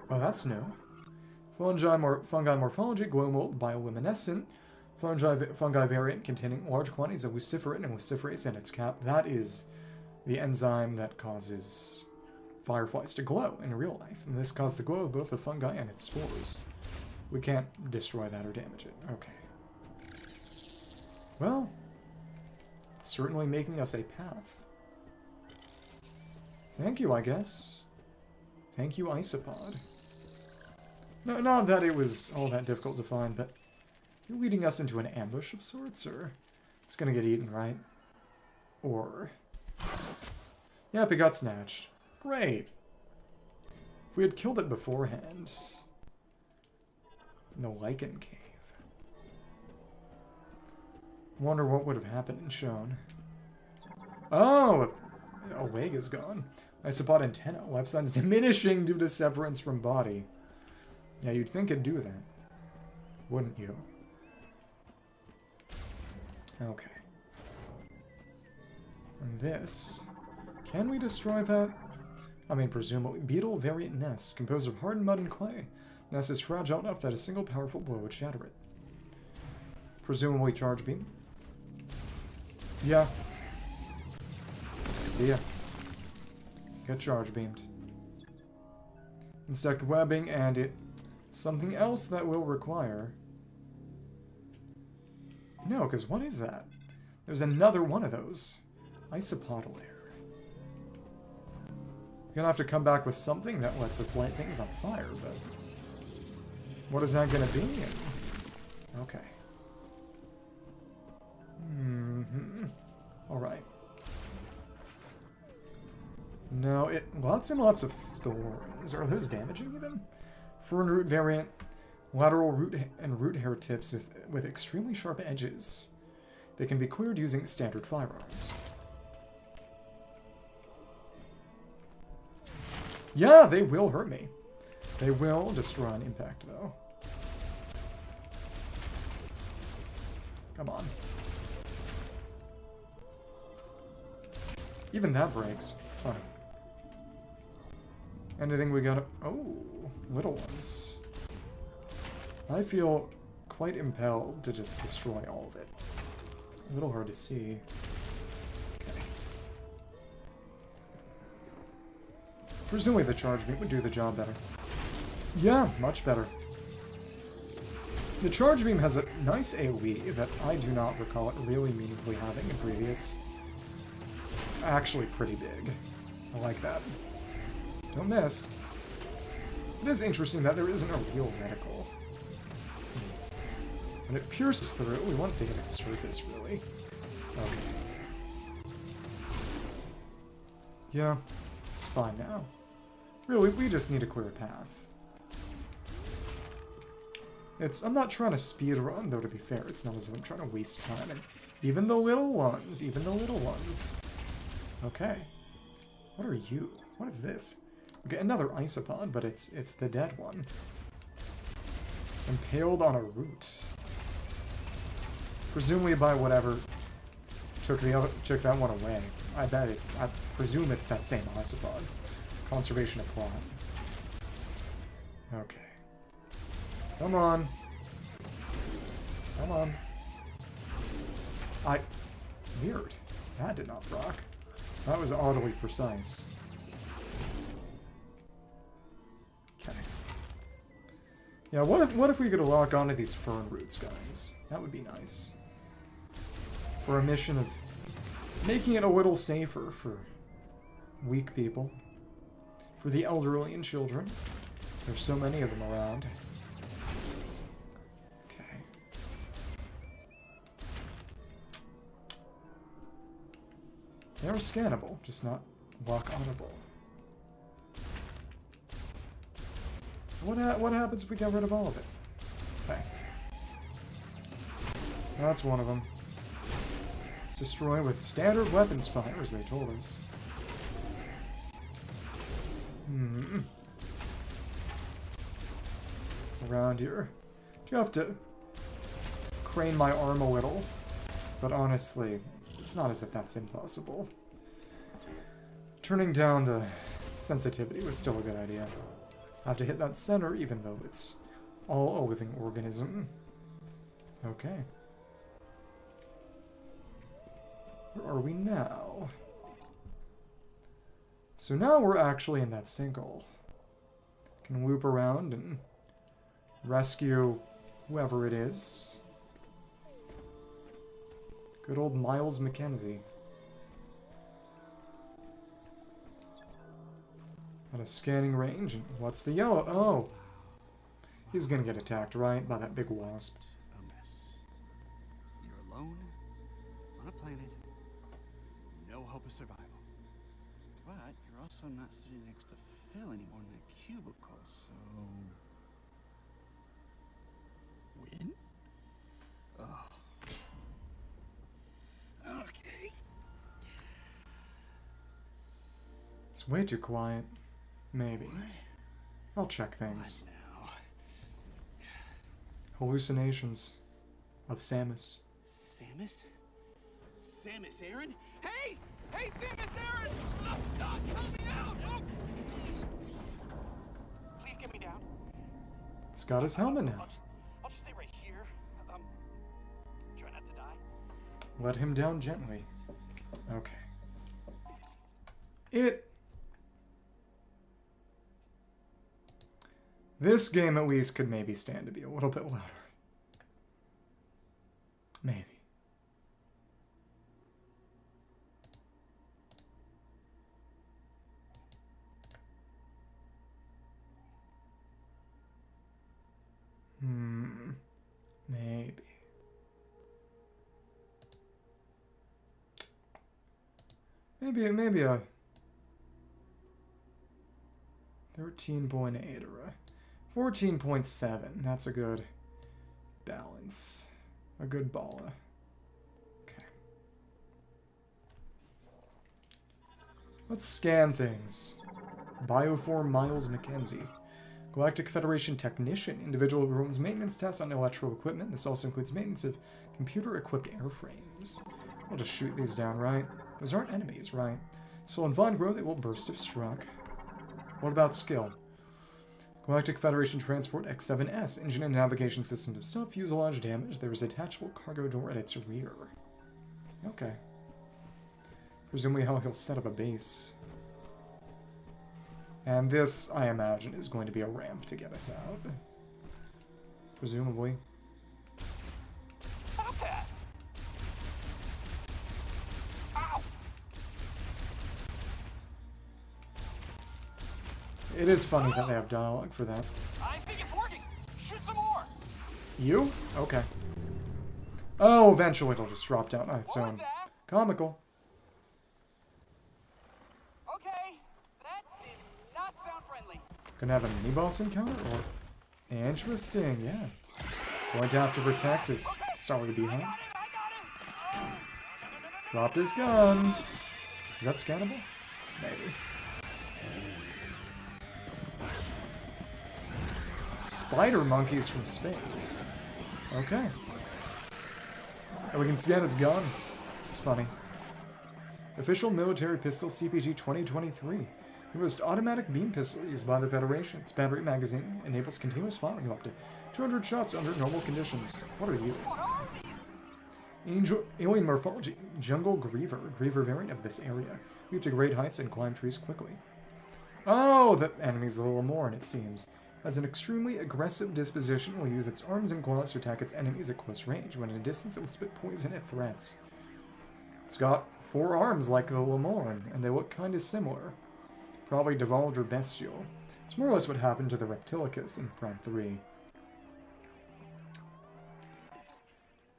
Oh, that's new. Fungi morphology, glow mold, bioluminescent. Fungi variant containing large quantities of luciferin and luciferase in its cap. That is the enzyme that causes fireflies to glow in real life. And this causes the glow of both the fungi and its spores. We can't destroy that or damage it. Okay. Well, it's certainly making us a path. Thank you, I guess. Thank you, Isopod. No, not that it was all that difficult to find, but you're leading us into an ambush of sorts, or it's gonna get eaten, right? Or... Yep, it got snatched. Great. If we had killed it beforehand... In the Lichen Cave. Wonder what would have happened and shown. Oh! A leg is gone. Isopod antenna. Lifesine's diminishing due to severance from body. Yeah, you'd think it'd do that. Wouldn't you? Okay. And this... Can we destroy that? I mean, presumably. Beetle variant nest, composed of hardened mud and clay. Nest is fragile enough that a single powerful blow would shatter it. Presumably charge beam. Yeah. See ya. Get charge beamed. Insect webbing and it... Something else that will require... No, because what is that? There's another one of those. Isopod lair. We're gonna have to come back with something that lets us light things on fire, but... What is that gonna be? Okay. Alright. No, it... Lots and lots of thorns. Are those damaging even? Fern root variant. Lateral root and root hair tips with extremely sharp edges. They can be cleared using standard firearms. Yeah, they will hurt me. They will destroy on impact, though. Come on. Even that breaks. Fine. Anything we gotta... Oh, little ones. I feel quite impelled to just destroy all of it. A little hard to see. Okay. Presumably the charge beam would do the job better. Yeah, much better. The charge beam has a nice AoE that I do not recall it really meaningfully having in previous. It's actually pretty big. I like that. Don't miss. It is interesting that there isn't a real reticle. When it pierces through, we want it to hit its surface, really. Okay. Yeah, it's fine now. Really, we just need to clear a path. I'm not trying to speed run, though, to be fair. It's not as if I'm trying to waste time. And even the little ones, Okay. What are you? What is this? Okay, another isopod, but it's the dead one. Impaled on a root. Presumably by whatever took that one away. I presume it's that same isopod. Conservation of plot. Okay. Come on. Come on. Weird. That did not proc. That was oddly precise. Okay. Yeah, what if we could lock onto these fern roots, guys? That would be nice. For a mission of Making it a little safer for weak people. For the elderly and children. There's so many of them around. Okay. They're scannable, just not lock onable. What happens if we get rid of all of it? Okay. That's one of them. It's destroyed with standard weapons fire, as they told us. Around here. You have to crane my arm a little. But honestly, it's not as if that's impossible. Turning down the sensitivity was still a good idea. I have to hit that center even though it's all a living organism. Okay. Where are we now? So now we're actually in that sinkhole. Can loop around and rescue whoever it is. Good old Miles Mackenzie. At a scanning range, and what's the yellow? Oh! He's gonna get attacked, right? By that big wasp. A mess. You're alone, on a planet, no hope of survival. But you're also not sitting next to Phil anymore in that cubicle, so... Win? Oh. Okay. It's way too quiet. Maybe. I'll check things. What now? Hallucinations of Samus. Samus? Samus Aran? Hey! Hey, Samus Aran! I'm stuck! Help me out! Oh. Please get me down. He's got his helmet now. I'll just stay right here. Try not to die. Let him down gently. Okay. This game at least could maybe stand to be a little bit louder. Maybe. Maybe. Maybe a 13.8 or a 14.7. That's a good balance. A good balla. Okay. Let's scan things. Bioform Miles Mackenzie. Galactic Federation technician. Individual who performs maintenance tests on electrical equipment. This also includes maintenance of computer-equipped airframes. I'll just shoot these down, right? Those aren't enemies, right? So in Vine Growth, it will burst if struck. What about skill? Galactic Federation Transport X7S. Engine and navigation systems have stopped. Fuselage damage. There is a detachable cargo door at its rear. Okay. Presumably how he'll set up a base. And this, I imagine, is going to be a ramp to get us out. Presumably. Stop that! Ow! It is funny that they have dialogue for that. I think it's working. Shoot some more. You? Okay. Oh, eventually it'll just drop down on its What was own. that? Comical. Okay, that did not sound friendly. Gonna have a mini-boss encounter? Or... Interesting, yeah. Going to have to protect his sorry behind. I got it! Dropped his gun. Is that scannable? Maybe. Spider monkeys from space. Okay. And we can scan his gun. It's funny. Official military pistol CPG 2023. The most automatic beam pistol used by the Federation. Its battery magazine enables continuous firing of up to 200 shots under normal conditions. What are you? Alien morphology. Jungle Griever. Griever variant of this area. Leap to great heights and climb trees quickly. Oh, the enemy's a little more, it seems. Has an extremely aggressive disposition, will use its arms and claws to attack its enemies at close range. When at a distance, it will spit poison at threats. It's got 4 arms like the Lemorn, and they look kind of similar. Probably devolved or bestial. It's more or less what happened to the Reptilicus in Prime 3.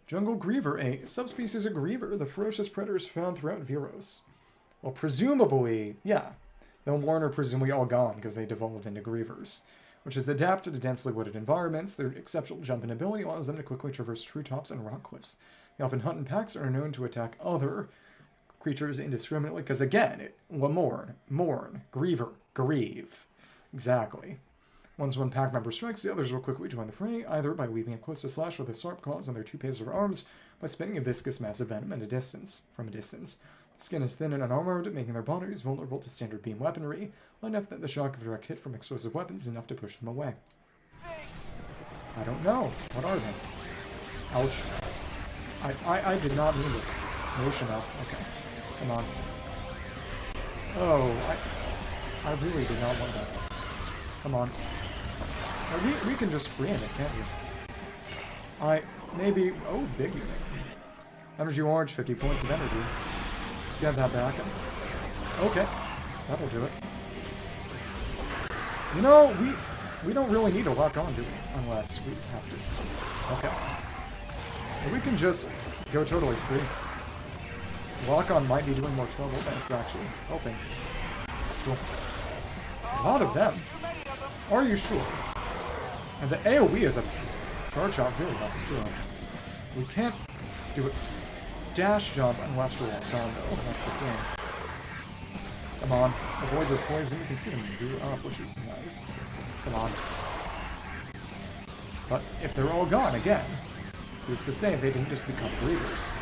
Jungle Griever, a subspecies of Griever, the ferocious predators found throughout Viros. Well, presumably, yeah. The Lemorn are presumably all gone because they devolved into Grievers, which is adapted to densely wooded environments. Their exceptional jumping ability allows them to quickly traverse treetops and rock cliffs. They often hunt in packs and are known to attack other creatures indiscriminately, because again, Lemorn, Morn, Griever, Grieve. Exactly. Once one pack member strikes, the others will quickly join the fray, either by weaving a close to slash with a sharp claws on their 2 pairs of arms, by spitting a viscous mass of venom at a distance, from a distance. The skin is thin and unarmored, making their bodies vulnerable to standard beam weaponry, enough that the shock of a direct hit from explosive weapons is enough to push them away. I don't know. What are they? Ouch. I did not mean to motion up. Okay. Come on. Oh, I really did not want that. Come on. We can just free it, can't we? Maybe... Oh, big unit. Energy orange, 50 points of energy. Let's get that back. Okay. That'll do it. You know, we don't really need to lock on, do we? Unless we have to. Okay. But we can just go totally free. Lock on might be doing more trouble than it's actually helping. Cool. A lot of them. Are you sure? And the AoE of the charge shot really helps too. We can't do a dash jump unless we're locked on though. That's the thing. Come on. Avoid their poison. You can see them do up, which is nice. Come on. But if they're all gone again, who's to say they didn't just become breeders?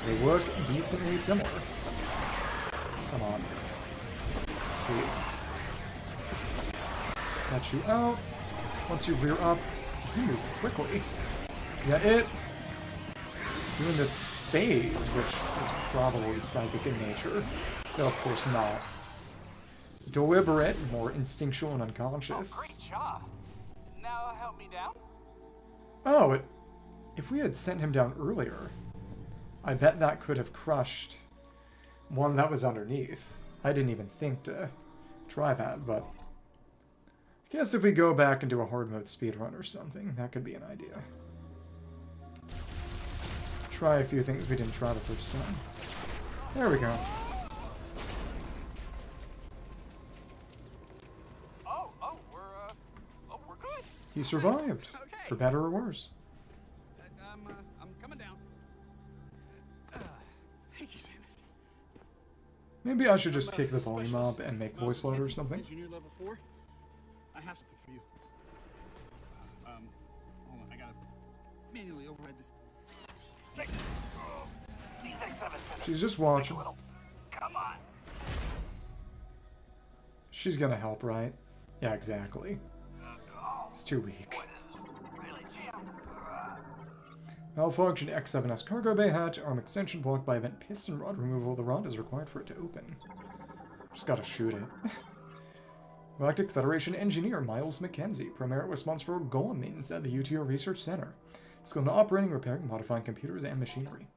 They look decently similar. Come on. Please. Let you out. Once you rear up, you move quickly. Yeah, doing this phase, which is probably psychic in nature. Though, of course, not. Deliberate, more instinctual and unconscious. Oh, great job. Now help me down. Oh, if we had sent him down earlier, I bet that could have crushed one that was underneath. I didn't even think to try that, but I guess if we go back and do a hard mode speedrun or something, that could be an idea. Try a few things we didn't try the first time. There we go. We're good. He survived, Okay. for better or worse. I'm coming down. Thank you, Samus. Maybe I should just kick the volume up and make voice load or something. Engineer level 4. I have something for you. Hold on, I gotta manually override this. She's just watching. Come on. She's gonna help, right? Yeah, exactly. It's too weak. Really jammed. Malfunction X7S cargo bay hatch. Arm extension blocked by event piston rod removal. The rod is required for it to open. Just gotta shoot it. Galactic Federation engineer Miles McKenzie, primarily responsible for golem maintenance at the UTO Research Center. Skilled in operating, repairing, and modifying computers and machinery.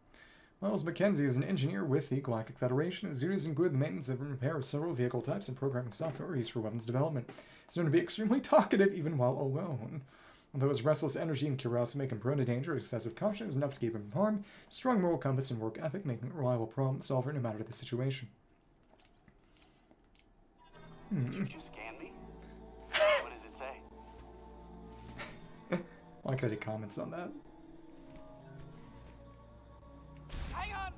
Miles McKenzie is an engineer with the Galactic Federation. His duties include the maintenance and repair of several vehicle types and programming software used for weapons development. He's known to be extremely talkative even while alone. Although his restless energy and curiosity make him prone to danger, excessive caution is enough to keep him from harm. Strong moral compass and work ethic make him a reliable problem solver no matter the situation. Did you just scan me? What does it say? I like that he comments on that. Hang on!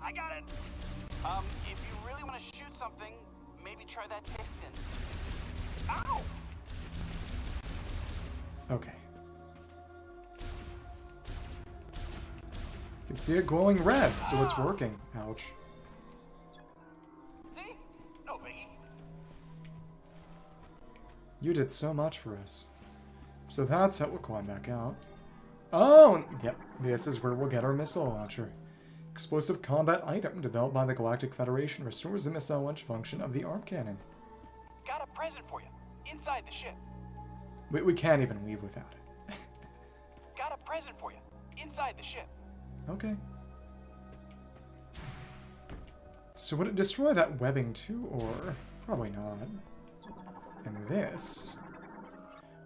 I got it! If you really want to shoot something, maybe try that piston. Ow! Okay. You can see it glowing red, so it's working. Ouch. See? No biggie. You did so much for us. So that's how we'll climb back out. Oh, yep. This is where we'll get our missile launcher. Explosive combat item developed by the Galactic Federation restores the missile launch function of the arm cannon. Got a present for you. Inside the ship. We can't even leave without it. Got a present for you. Inside the ship. Okay. So would it destroy that webbing too, or probably not? And this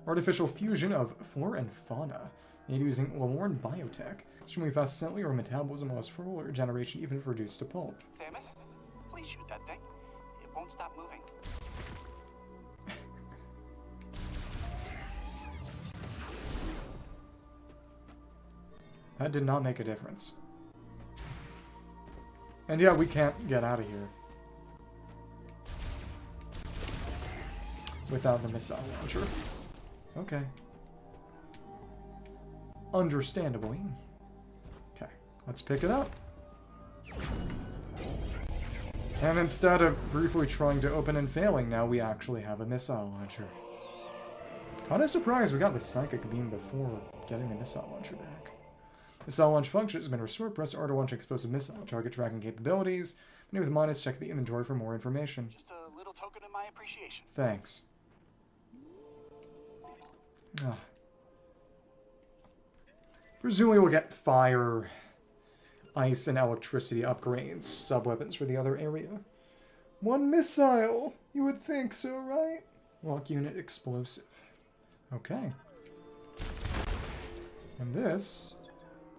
artificial fusion of flora and fauna made using Lamorne biotech. Extremely fast cellular metabolism allows for regeneration even if reduced to pulp. Samus, please shoot that thing. It won't stop moving. That did not make a difference. And yeah, we can't get out of here without the missile launcher. Okay. Understandably. Okay, let's pick it up. And instead of briefly trying to open and failing, now we actually have a missile launcher. Kinda surprised we got the psychic beam before getting the missile launcher back. Missile launch function has been restored. Press R to launch explosive missile. Target tracking capabilities. Menu with minus, check the inventory for more information. Just a little token of my appreciation. Thanks. Ah. Presumably we'll get fire, ice, and electricity upgrades, sub-weapons for the other area. One missile! You would think so, right? Lock unit explosive. Okay. And this...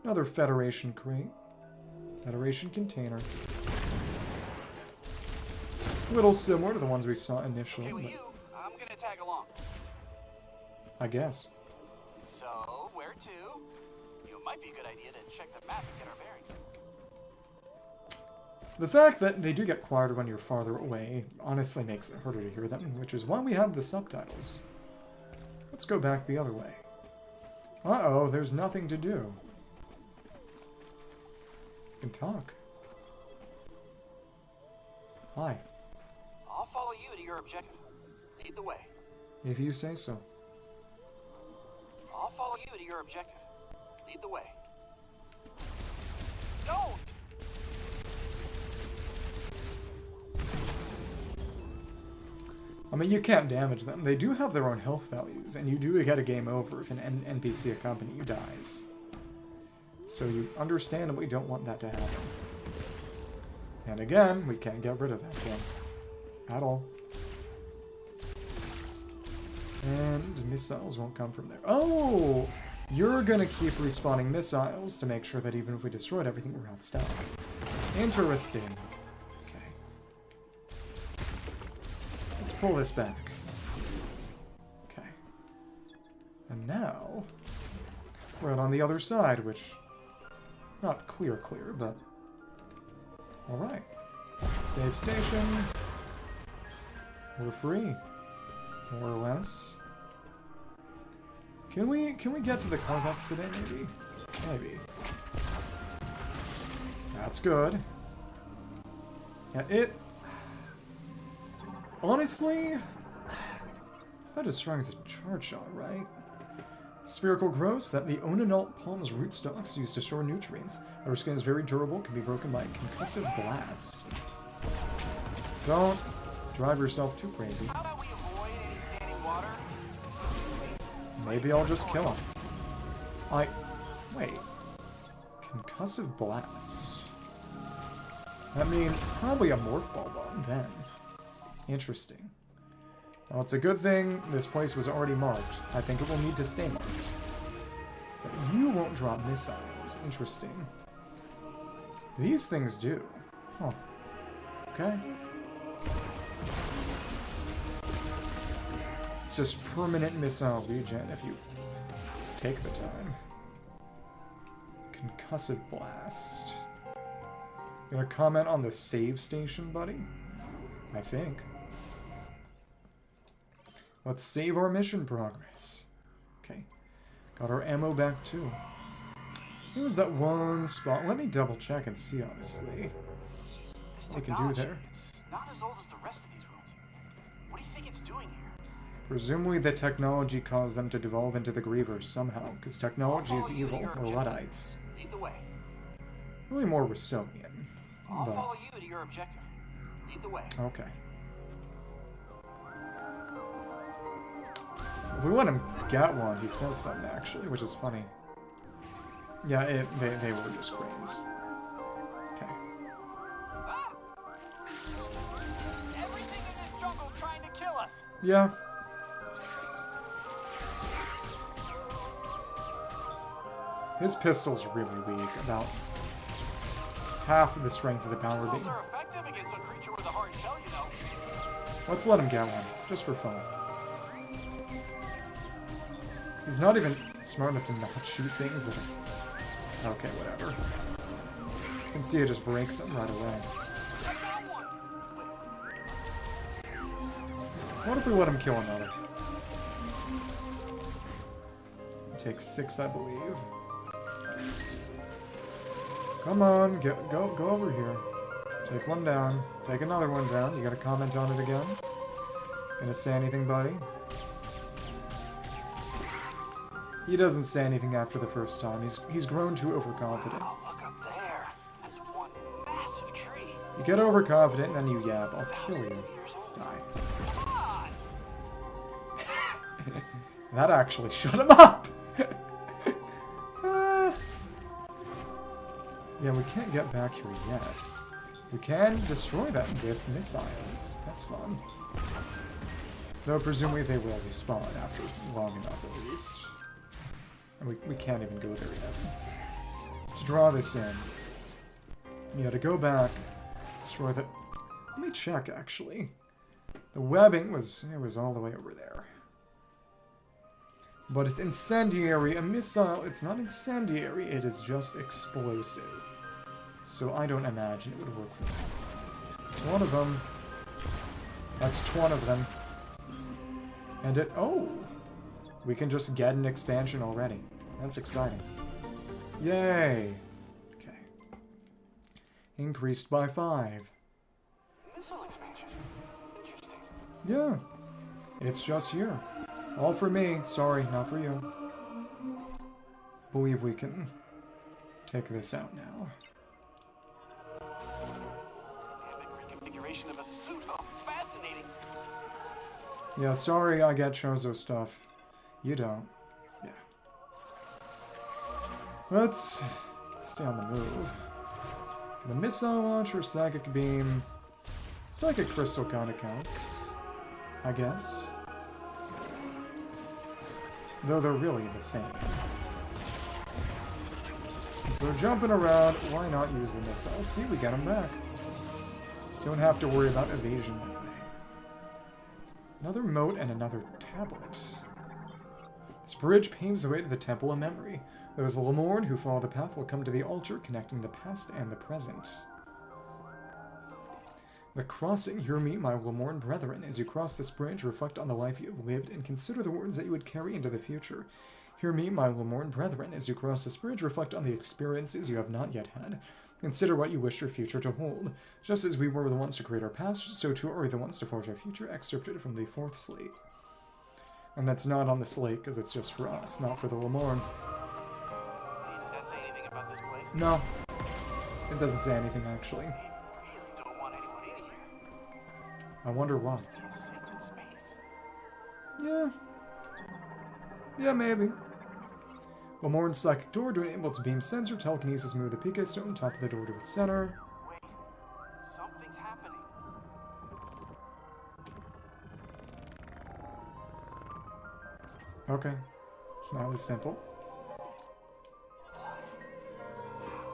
another Federation crate. Federation container. A little similar to the ones we saw initially. Okay, with you, I'm gonna tag along. I guess. So, where to? It might be a good idea to check the map and get our bearings. The fact that they do get quieter when you're farther away honestly makes it harder to hear them, which is why we have the subtitles. Let's go back the other way. Uh-oh, there's nothing to do. You can talk. Hi. I'll follow you to your objective. Lead the way. If you say so. I'll follow you to your objective. Lead the way. Don't! I mean, you can't damage them. They do have their own health values, and you do get a game over if an NPC accompanying you dies. So you understandably don't want that to happen. And again, we can't get rid of that thing. At all. And missiles won't come from there. Oh! You're gonna keep respawning missiles to make sure that even if we destroyed everything, we're not stuck. Interesting. Okay. Let's pull this back. Okay. And now, we're out on the other side, which... not clear, but... alright. Save station. We're free. More or less. Can we get to the Carvex today, maybe? Maybe. That's good. Yeah, it... honestly... not as strong as a charge shot, right? Spherical growths that the Onanalt palm's rootstocks use to store nutrients. Our skin is very durable, can be broken by a concussive blast. Don't drive yourself too crazy. How about we avoid any standing water? Maybe I'll just kill him. Wait. Concussive blast. I mean, probably a morph ball bomb then. Interesting. Well, it's a good thing this place was already marked. I think it will need to stay marked. But you won't drop missiles. Interesting. These things do. Huh. Okay. It's just permanent missile regen if you just take the time. Concussive blast. You gonna comment on the save station, buddy? I think. Let's save our mission progress. Okay. Got our ammo back too. There was that one spot. Let me double check and see, honestly. This What we can do technology, there. it's not as old as the rest of these ruins. What do you think it's doing here? Presumably the technology caused them to devolve into the Grievers somehow, because technology is evil, or Luddites. Lead the way. Really more Rousseauian. I'll But, follow you to your objective. Lead the way. okay. If we let him get one, he says something actually, which is funny. Yeah, they were just cranes. Okay. us. Yeah. His pistol's really weak, about half of the strength of the power beam. Missiles are effective against a creature with a hard shell, you know. Let's let him get one, just for fun. He's not even smart enough to not shoot things that are... Okay, whatever. You can see it just breaks him right away. What if we let him kill another? It takes 6, I believe. Come on, go over here. Take one down. Take another one down. You gotta comment on it again? Gonna say anything, buddy? He doesn't say anything after the first time. He's grown too overconfident. Oh, look up there. That's one massive tree. You get overconfident and then you yap. I'll kill you. Die. Come on. That actually shut him up! Yeah, we can't get back here yet. We can destroy them with missiles. That's fun. Though presumably they will respawn after long enough at least. And we can't even go there yet. Let's draw this in. Yeah, to go back, destroy the... Let me check, actually. The webbing was all the way over there. But it's incendiary. A missile, it's not incendiary, it is just explosive. So I don't imagine it would work for me. It's one of them. That's 20 of them. And it... Oh! We can just get an expansion already. That's exciting. Yay! Okay. Increased by 5. Missile expansion. Interesting. Yeah. It's just here. All for me. Sorry, not for you. Believe we can take this out now. Dynamic reconfiguration of a suit. Oh, fascinating. Yeah, sorry I get Chozo stuff. You don't. Yeah. Let's stay on the move. The missile launcher, psychic beam. Psychic crystal kinda counts, I guess. Though they're really the same. Since they're jumping around, why not use the missile? See, we get them back. Don't have to worry about evasion that way. Another moat and another tablet. This bridge paves the way to the Temple of Memory. Those Lamorn who follow the path will come to the altar connecting the past and the present. The crossing, hear me, my Lamorn brethren. As you cross this bridge, reflect on the life you have lived and consider the words that you would carry into the future. Hear me, my Lamorn brethren. As you cross this bridge, reflect on the experiences you have not yet had. Consider what you wish your future to hold. Just as we were the ones to create our past, so too are we the ones to forge our future, excerpted from the 4th slate. And that's not on the slate, because it's just for us, not for the Lamorn. Hey, does that say anything about this place? No. It doesn't say anything, actually. They really don't want anyone in here. I wonder why. It's a sacred space. Yeah. Yeah, maybe. Lamorn's psychic door to enable its beam sensor telekinesis move the Pika stone top of the door to its center. Wait, something's happening. Okay. That was simple. How'd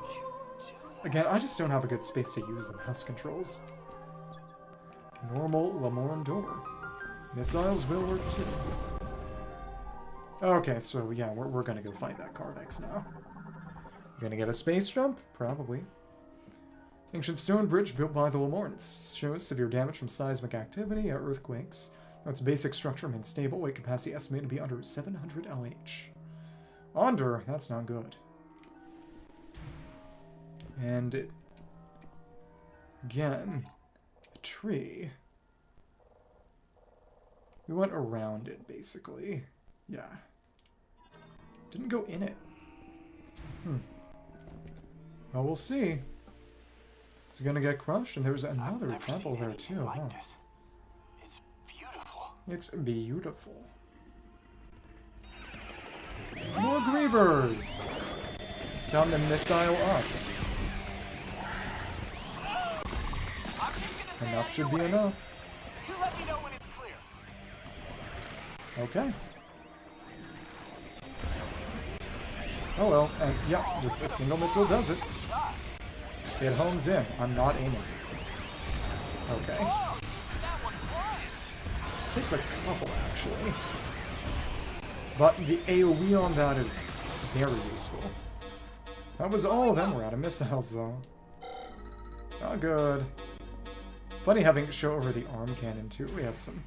you do that? Again, I just don't have a good space to use the mouse controls. Normal Lamorn door. Missiles will work too. Okay, so yeah, we're gonna go fight that Carvex now. Gonna get a space jump? Probably. Ancient stone bridge built by the Lamorn. It shows severe damage from seismic activity or earthquakes. Its basic structure remains stable, weight capacity estimated to be under 700 LH. Under? That's not good. And again, a tree. We went around it, basically. Yeah. Didn't go in it. Well, we'll see. It's gonna get crushed, and there's another temple there too, huh? This. It's beautiful. It's beautiful. More Grievers! It's time to missile up. I'm just gonna stay Enough out should of be your way. enough. You let me know when it's clear. Okay. Oh well, and yeah, just a single missile does it. It homes in. I'm not aiming. Okay. Takes a couple, actually. But the AoE on that is very useful. That was all of them. We're out of missiles, though. Not good. Funny having it show over the arm cannon, too. We have some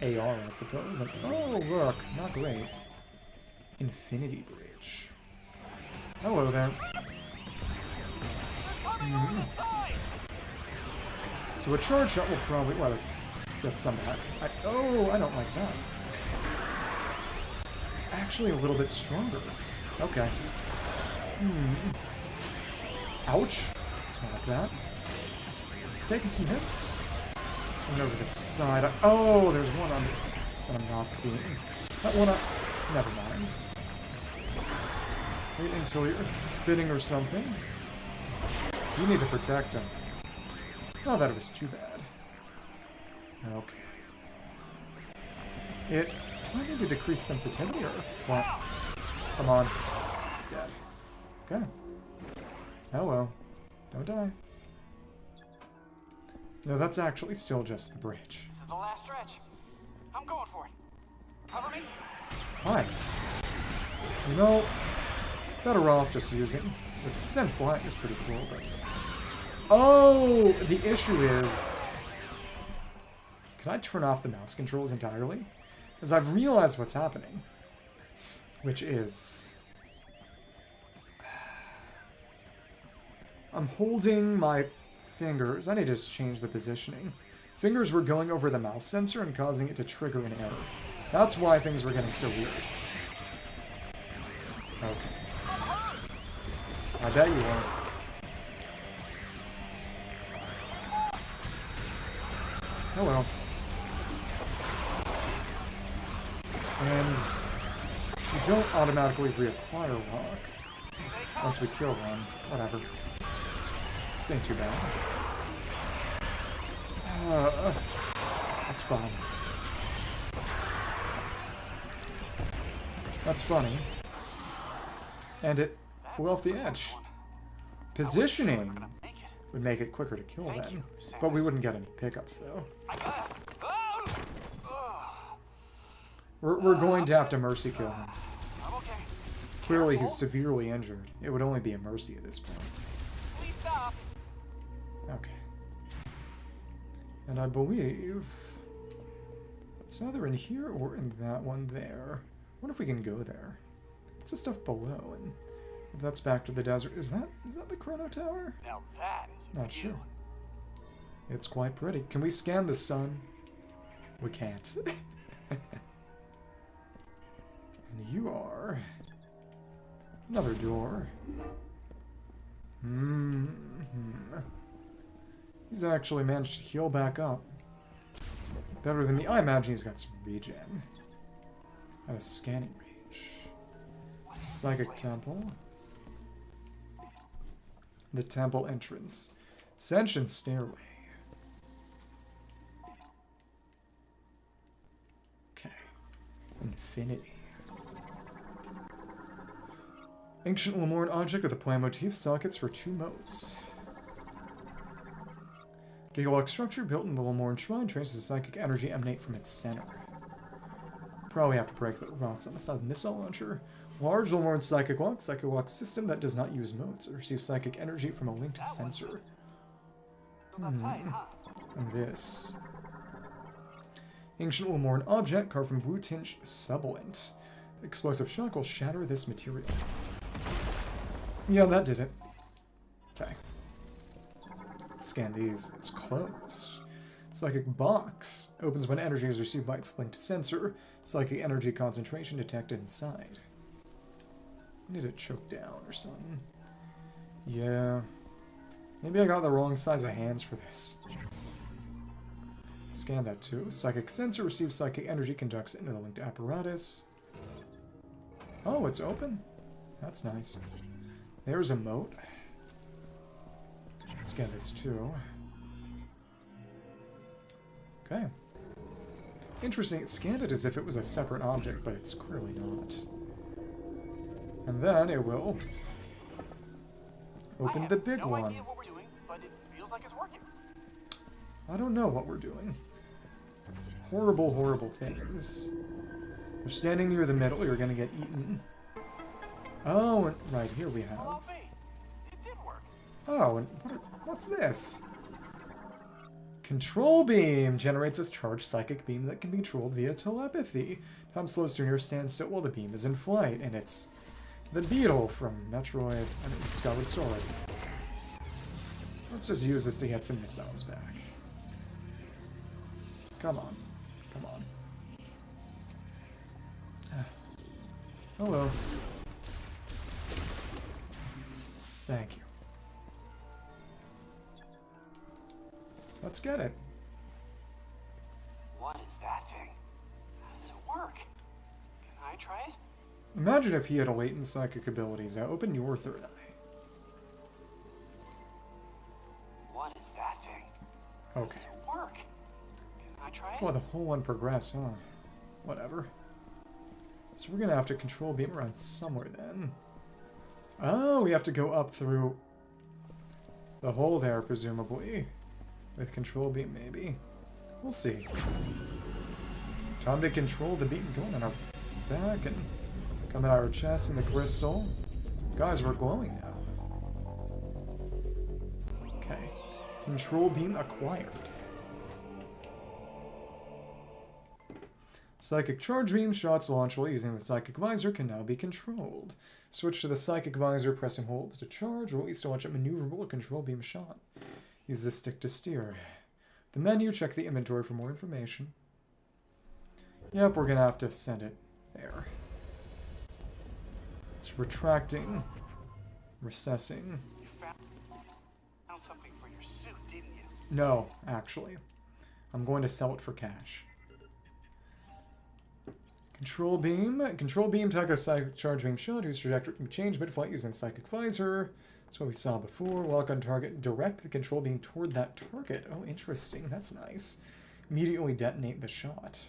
AR, I suppose. And, oh, look. Not great. Infinity Bridge. Hello there. So a charge shot will probably... Well, let's get some back. Oh, I don't like that. It's actually a little bit stronger. Okay. Ouch. Don't like that. It's taking some hits. And over the side. Oh, there's one on that I'm not seeing. That one never mind. Wait until you're spitting or something. You need to protect him. Oh, that was too bad. Okay. Do I need to decrease sensitivity or what? Come on. Dead. Okay. Oh well. Don't die. No, that's actually still just the bridge. This is the last stretch. I'm going for it. Cover me. Hi. You know, better off just using... Send flying is pretty cool, but... Oh! The issue is... Can I turn off the mouse controls entirely? Because I've realized what's happening. Which is... I'm holding my fingers. I need to just change the positioning. Fingers were going over the mouse sensor and causing it to trigger an error. That's why things were getting so weird. Okay. I bet you are. Hello. And you don't automatically reacquire rock once we kill one. Whatever. This ain't too bad. That's fine. That's funny. And it flew off the edge. Positioning would make it quicker to kill then. But we wouldn't get any pickups, though. We're going to have to mercy kill him. Clearly he's severely injured. It would only be a mercy at this point. Okay. And I believe it's either in here or in that one there. I wonder if we can go there. What's the stuff below? And if that's back to the desert, is that the Chrono Tower? Now that is Not sure. It's quite pretty. Can we scan the sun? We can't. And you are another door. He's actually managed to heal back up. Better than me. I imagine he's got some regen. I have a scanning range. Psychic Temple. The temple entrance. Ascension Stairway. Okay. Infinity. Ancient Lemoran object with a plan motif. Sockets for 2 modes. Gigalock structure built in the Lemoran Shrine traces the psychic energy emanate from its center. Probably have to break the rocks on the side of the missile launcher. Large Lemoran Psychic Walk system that does not use modes. It receives psychic energy from a linked sensor. And this. Ancient Lemoran object carved from blue-tinged subalint. Explosive shock will shatter this material. Yeah, that did it. Okay. Scan these. It's closed. Psychic box opens when energy is received by its linked sensor. Psychic energy concentration detected inside. I need to choke down or something. Yeah. Maybe I got the wrong size of hands for this. Scan that too. Psychic sensor receives psychic energy, conducts it into the linked apparatus. Oh, it's open? That's nice. There's a moat. Scan this too. Okay. Interesting, it scanned it as if it was a separate object, but it's clearly not. And then it will open the big one. I have no idea what we're doing, but it feels like it's working. I don't know what we're doing. Horrible, horrible things. You're standing near the middle, you're gonna get eaten. Oh, and right here we have... Hello, B. It did work. Oh, and what's this? Control beam generates a charged psychic beam that can be controlled via telepathy. Time slows to a near standstill while the beam is in flight, and it's the beetle from Metroid, Skyward Sword. Let's just use this to get some missiles back. Come on. Come on. Hello. Thank you. Let's get it. What is that thing? How does it work? Can I try it? Imagine if he had a latent psychic abilities. Now open your third eye. What is that thing? Okay. Does it work? Can I try it? Well, the whole one progressed, huh? Whatever. So we're gonna have to control beam around somewhere then. Oh, we have to go up through the hole there, presumably. With control beam, maybe. We'll see. Time to control the beam going on our back and coming out of our chest in the crystal. Guys, we're glowing now. Okay. Control beam acquired. Psychic charge beam shots launched while using the psychic visor can now be controlled. Switch to the psychic visor, pressing hold to charge, or at least to launch a maneuverable control beam shot. Use the stick to steer. The menu, check the inventory for more information. Yep, we're gonna have to send it there. It's retracting, recessing. You found something for your suit, didn't you? No, actually. I'm going to sell it for cash. Control beam. Control beam, take a psychic charge beam shot whose trajectory can be changed mid-flight using psychic visor. That's what we saw before. Lock on target. Direct the control beam toward that target. Oh, interesting. That's nice. Immediately detonate the shot.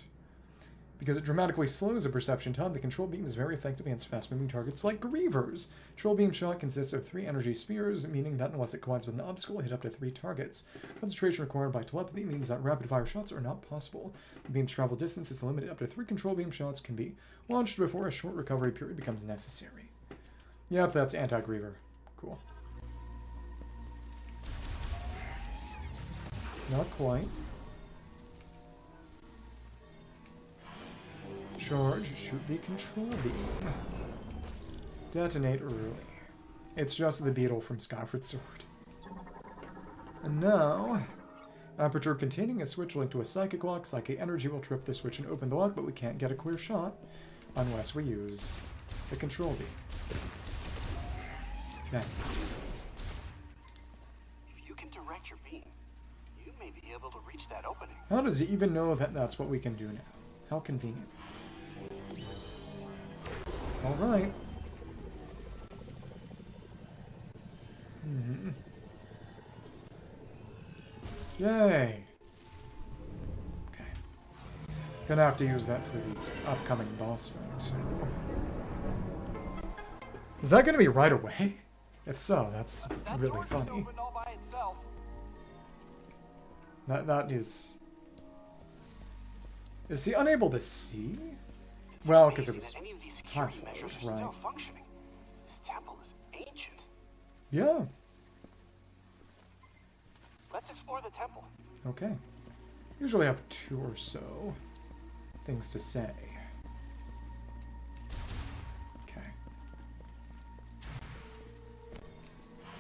Because it dramatically slows the perception time, the control beam is very effective against fast-moving targets like Grievers. Control beam shot consists of 3 energy spheres, meaning that unless it collides with an obstacle, it hit up to 3 targets. Concentration required by telepathy means that rapid-fire shots are not possible. The beam's travel distance is limited. Up to 3 control beam shots can be launched before a short recovery period becomes necessary. Yep, that's anti-Griever. Cool. Not quite. Charge, shoot the control beam. Detonate early. It's just the beetle from Skyward Sword. And now, aperture containing a switch linked to a psychic lock. Psychic energy will trip the switch and open the lock, but we can't get a clear shot unless we use the control beam. Okay. If you can direct your beam, you may be able to reach that opening. How does he even know that that's what we can do now? How convenient. Alright. Yay! Okay. Gonna have to use that for the upcoming boss fight. Is that gonna be right away? If so, that's really funny. Opened all by itself. That is... Is he unable to see? Well, because it was any of these time security measures slow, are still right? functioning. This temple is ancient. Yeah. Let's explore the temple. Okay. Usually have 2 or so things to say. Okay.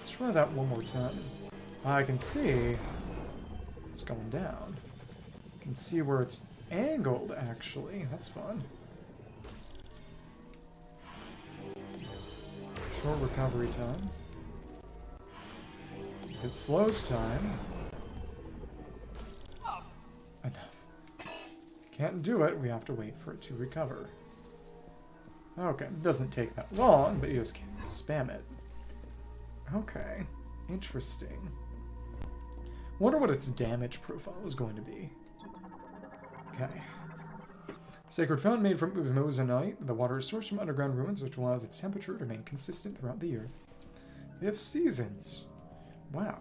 Let's try that one more time. I can see it's going down. I can see where it's angled, actually. That's fun. Short recovery time. It slows time. Enough. Can't do it, we have to wait for it to recover. Okay, it doesn't take that long, but you just can't spam it. Okay, interesting. Wonder what its damage profile is going to be. Okay. Sacred fountain made from moissanite. The water is sourced from underground ruins, which allows its temperature to remain consistent throughout the year. They have seasons. Wow.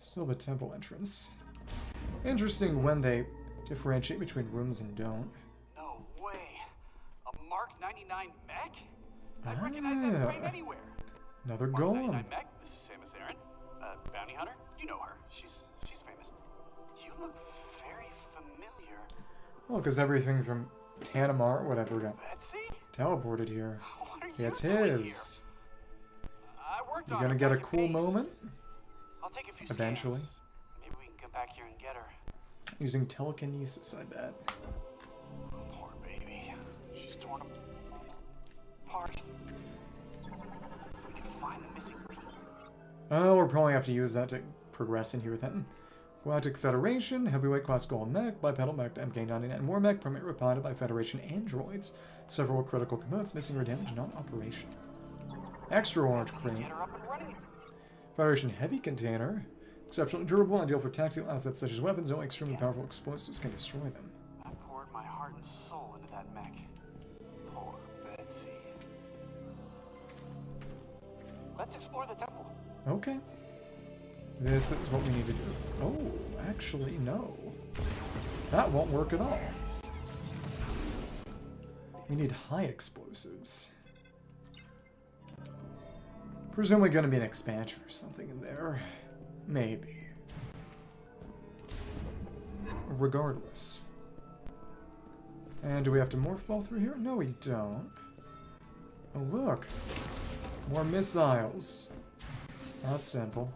Still the temple entrance. Interesting when they differentiate between rooms and don't. No way. A Mark 99 mech? I'd recognize that frame anywhere. Another Mark golem. 99 mech, this is Samus Aran. Bounty hunter? You know her. She's famous. You look very familiar. Well, because everything from Tanamaar, whatever, got Betsy? teleported here. What are Yeah, it's you doing his. here? I worked You're on gonna her get a back at cool base. moment I'll take a few eventually. scans. Maybe we can come back here and get her. Using telekinesis, I bet. Poor baby. She's torn apart. We can find the missing piece. Oh, we'll probably have to use that to progress in here then. Galactic Federation, heavyweight class golem mech, bipedal mech, MK99 war mech, permanent replied by Federation androids. Several critical components missing or damaged, not operational. Extra orange crate. Get her up and running. Federation heavy container. Exceptionally durable, ideal for tactical assets such as weapons, only extremely powerful explosives can destroy them. I poured my heart and soul into that mech. Poor Betsy. Let's explore the temple. Okay. This is what we need to do. Oh, actually, no. That won't work at all. We need high explosives. Presumably going to be an expansion or something in there. Maybe. Regardless. And do we have to morph ball through here? No, we don't. Oh, look. More missiles. That's simple.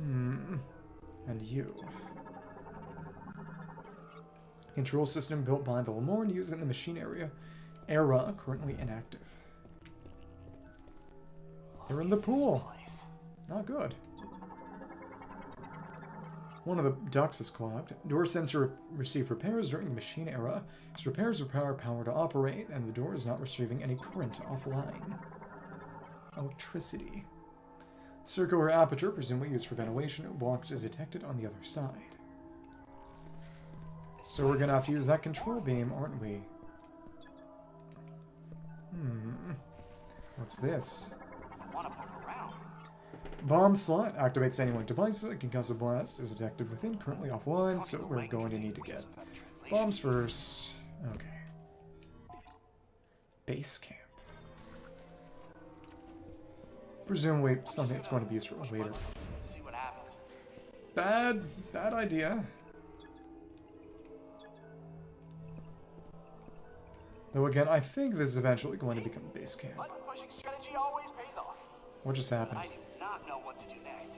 And you. Control system built by the Lemorn used in the machine era currently inactive. They're in the pool. Not good. One of the ducts is clogged. Door sensor received repairs during the machine era. Its repairs require power to operate, and the door is not receiving any current offline. Electricity. Circular aperture, presumably used for ventilation, blockage is detected on the other side. So we're gonna have to use that control beam, aren't we? What's this? Bomb slot activates any linked device. A concussive blast is detected within, currently offline, so we're going to need to get bombs first. Okay. Base camp. Presumably something that's going to be used for later. See what happens. Bad idea. Though again, I think this is eventually going to become base camp. Button pushing strategy always pays off. What just happened? I do not know what to do next.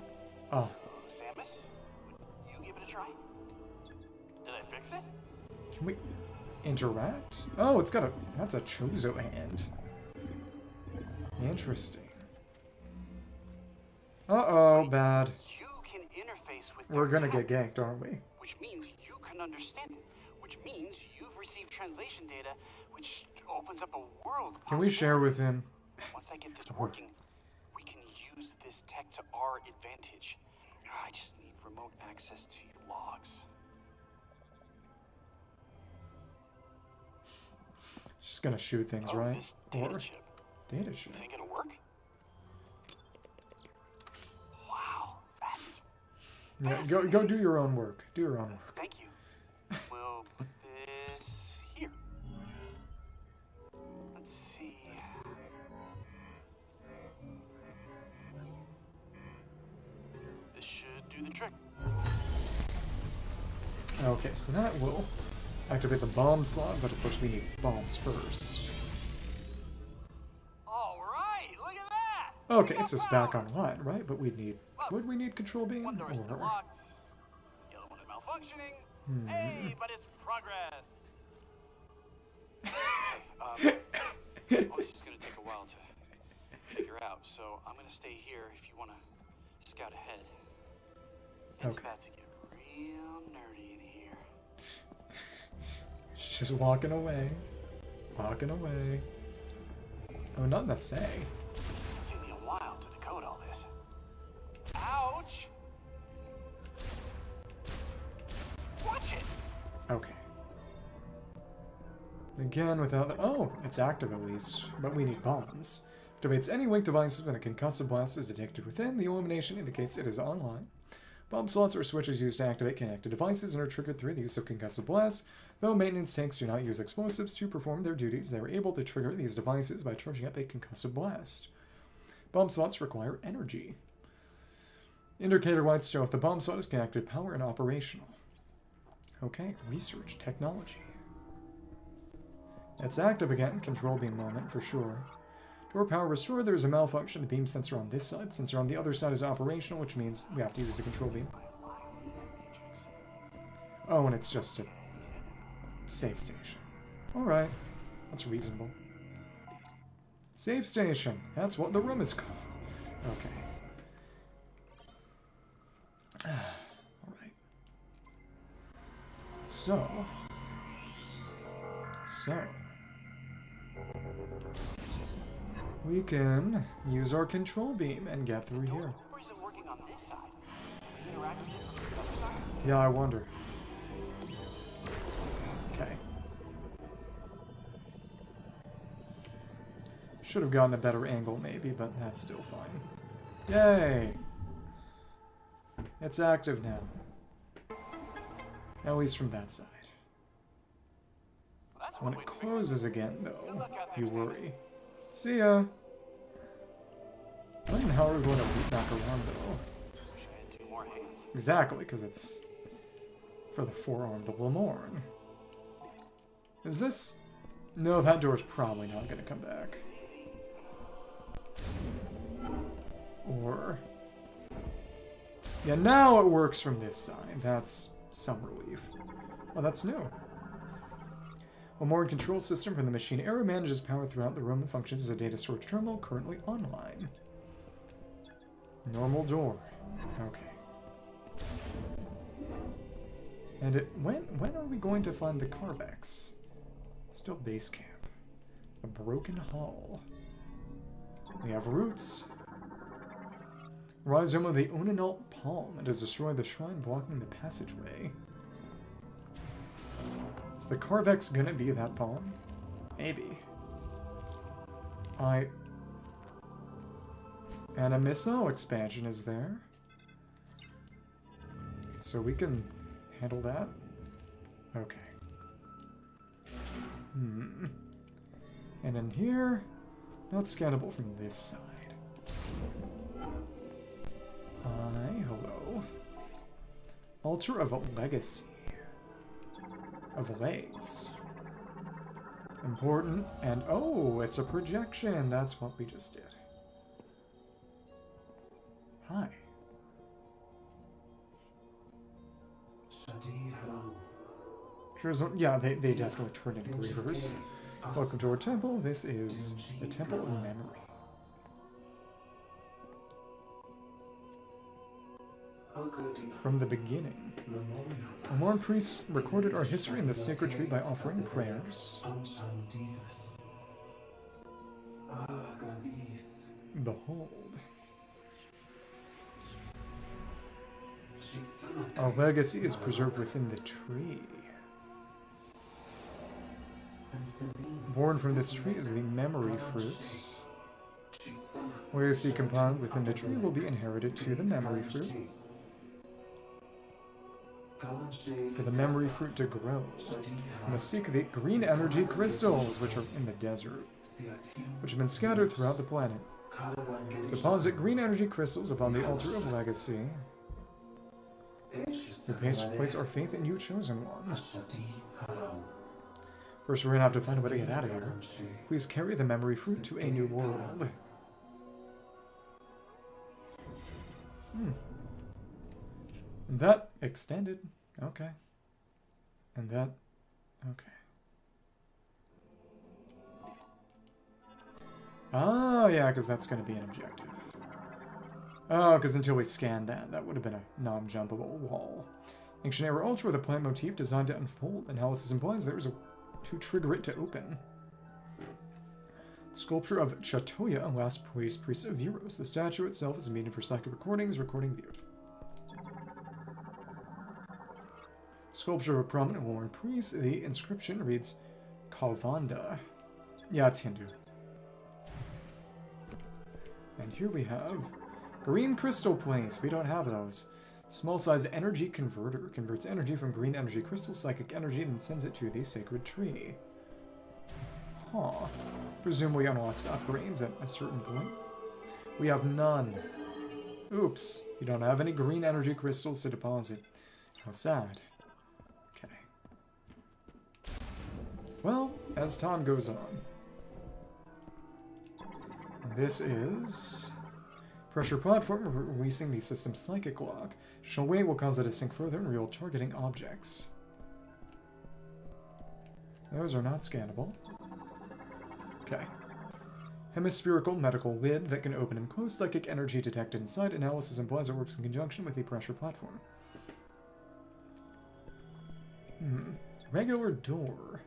Oh. So, Samus, you give it a try. Did I fix it? Can we interact? Oh, it's got a... That's a Chozo hand. Interesting. Uh-oh, bad. You can interface with We're gonna their get ganked, aren't we? which means you can understand it, which means you've received translation data, which opens up a world of Can we share with possibilities. him? Once I get this working, we can use this tech to our advantage. I just need remote access to your logs. Just gonna shoot things, Oh, right? this data Or chip. data You chip. think it'll work? Wow, that is Yeah, go do your own work. Do your own work. Thank you. We'll put this here. Let's see. This should do the trick. Okay, so that will activate the bomb slot, but of course we need bombs first. All right, look at that. Okay, it's just back online, right? But we'd need... Would we need control beam? One door's still Or... locked. The other one is malfunctioning. Hey, but it's progress. Well, this is gonna take a while to figure out, so I'm gonna stay here if you wanna scout ahead. It's Okay. about to get real nerdy in here. She's just walking away. Walking away. Oh, not in the say. It took me a while to decode all this. Ouch! Again, without the... Oh, it's active at least, but we need bombs. Activates any weak devices when a concussive blast is detected within. The illumination indicates it is online. Bomb slots are switches used to activate connected devices and are triggered through the use of concussive blasts. Though maintenance tanks do not use explosives to perform their duties, they are able to trigger these devices by charging up a concussive blast. Bomb slots require energy. Indicator lights show if the bomb slot is connected, power, and operational. Okay, research technology. It's active again. Control beam moment for sure. Door power restored. There's a malfunction. The beam sensor on this side. Sensor on the other side is operational, which means we have to use the control beam. Oh, and it's just a save station. Alright. That's reasonable. Save station. That's what the room is called. Okay. Alright. So. We can use our control beam and get through here. Yeah, I wonder. Okay. Should have gotten a better angle maybe, but that's still fine. Yay! It's active now. At least from that side. When it closes again, though, you worry. See ya! When and how are we going to loop back around, though? Exactly, because it's for the four-armed Lemorn. Is this... No, that door's probably not going to come back. Or... Yeah, now it works from this side. That's some relief. Oh, that's new. A Lemorn control system from the machine era manages power throughout the room and functions as a data storage terminal currently online. Normal door. Okay. And when are we going to find the Carvex? Still base camp. A broken hull. We have roots. Rhizome of the Unanalt Palm. It has destroyed the shrine blocking the passageway. Is the Carvex gonna be that palm? Maybe. And a missile expansion is there. So we can handle that? Okay. And in here, not scannable from this side. Hello. Altar of Legacy. Of legs. Important. And oh, it's a projection. That's what we just did. Hi. Yeah, they definitely turned into grievers. Welcome to our temple. This is the Temple of Memory. From the beginning, Lemorn priests recorded our history in the sacred tree by offering prayers. Behold. Our legacy is preserved within the tree. Born from this tree is the memory fruit. Legacy compound within the tree will be inherited to the memory fruit. For the memory fruit to grow, we must seek the green energy crystals, which are in the desert, which have been scattered throughout the planet. Deposit green energy crystals upon the altar of legacy. We place our faith in you, chosen one. First, we're gonna have to find a way to get out of here. Please carry the memory fruit to a new world. And that extended. Okay. And that... Okay. Oh, yeah, because that's going to be an objective. Oh, because until we scanned that would have been a non-jumpable wall. Ancient Era Ultra with a plant motif designed to unfold. Analysis implies there is a... to trigger it to open. Sculpture of Chatoya, last priest of Veros. The statue itself is a medium for psychic recordings, recording view. Sculpture of a prominent Lemorn priest. The inscription reads, Halvanda. Yeah, it's Hindu. And here we have green crystal plates. We don't have those. Small size energy converter. Converts energy from green energy crystal, psychic energy, and sends it to the sacred tree. Huh. Presumably unlocks upgrades at a certain point. We have none. Oops. You don't have any green energy crystals to deposit. How sad. Okay. Well, as time goes on. This is... Pressure platform releasing the system's psychic lock. Additional weight will cause it to sink further and reveal targeting objects. Those are not scannable. Okay. Hemispherical medical lid that can open and close, psychic energy detected inside. Analysis implies it works in conjunction with the pressure platform. Regular door.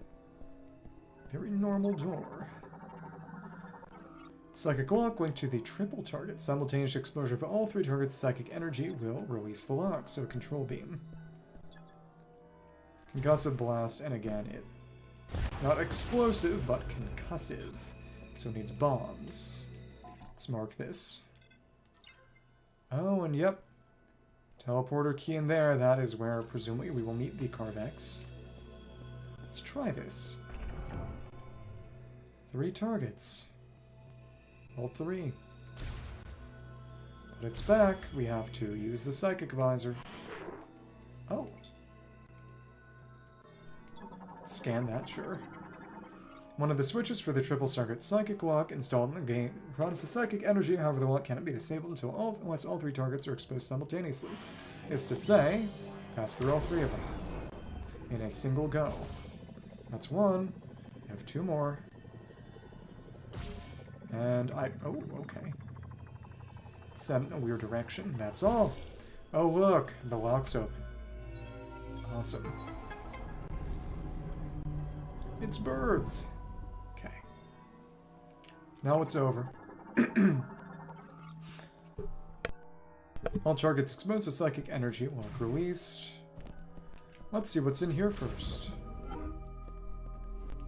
Very normal door. Psychic lock linked to the triple target. Simultaneous exposure of all three targets' psychic energy will release the lock, so control beam. Concussive blast, and again, it... Not explosive, but concussive. So it needs bombs. Let's mark this. Oh, and yep. Teleporter key in there. That is where, presumably, we will meet the Carvex. Let's try this. 3 targets. All 3. But it's back. We have to use the Psychic Visor. Oh. Scan that, sure. One of the switches for the triple circuit Psychic Lock installed in the game runs the psychic energy, however the lock cannot be disabled unless all 3 targets are exposed simultaneously. Is to say, pass through all 3 of them. In a single go. That's 1. I have 2 more. And oh, okay. Sent in a weird direction. That's all. Oh, look. The lock's open. Awesome. It's birds. Okay. Now it's over. All targets exposed to psychic energy. Lock released. Let's see what's in here first.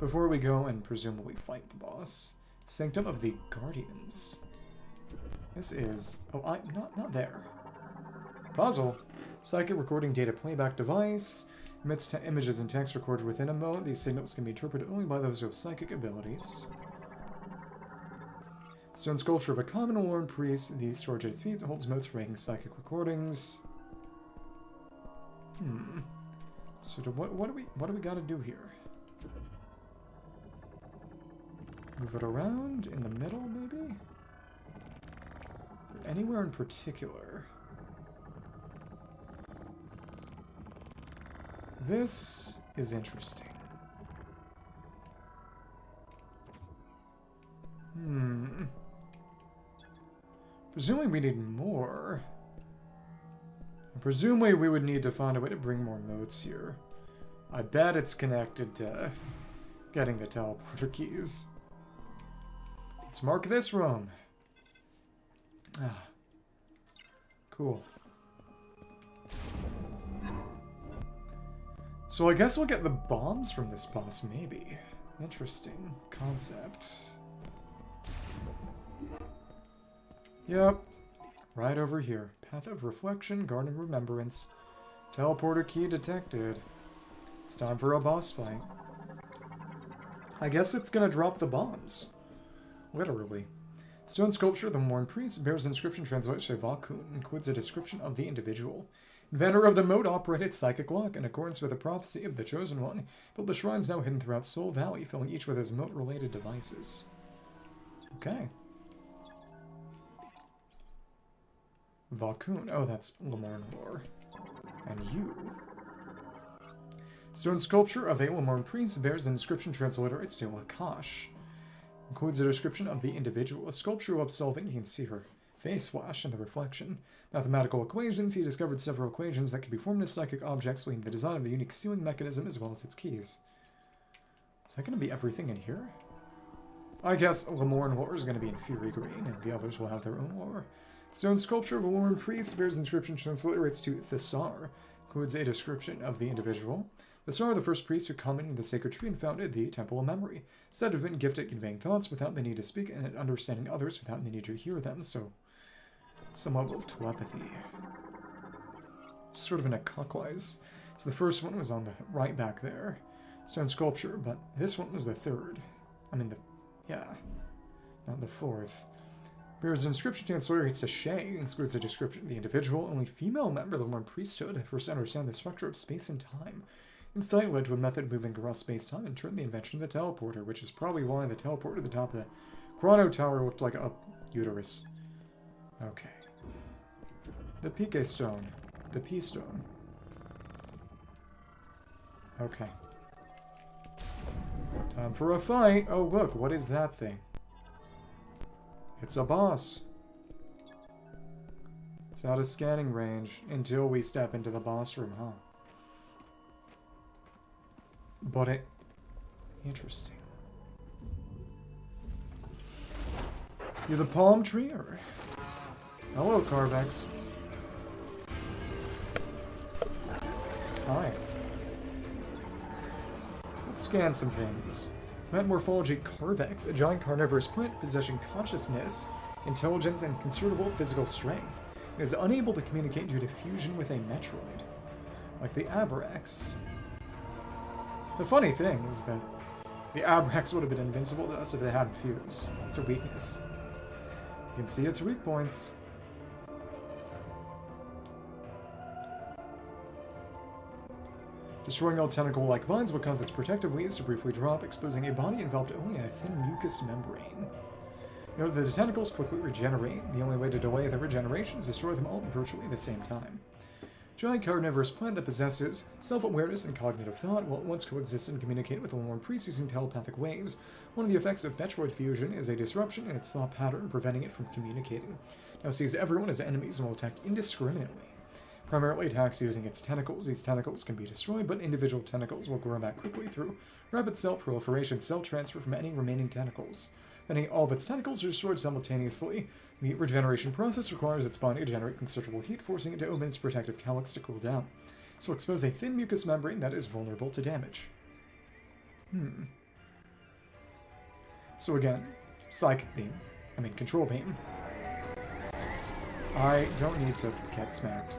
Before we go and presumably fight the boss. Sanctum of the Guardians. This is... Oh, not there. Puzzle. Psychic recording data playback device. Emits images and text recorded within a mode. These signals can be interpreted only by those who have psychic abilities. Stone sculpture of a common worn priest. The storage at feet holds modes for making psychic recordings. So what do we gotta do here? Move it around in the middle, maybe? Or anywhere in particular? This is interesting. Presumably we need more. And presumably we would need to find a way to bring more motes here. I bet it's connected to getting the teleporter keys. Let's mark this room. Ah. Cool. So I guess we'll get the bombs from this boss, maybe. Interesting concept. Yep. Right over here. Path of Reflection, Garden of Remembrance. Teleporter key detected. It's time for a boss fight. I guess it's gonna drop the bombs. Literally. Stone sculpture of the Morn Priest bears an inscription translated to Vakun, includes a description of the individual. Inventor of the mode-operated psychic lock, in accordance with the prophecy of the Chosen One, built the shrines now hidden throughout Soul Valley, filling each with his mote-related devices. Okay. Vakun. Oh, that's Lamorn lore. And you. Stone sculpture of a Lamorn priest bears an inscription transliterates to Lakash. Includes a description of the individual. A sculpture of solving, you can see her face flash in the reflection. Mathematical equations, he discovered several equations that could be formed as psychic objects, leading to the design of a unique sealing mechanism as well as its keys. Is that going to be everything in here? I guess Lamorn lore is going to be in Fury Green, and the others will have their own lore. Stone sculpture of a Lamorn priest bears inscription transliterates to Thesar. Includes a description of the individual. The star of the first priest who culminated the sacred tree and founded the Temple of Memory, said to have been gifted at conveying thoughts without the need to speak and at understanding others without the need to hear them, so some level of telepathy. Sort of in a clockwise. So the first one was on the right back there. Stone sculpture, but this one was the third. I mean, not the fourth. Bears an inscription to the Sawyer hits a Shay, includes a description of the individual. Only female member of the Lorne priesthood first understand the structure of space and time. Insight led to a method of moving across space-time and turned the invention of the teleporter, which is probably why the teleporter at the top of the Chrono Tower looked like a uterus. Okay. The Pique Stone. The P-Stone. Okay. Time for a fight! Oh look, what is that thing? It's a boss. It's out of scanning range until we step into the boss room, huh? But it... Interesting. You're the palm tree, or... Hello, Carvex. Hi. Let's scan some things. Plant morphology Carvex, a giant carnivorous plant possessing consciousness, intelligence, and considerable physical strength. It is unable to communicate due to fusion with a Metroid, like the Abrax. The funny thing is that the Abrax would have been invincible to us if it hadn't fused. It's a weakness. You can see its weak points. Destroying all tentacle-like vines will cause its protective leaves to briefly drop, exposing a body enveloped only in a thin mucous membrane. Note that the tentacles quickly regenerate. The only way to delay their regeneration is to destroy them all at virtually the same time. Giant carnivorous plant that possesses self-awareness and cognitive thought will at once coexist and communicate with the Lorne priest using telepathic waves. One of the effects of Metroid fusion is a disruption in its thought pattern, preventing it from communicating. Now sees everyone as enemies and will attack indiscriminately. Primarily attacks using its tentacles. These tentacles can be destroyed, but individual tentacles will grow back quickly through rapid cell proliferation, cell transfer from any remaining tentacles. Any all of its tentacles are destroyed simultaneously. The regeneration process requires its body to generate considerable heat, forcing it to open its protective calyx to cool down. This will expose a thin mucous membrane that is vulnerable to damage. So again, Psychic Beam. Control Beam. I don't need to get smacked.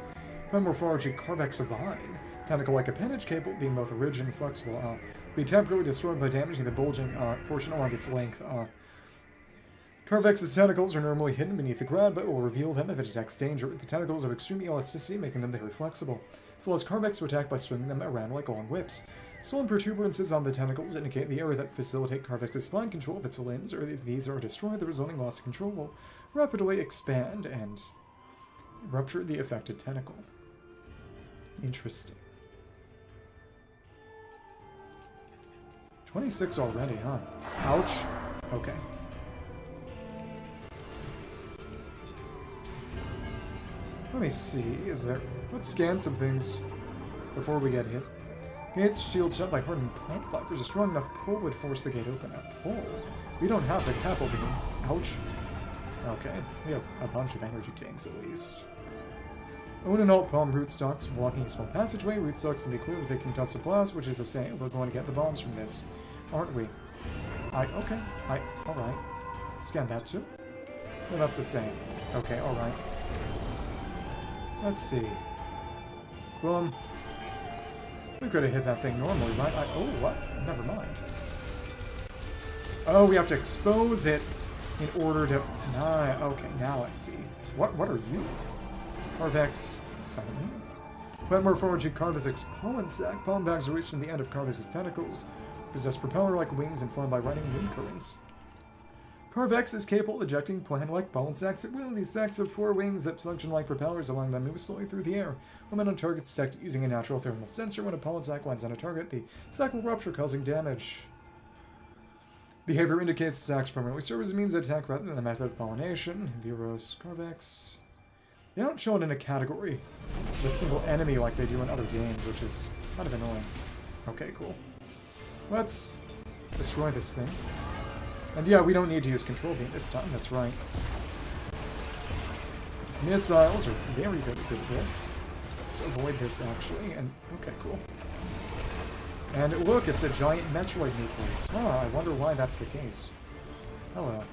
Morphology Carvex Vine. Tentacle-like appendage capable of being both rigid and flexible. Be temporarily destroyed by damaging the bulging portion along its length. Carvex's tentacles are normally hidden beneath the ground, but will reveal them if it detects danger. The tentacles have extreme elasticity, making them very flexible. This allows Carvex to attack by swinging them around like long whips. Swollen protuberances on the tentacles indicate the area that facilitate Carvex's fine control of its limbs, or if these are destroyed, the resulting loss of control will rapidly expand and rupture the affected tentacle. Interesting. 26 already, huh? Ouch. Okay. Let me see, let's scan some things before we get hit. Gates shield shut by hardened plant fibers. A strong enough pull would force the gate open. A pull? We don't have the capital beam. Ouch. Okay, we have a bunch of energy tanks at least. Own and alt palm rootstocks blocking a small passageway. Rootstocks can be equipped with a concussive blast, which is a saying we're going to get the bombs from this, aren't we? Okay. Alright. Scan that too. No, that's the same. Okay, alright. Let's see. Boom. We could have hit that thing normally, right? Oh, what? Never mind. Oh, we have to expose it in order to... okay, now I see. What are you? Carvex Simon. Plant morphology Carvex pollen sac. Pollen bags are released from the end of Carvex's tentacles. Possess propeller-like wings and fly by riding wind currents. Carvex is capable of ejecting plant-like pollen sacs at will. These sacs have 4 wings that function like propellers, allowing them to move slowly through the air. When on target is detected using a natural thermal sensor, when a pollen sac lands on a target, the sac will rupture, causing damage. Behavior indicates the sacs primarily serve as a means of attack rather than the method of pollination. Viros, Carvex. They don't show it in a category with a single enemy like they do in other games, which is kind of annoying. Okay, cool. Let's destroy this thing. And yeah, we don't need to use control beam this time, that's right. Missiles are very good at this. Let's avoid this, actually, and... okay, cool. And look, it's a giant Metroid nucleus. Huh, I wonder why that's the case. Hello.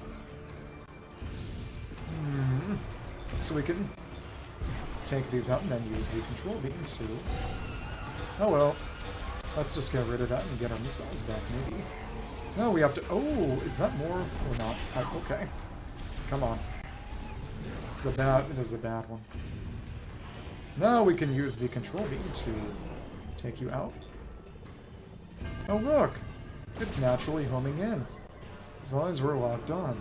So we can take these out and then use the control beam to... Oh well. Let's just get rid of that and get our missiles back, maybe. No, we have to... Oh, is that more or not? Okay. Come on. It is a bad one. Now we can use the control beam to take you out. Oh look! It's naturally homing in. As long as we're locked on.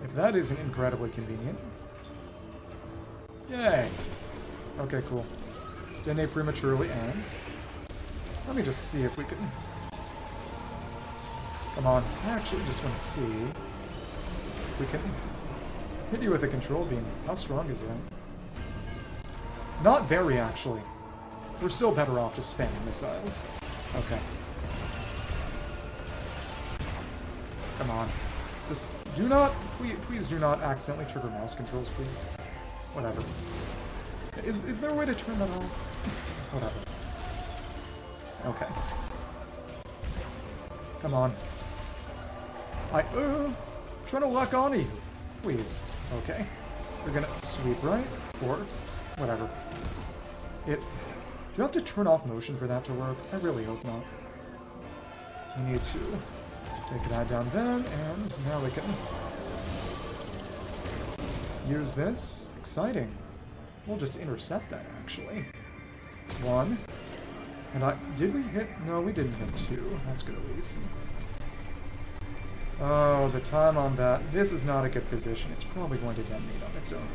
If that isn't incredibly convenient. Yay! Okay, cool. Didn't they prematurely end? Let me just see if we can... Come on. I actually just want to see if we can hit you with a control beam. How strong is that? Not very, actually. We're still better off just spamming missiles. Okay. Come on. Just do not... Please do not accidentally trigger mouse controls, please. Whatever. Is there a way to turn that off? Whatever. Okay. Come on. Trying to lock onto you. Please. Okay. We're gonna sweep right, or whatever. Do you have to turn off motion for that to work? I really hope not. We need to take that down then, and now we can use this. Exciting. We'll just intercept that, actually. It's one. And did we hit? No, we didn't hit two. That's good at least. Oh, the time on that. This is not a good position. It's probably going to detonate on its own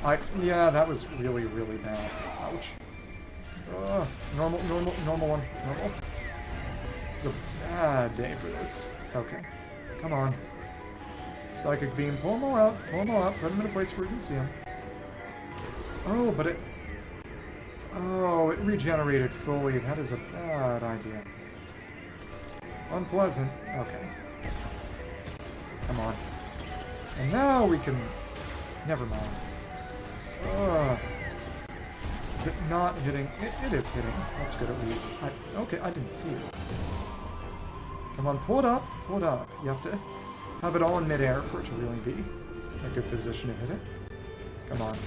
right. Yeah, that was really, really bad. Ouch. Normal one. Normal. It's a bad day for this. Okay. Come on. Psychic beam. Pull them all out. Pull them all out. Put them in a place where you can see them. Oh, but it... Oh, it regenerated fully. That is a bad idea. Unpleasant. Okay. Come on. And now we can... Never mind. Is it not hitting? It is hitting. That's good at least. Okay, I didn't see it. Come on, pull it up. Pull it up. You have to have it all in midair for it to really be a good position to hit it. Come on.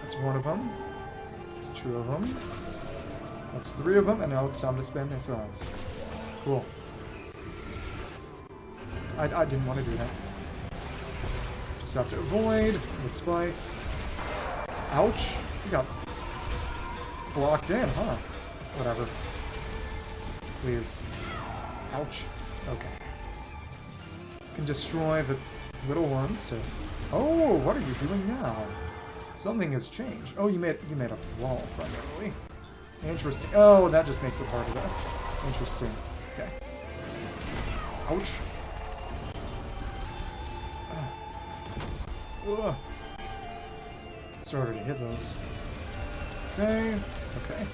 That's one of them. That's two of them. That's three of them, and now it's time to spend missiles. Cool. I didn't want to do that. Just have to avoid the spikes. Ouch. You got blocked in, huh? Whatever. Please. Ouch. Okay. You can destroy the little ones to... Oh, what are you doing now? Something has changed. Oh, you made a wall, primarily. Interesting. Oh, that just makes it harder. Interesting. Okay. Ouch. Ugh. Started to hit those. Okay. Okay.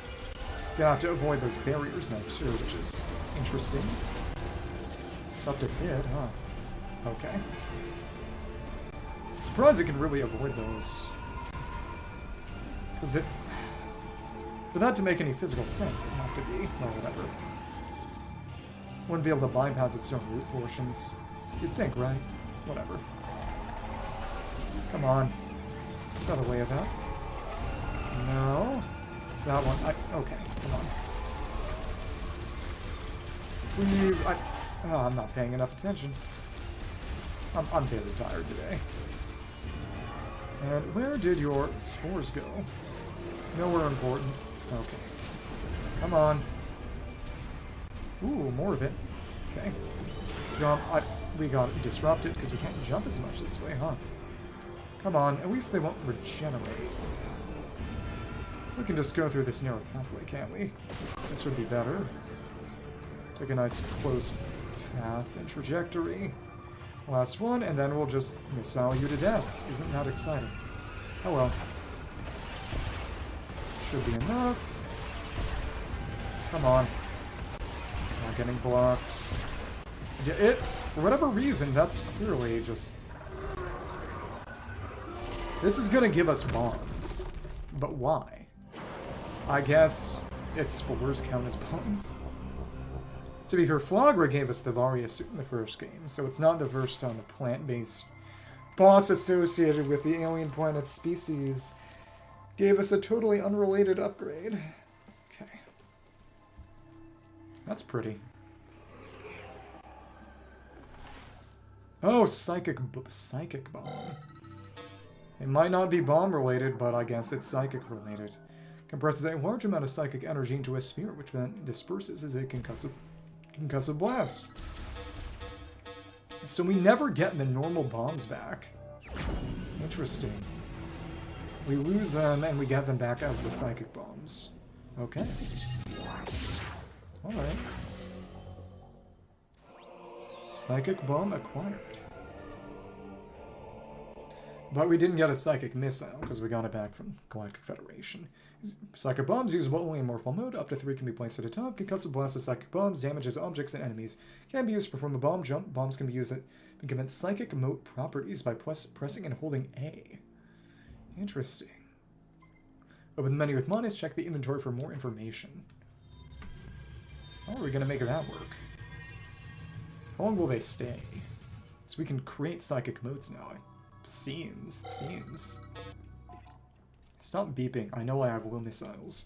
You have to avoid those barriers now, too, which is interesting. Tough to hit, huh? Okay. Surprised it can really avoid those. Because it... For that to make any physical sense, it'd have to be... Well, whatever. Wouldn't be able to bypass its own root portions. You'd think, right? Whatever. Come on. Is that a way of that? No. That one. Okay, come on. Please, Oh, I'm not paying enough attention. I'm very tired today. And where did your spores go? Nowhere important. Okay. Come on. Ooh, more of it. Okay. Jump. We got disrupted because we can't jump as much this way, huh? Come on. At least they won't regenerate. We can just go through this narrow pathway, can't we? This would be better. Take a nice close path and trajectory. Last one, and then we'll just missile you to death. Isn't that exciting? Oh well. Should be enough. Come on. Not getting blocked. Yeah, for whatever reason, that's clearly just... This is gonna give us bombs. But why? I guess its spores count as bombs. To be fair, Flagra gave us the Varia Suit in the first game, so it's not the first time a plant-based boss associated with the alien planet species gave us a totally unrelated upgrade. Okay. That's pretty. Oh, psychic bomb. It might not be bomb related, but I guess it's psychic related. Compresses a large amount of psychic energy into a sphere, which then disperses as a concussive blast. So we never get the normal bombs back. Interesting. We lose them and we get them back as the psychic bombs. Okay. Alright. Psychic bomb acquired. But we didn't get a psychic missile because we got it back from Galactic Federation. Psychic bombs usable only in morphal mode. Up to 3 can be placed at a time. Concussive blasts of psychic bombs damages objects and enemies. Can be used to perform a bomb jump. Bombs can be used to implement psychic mode properties by pressing and holding A. Interesting. Open the menu with minus. Check the inventory for more information. How are we going to make that work? How long will they stay? So we can create psychic modes now. It seems. Stop beeping. I know I have will missiles.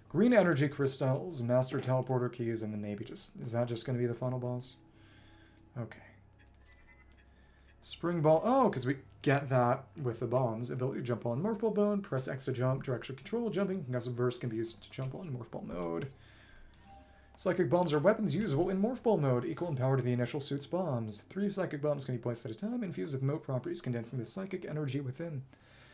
Green energy crystals, master teleporter keys, and then maybe just... Is that just going to be the final boss? Okay. Spring ball. Oh, because we get that with the bombs. Ability to jump on morph ball mode. Press X to jump. Direction control. Jumping. Concussive burst can be used to jump on morph ball mode. Psychic bombs are weapons usable in morph ball mode, equal in power to the initial suit's bombs. 3 psychic bombs can be placed at a time, infused with mode properties, condensing the psychic energy within.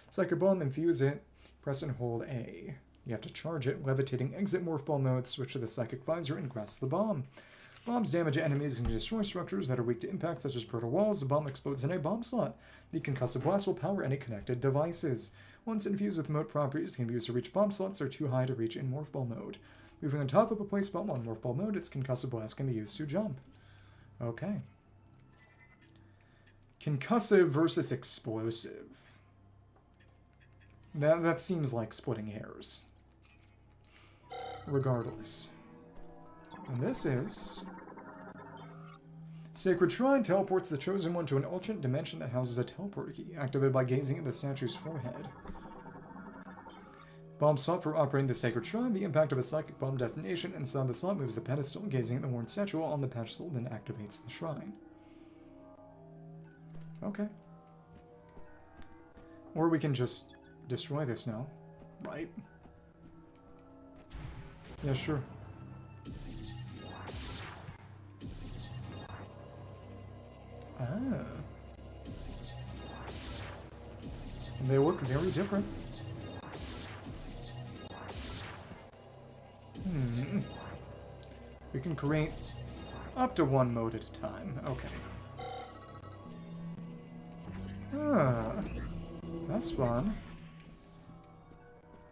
Psychic bomb, infuse it, press and hold A. You have to charge it, levitating, exit morph ball mode, switch to the psychic visor, and grasp the bomb. Bombs damage enemies and destroy structures that are weak to impact, such as proto walls. The bomb explodes in a bomb slot. The concussive blast will power any connected devices. Once infused with mode properties, it can be used to reach bomb slots that are too high to reach in morph ball mode. Moving on top of a place bomb on morph ball mode, its concussive blast can be used to jump. Okay. Concussive versus explosive. That seems like splitting hairs. Regardless. And this is... Sacred Shrine teleports the Chosen One to an alternate dimension that houses a teleporter key, activated by gazing at the statue's forehead. Bomb slot for operating the Sacred Shrine. The impact of a psychic bomb detonation inside the slot moves the pedestal. Gazing at the worn statue on the pedestal then activates the shrine. Okay. Or we can just destroy this now, right? Yeah, sure. Ah. And they look very different. We can create up to 1 mode at a time. Okay. Ah, that's fun.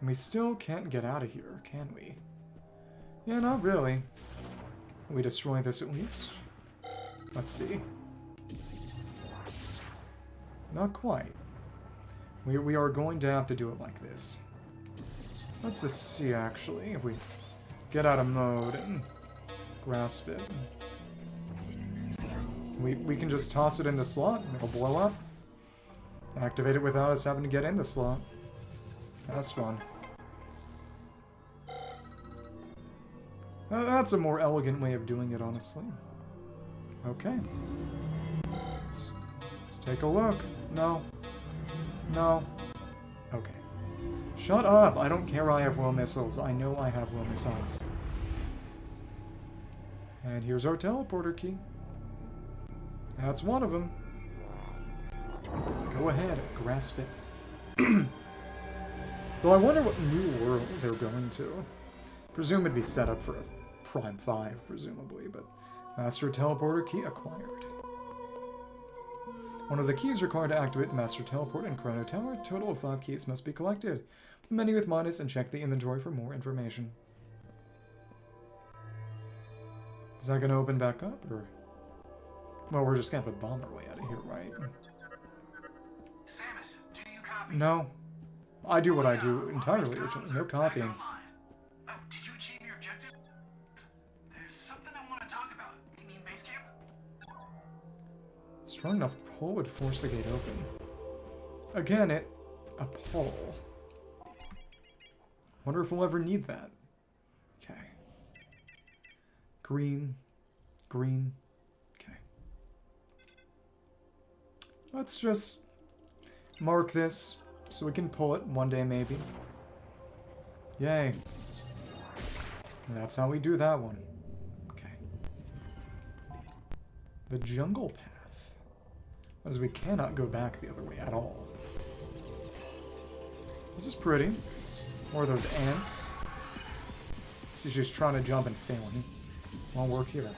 And we still can't get out of here, can we? Yeah, not really. Can we destroy this at least? Let's see. Not quite. We are going to have to do it like this. Let's just see, actually, if we get out of mode and grasp it. We can just toss it in the slot and it'll blow up. Activate it without us having to get in the slot. That's fun. That's a more elegant way of doing it, honestly. Okay. Let's take a look. No. No. Okay. Shut up! I don't care I have will missiles. I know I have will missiles. And here's our teleporter key. That's one of them. Go ahead, grasp it. Though I wonder what new world they're going to. Presume it'd be set up for a Prime 5, presumably, but Master Teleporter key acquired. One of the keys required to activate the Master Teleport in Chrono Tower. A total of 5 keys must be collected. The menu with minus and check the inventory for more information. Is that going to open back up, or...? Well, we're just going to have to bomb our way out of here, right? Samus, do you copy? No. I do what I do entirely, which is no copying. Oh, did you achieve your Strong enough pull would force the gate open. Again, a pull. Wonder if we'll ever need that. Okay. Green. Green. Okay. Let's just mark this so we can pull it one day maybe. Yay. And that's how we do that one. Okay. The jungle path. As we cannot go back the other way at all. This is pretty. More of those ants. See, she's trying to jump and failing. Won't work here.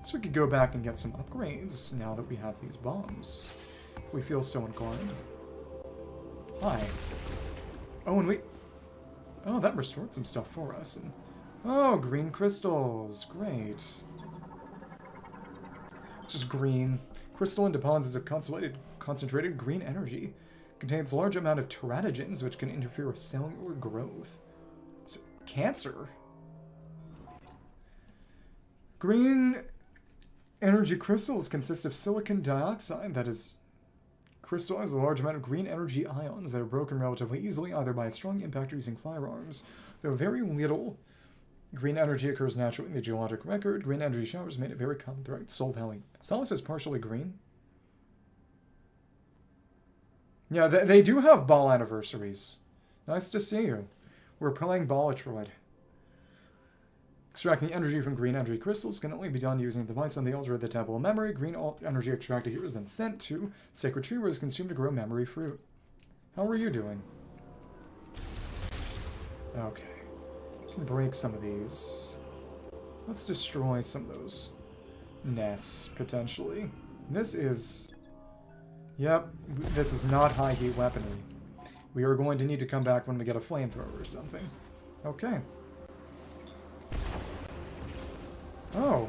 So we could go back and get some upgrades now that we have these bombs. If we feel so inclined. Hi. Oh, and we... Oh, that restored some stuff for us. And... Oh, green crystals. Great. Just green. Crystalline deposits of concentrated green energy. Contains a large amount of teratogens, which can interfere with cellular growth. So, cancer? Green energy crystals consist of silicon dioxide that is crystallized a large amount of green energy ions that are broken relatively easily, either by a strong impact or using firearms. Though very little green energy occurs naturally in the geologic record, green energy showers made it very common throughout Soul Valley. Solace is partially green. Yeah, they do have ball anniversaries. Nice to see you. We're playing Metroid. Extracting the energy from green energy crystals can only be done using the device on the altar of the Temple of Memory. Green energy extracted here is then sent to Sacred Tree, where it is consumed to grow memory fruit. How are you doing? Okay. We can break some of these. Let's destroy some of those nests, potentially. This is... Yep, this is not high heat weaponry. We are going to need to come back when we get a flamethrower or something. Okay. Oh.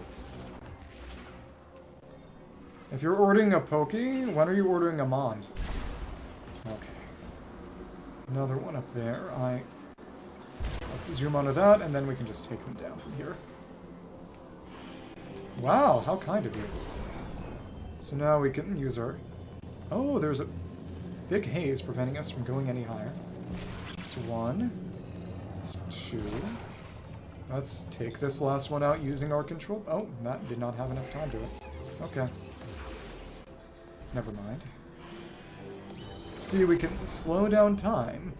If you're ordering a Poke, when are you ordering a Mon? Okay. Another one up there. Let's zoom onto that, and then we can just take them down from here. Wow, how kind of you. So now we can use our... Oh, there's a big haze preventing us from going any higher. That's one. That's two. Let's take this last one out using our control... Oh, that did not have enough time to it. Okay. Never mind. See, we can slow down time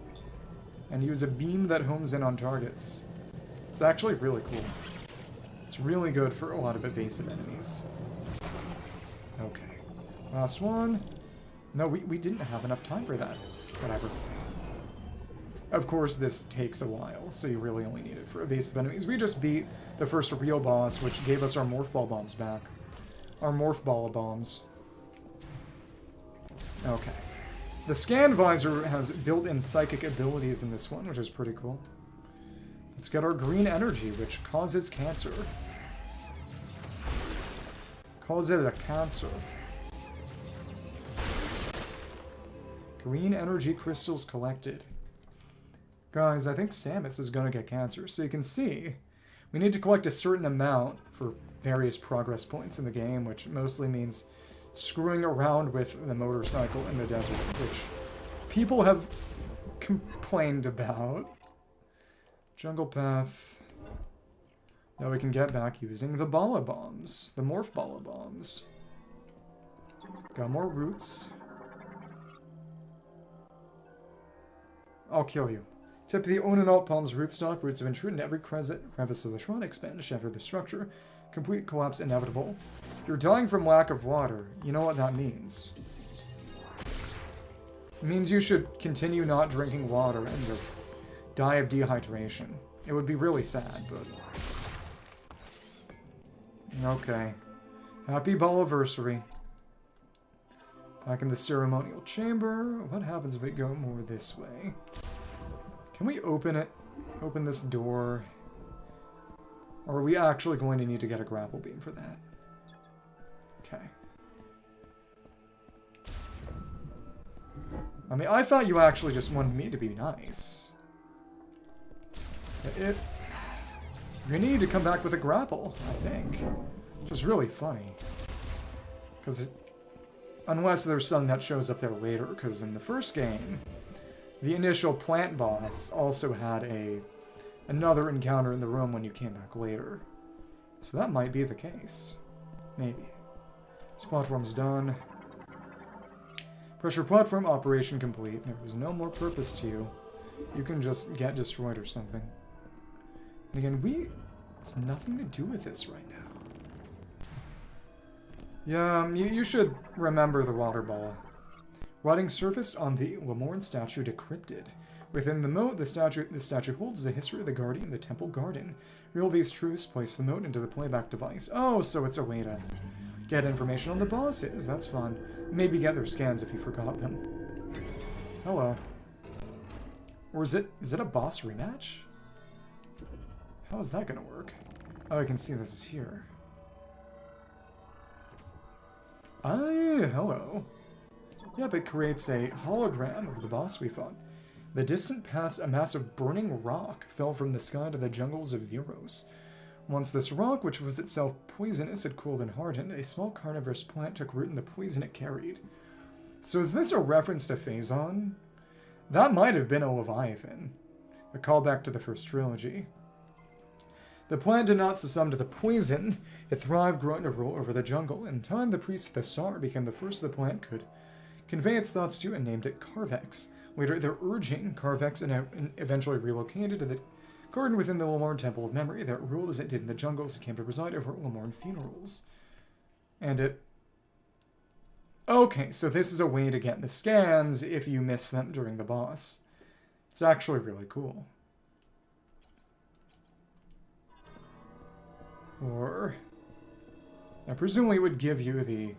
and use a beam that homes in on targets. It's actually really cool. It's really good for a lot of evasive enemies. Okay. Last one. No, we didn't have enough time for that. Whatever. Of course, this takes a while, so you really only need it for evasive enemies. We just beat the first real boss, which gave us our Morph Ball bombs back. Our Morph Ball bombs. Okay. The Scan Visor has built-in psychic abilities in this one, which is pretty cool. Let's get our green energy, which causes cancer. Causes a cancer. Green energy crystals collected. Guys, I think Samus is going to get cancer. So you can see, we need to collect a certain amount for various progress points in the game, which mostly means screwing around with the motorcycle in the desert, which people have complained about. Jungle Path. Now we can get back using the Bala Bombs. The Morph Bala Bombs. Got more roots. I'll kill you. Tip the On and Alt Palm's rootstock. Roots have intruded into every crevice of the shrine. Expand to shatter the structure. Complete collapse inevitable. You're dying from lack of water. You know what that means. It means you should continue not drinking water and just die of dehydration. It would be really sad, but... Okay. Happy Balliversary. Back in the ceremonial chamber. What happens if we go more this way? Can we open it? Open this door? Or are we actually going to need to get a grapple beam for that? Okay. I mean, I thought you actually just wanted me to be nice. You need to come back with a grapple, I think. Which is really funny. Because unless there's something that shows up there later, because in the first game, the initial plant boss also had another encounter in the room when you came back later. So that might be the case. Maybe. This platform's done. Pressure platform operation complete. There was no more purpose to you. You can just get destroyed or something. And again, it's nothing to do with this right now. Yeah, you should remember the water ball. Writing surfaced on the Lemorn statue decrypted. Within the moat, the statue holds the history of the Guardian, the Temple Garden. Reel these truths, place the moat into the playback device. Oh, so it's a way to get information on the bosses. That's fun. Maybe get their scans if you forgot them. Hello. Or is it a boss rematch? How is that gonna work? Oh, I can see this is here. Hello. Yep, it creates a hologram of the boss we fought. The distant past, a mass of burning rock fell from the sky to the jungles of Viros. Once this rock, which was itself poisonous, had cooled and hardened, a small carnivorous plant took root in the poison it carried. So is this a reference to Phazon? That might have been a Leviathan. A callback to the first trilogy. The plant did not succumb to the poison. It thrived, growing to rule over the jungle. In time, the priest Thessar became the first the plant could convey its thoughts to and named it Carvex. Later, their urging, Carvex eventually relocated to the garden within the Lemorn Temple of Memory that ruled as it did in the jungles and came to preside over Lemorn funerals. And it... Okay, so this is a way to get the scans if you miss them during the boss. It's actually really cool. Or... I presumably it would give you the...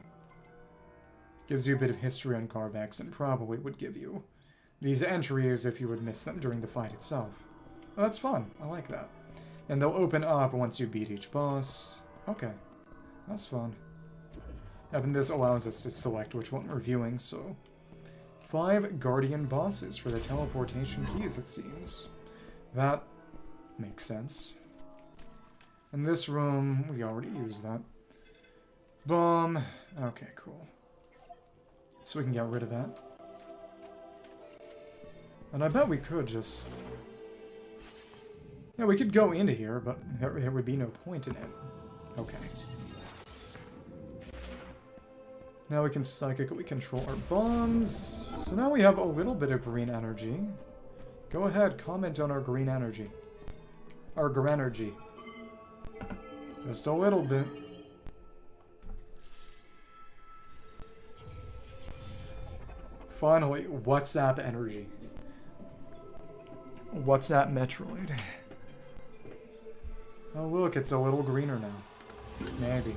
Gives you a bit of history on Carvex and probably would give you these entries if you would miss them during the fight itself. Oh, that's fun. I like that. And they'll open up once you beat each boss. Okay. That's fun. And this allows us to select which one we're viewing, so... 5 Guardian bosses for the teleportation keys, it seems. That makes sense. In this room, we already used that. Boom. Okay, cool. So we can get rid of that. And I bet we could just... Yeah, we could go into here, but there would be no point in it. Okay. Now we can psychically control our bombs. So now we have a little bit of green energy. Go ahead, comment on our green energy. Our grenergy. Just a little bit. Finally, WhatsApp energy. WhatsApp Metroid. Oh look, it's a little greener now. Maybe.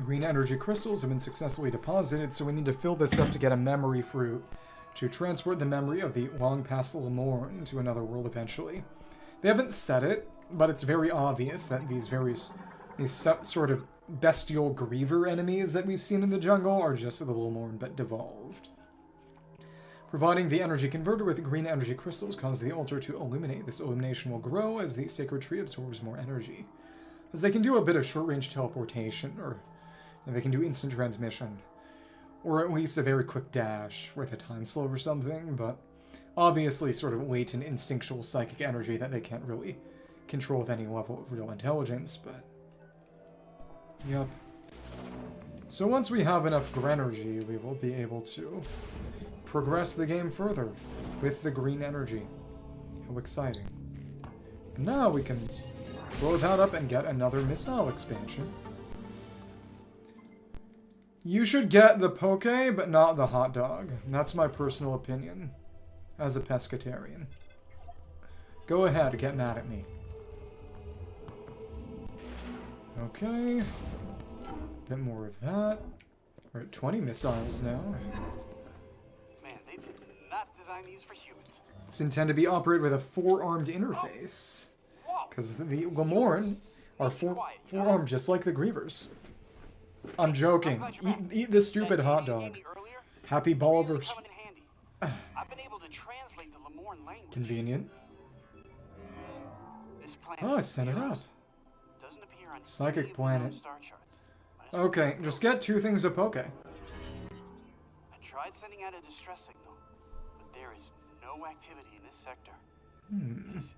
Green energy crystals have been successfully deposited, so we need to fill this up to get a memory fruit to transport the memory of the long-past Lemorn to another world eventually. They haven't said it, but it's very obvious that these sort of bestial griever enemies that we've seen in the jungle are just the Lemorn, but devolved. Providing the energy converter with green energy crystals causes the altar to illuminate. This illumination will grow as the sacred tree absorbs more energy. As they can do a bit of short-range teleportation, or they can do instant transmission, or at least a very quick dash with a time slow or something, but obviously sort of latent instinctual psychic energy that they can't really control with any level of real intelligence, but... Yep. So once we have enough grenergy, we will be able to progress the game further with the green energy. How exciting. And now we can blow that up and get another missile expansion. You should get the poke, but not the hot dog. That's my personal opinion, as a pescatarian. Go ahead, get mad at me. Okay. Bit more of that. We're at 20 missiles now. Man, they did not design these for humans. It's intended to be operated with a 4-armed interface. Because the Lemorn are 4-armed just like the Grievers. I'm joking. Eat this stupid hot dog. Happy Bolivar. I've been able to translate the Lemorn foreign language. Convenient. This planet Oh, I sent it up. doesn't appear on Psychic any of the known planet. star charts. Might as well Okay, just get 2 things of poke. I tried sending out a distress signal, but there is no activity in this sector. It is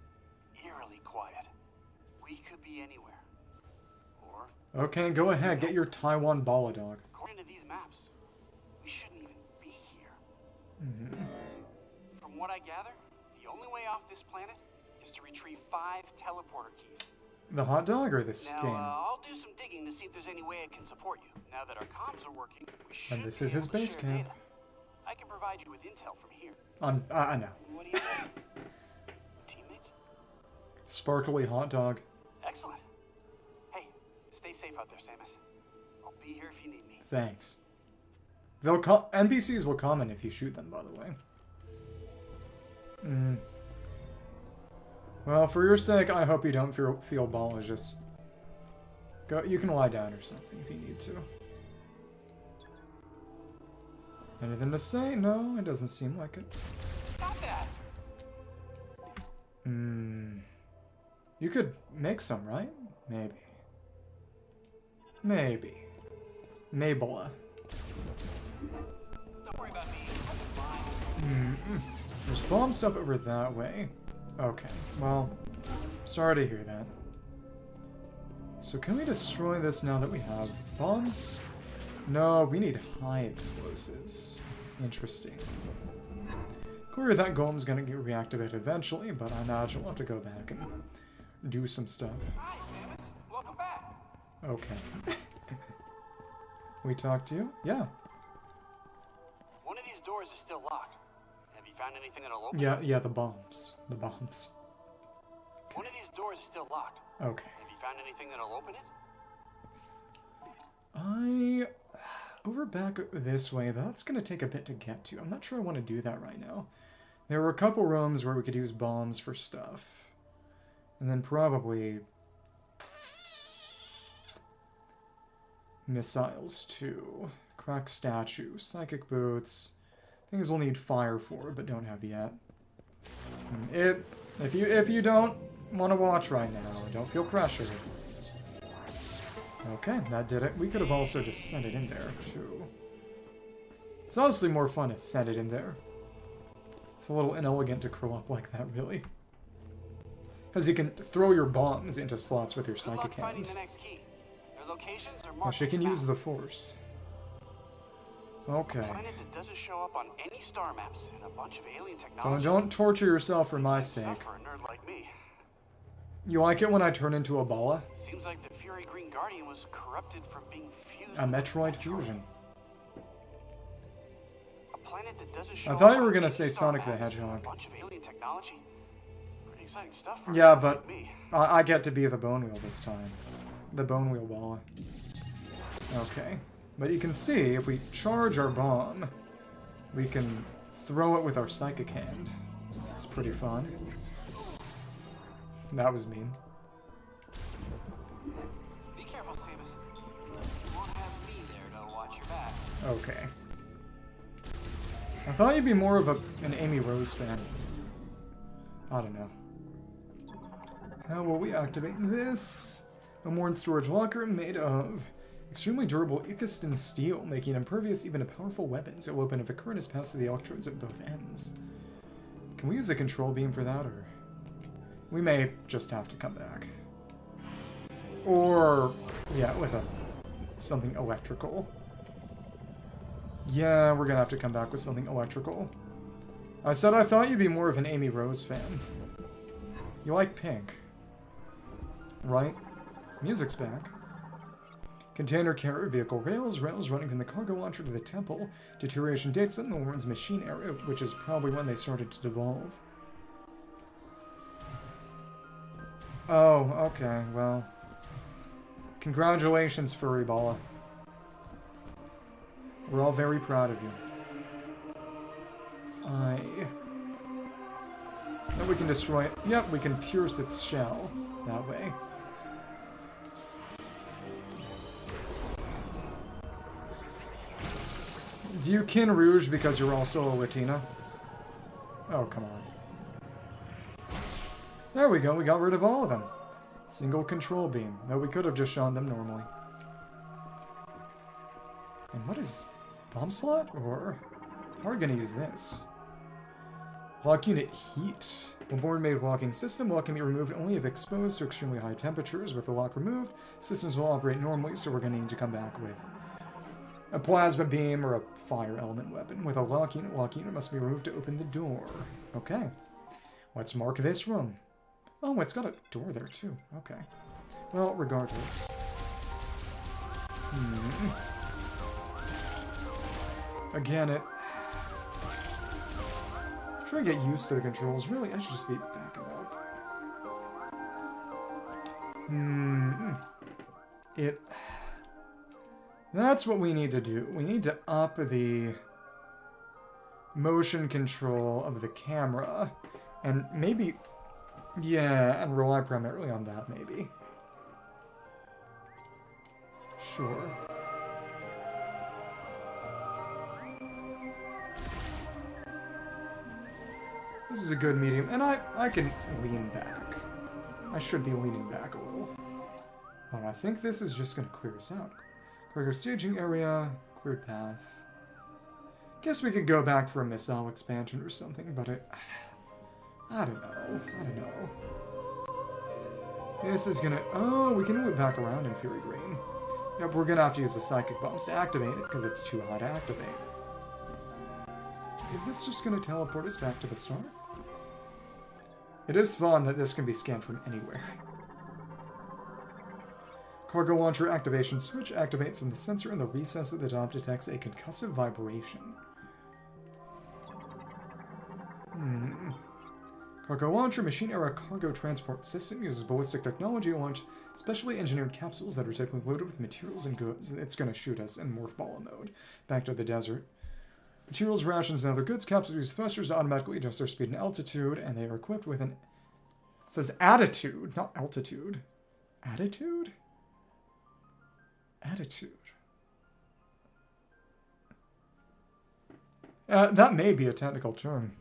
eerily quiet. We could be anywhere. Or, Okay, go ahead, get your Taiwan Bala dog. according to these maps, we shouldn't even be here. From what I gather, the only way off this planet is to retrieve 5 teleporter keys. The hot dog or this Now, game? I'll do some digging to see if there's any way I can support you. Now that our comms are working, we should this be is his able to base share camp. data. I can provide you with intel from here. I know. What do you say? Teammates? Sparkly hot dog. Excellent. Hey, stay safe out there, Samus. I'll be here if you need me. Thanks. NPCs will comment if you shoot them, by the way. Well, for your sake, I hope you don't feel ball. Just go. You can lie down or something if you need to. Anything to say? No, it doesn't seem like it. Stop that! You could make some, right? Maybe. Maybe. Mabela. Don't worry about me. I'll be fine. There's bomb stuff over that way. Okay, well, sorry to hear that. So can we destroy this now that we have bombs? No, we need high explosives. Interesting. Clear that golem's gonna get reactivated eventually, but I imagine we'll have to go back and do some stuff. Hi, Samus. Welcome back. Okay. We talked to you? Yeah. One of these doors is still locked. Have you found anything that'll open Yeah, it? yeah, the bombs. The bombs. One of these doors is still locked. Okay. Have you found anything that'll open it? Over back this way, that's going to take a bit to get to. I'm not sure I want to do that right now. There were a couple rooms where we could use bombs for stuff. And then probably missiles too. Crack statue, psychic boots. Things we'll need fire for, but don't have yet. If you don't want to watch right now, don't feel pressured. Okay, that did it. We could have also just sent it in there, too. It's honestly more fun to send it in there. It's a little inelegant to curl up like that, really. Because you can throw your bombs into slots with your Good luck psychic finding hand. the next key. Their locations are Well, marked. she can on use map. the Force. Okay. A planet that doesn't show up on any star maps and a bunch of alien technology. Don't torture yourself for my Exciting sake. stuff for a nerd like me. You like it when I turn into a Bala? Seems like the Fury Green Guardian was corrupted from being fused. A with Metroid fusion. A planet that doesn't show I thought up you were on gonna any say star Sonic the maps and Hedgehog. A bunch of alien technology. Pretty exciting stuff for a Yeah, nerd but like me. I get to be the bone wheel this time. The bone wheel Bala. Okay. But you can see, if we charge our bomb, we can throw it with our psychic hand. It's pretty fun. That was mean. Be careful, Samus. You won't have me there to watch your back. Okay. I thought you'd be more of an Amy Rose fan. I don't know. How will we activate this? A Morn storage locker made of extremely durable Icostan steel, making it impervious even to powerful weapons. It will open if a current is passed to the electrodes at both ends. Can we use a control beam for that, or we may just have to come back? Or yeah, with something electrical. Yeah, we're gonna have to come back with something electrical. I said I thought you'd be more of an Amy Rose fan. You like pink, right? Music's back. Container carrier vehicle rails running from the cargo launcher to the temple. Deterioration dates in the Warren's machine area, which is probably when they started to devolve. Oh, okay, well. Congratulations, Furry Bala. We're all very proud of you. Oh, we can destroy it. Yep, we can pierce its shell that way. Do you kin Rouge because you're also a Latina? Oh, come on. There we go, we got rid of all of them. Single control beam. Though we could have just shot them normally. And what is... bomb slot? Or... how are we going to use this? Lock unit heat. When born made locking system, lock can be removed only if exposed to extremely high temperatures. With the lock removed, systems will operate normally, so we're going to need to come back with a plasma beam or a fire element weapon. With a lock unit must be removed to open the door. Okay. Let's mark this room. Oh, it's got a door there too. Okay. Well, regardless. Again, it... try to get used to the controls. Really, I should just be backing up. It... that's what we need to do. We need to up the motion control of the camera. And maybe... yeah, and rely primarily on that, maybe. Sure. This is a good medium, and I can lean back. I should be leaning back a little. Oh, I think this is just going to clear us out. Clear staging area, cleared path. Guess we could go back for a missile expansion or something, but I don't know. I don't know. This is gonna... oh, we can move back around in Fury Green. Yep, we're gonna have to use the Psychic Bombs to activate it, because it's too high to activate. Is this just gonna teleport us back to the start? It is fun that this can be scanned from anywhere. Cargo launcher activation switch activates when the sensor in the recess of the top detects a concussive vibration. Cargo launcher machine-era cargo transport system uses ballistic technology to launch specially engineered capsules that are typically loaded with materials and goods. It's going to shoot us in morph ball mode back to the desert. Materials, rations, and other goods. Capsules use thrusters to automatically adjust their speed and altitude, and they are equipped with an... it says attitude, not altitude. Attitude? Attitude. That may be a technical term.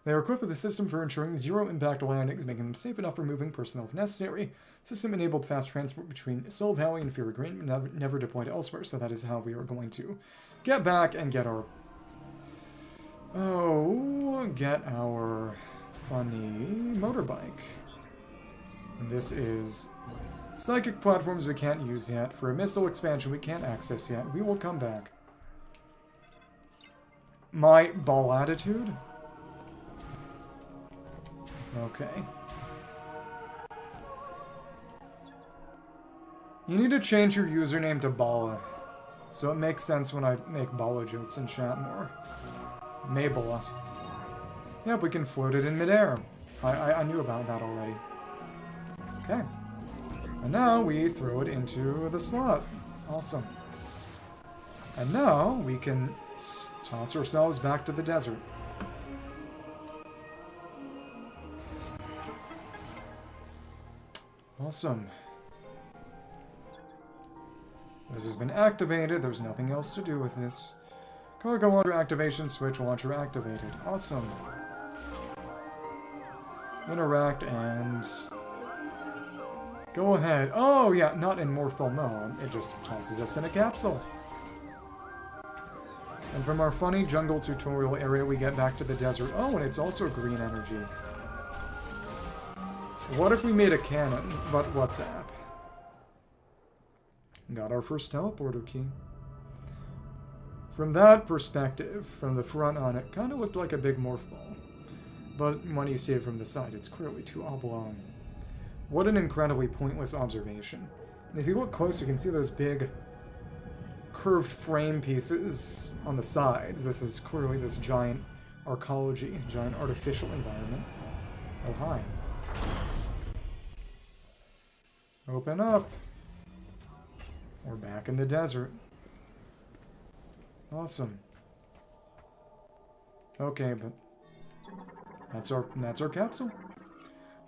They are equipped with a system for ensuring zero-impact landings, making them safe enough for moving personnel if necessary. System enabled fast transport between Soul Valley and Fury Green, never deployed elsewhere, so that is how we are going to get back and get our... oh, get our funny motorbike. And this is psychic platforms we can't use yet. For a missile expansion we can't access yet. We will come back. My ball attitude? Okay. You need to change your username to Bala. So it makes sense when I make Bala jokes in chat more. Mabala. Yep, we can float it in midair. I knew about that already. Okay. And now we throw it into the slot. Awesome. And now we can toss ourselves back to the desert. Awesome. This has been activated. There's nothing else to do with this. Cargo launcher activation switch launcher activated. Awesome. Interact and... go ahead. Oh, yeah, not in morph ball mode. It just tosses us in a capsule. And from our funny jungle tutorial area, we get back to the desert. Oh, and it's also green energy. What if we made a cannon, but WhatsApp? Got our first teleporter key. From that perspective, from the front on, it kind of looked like a big morph ball. But when you see it from the side, it's clearly too oblong. What an incredibly pointless observation. And if you look close, you can see those big curved frame pieces on the sides. This is clearly this giant arcology, giant artificial environment. Oh, hi. Open up. We're back in the desert. Awesome. Okay, but that's our capsule.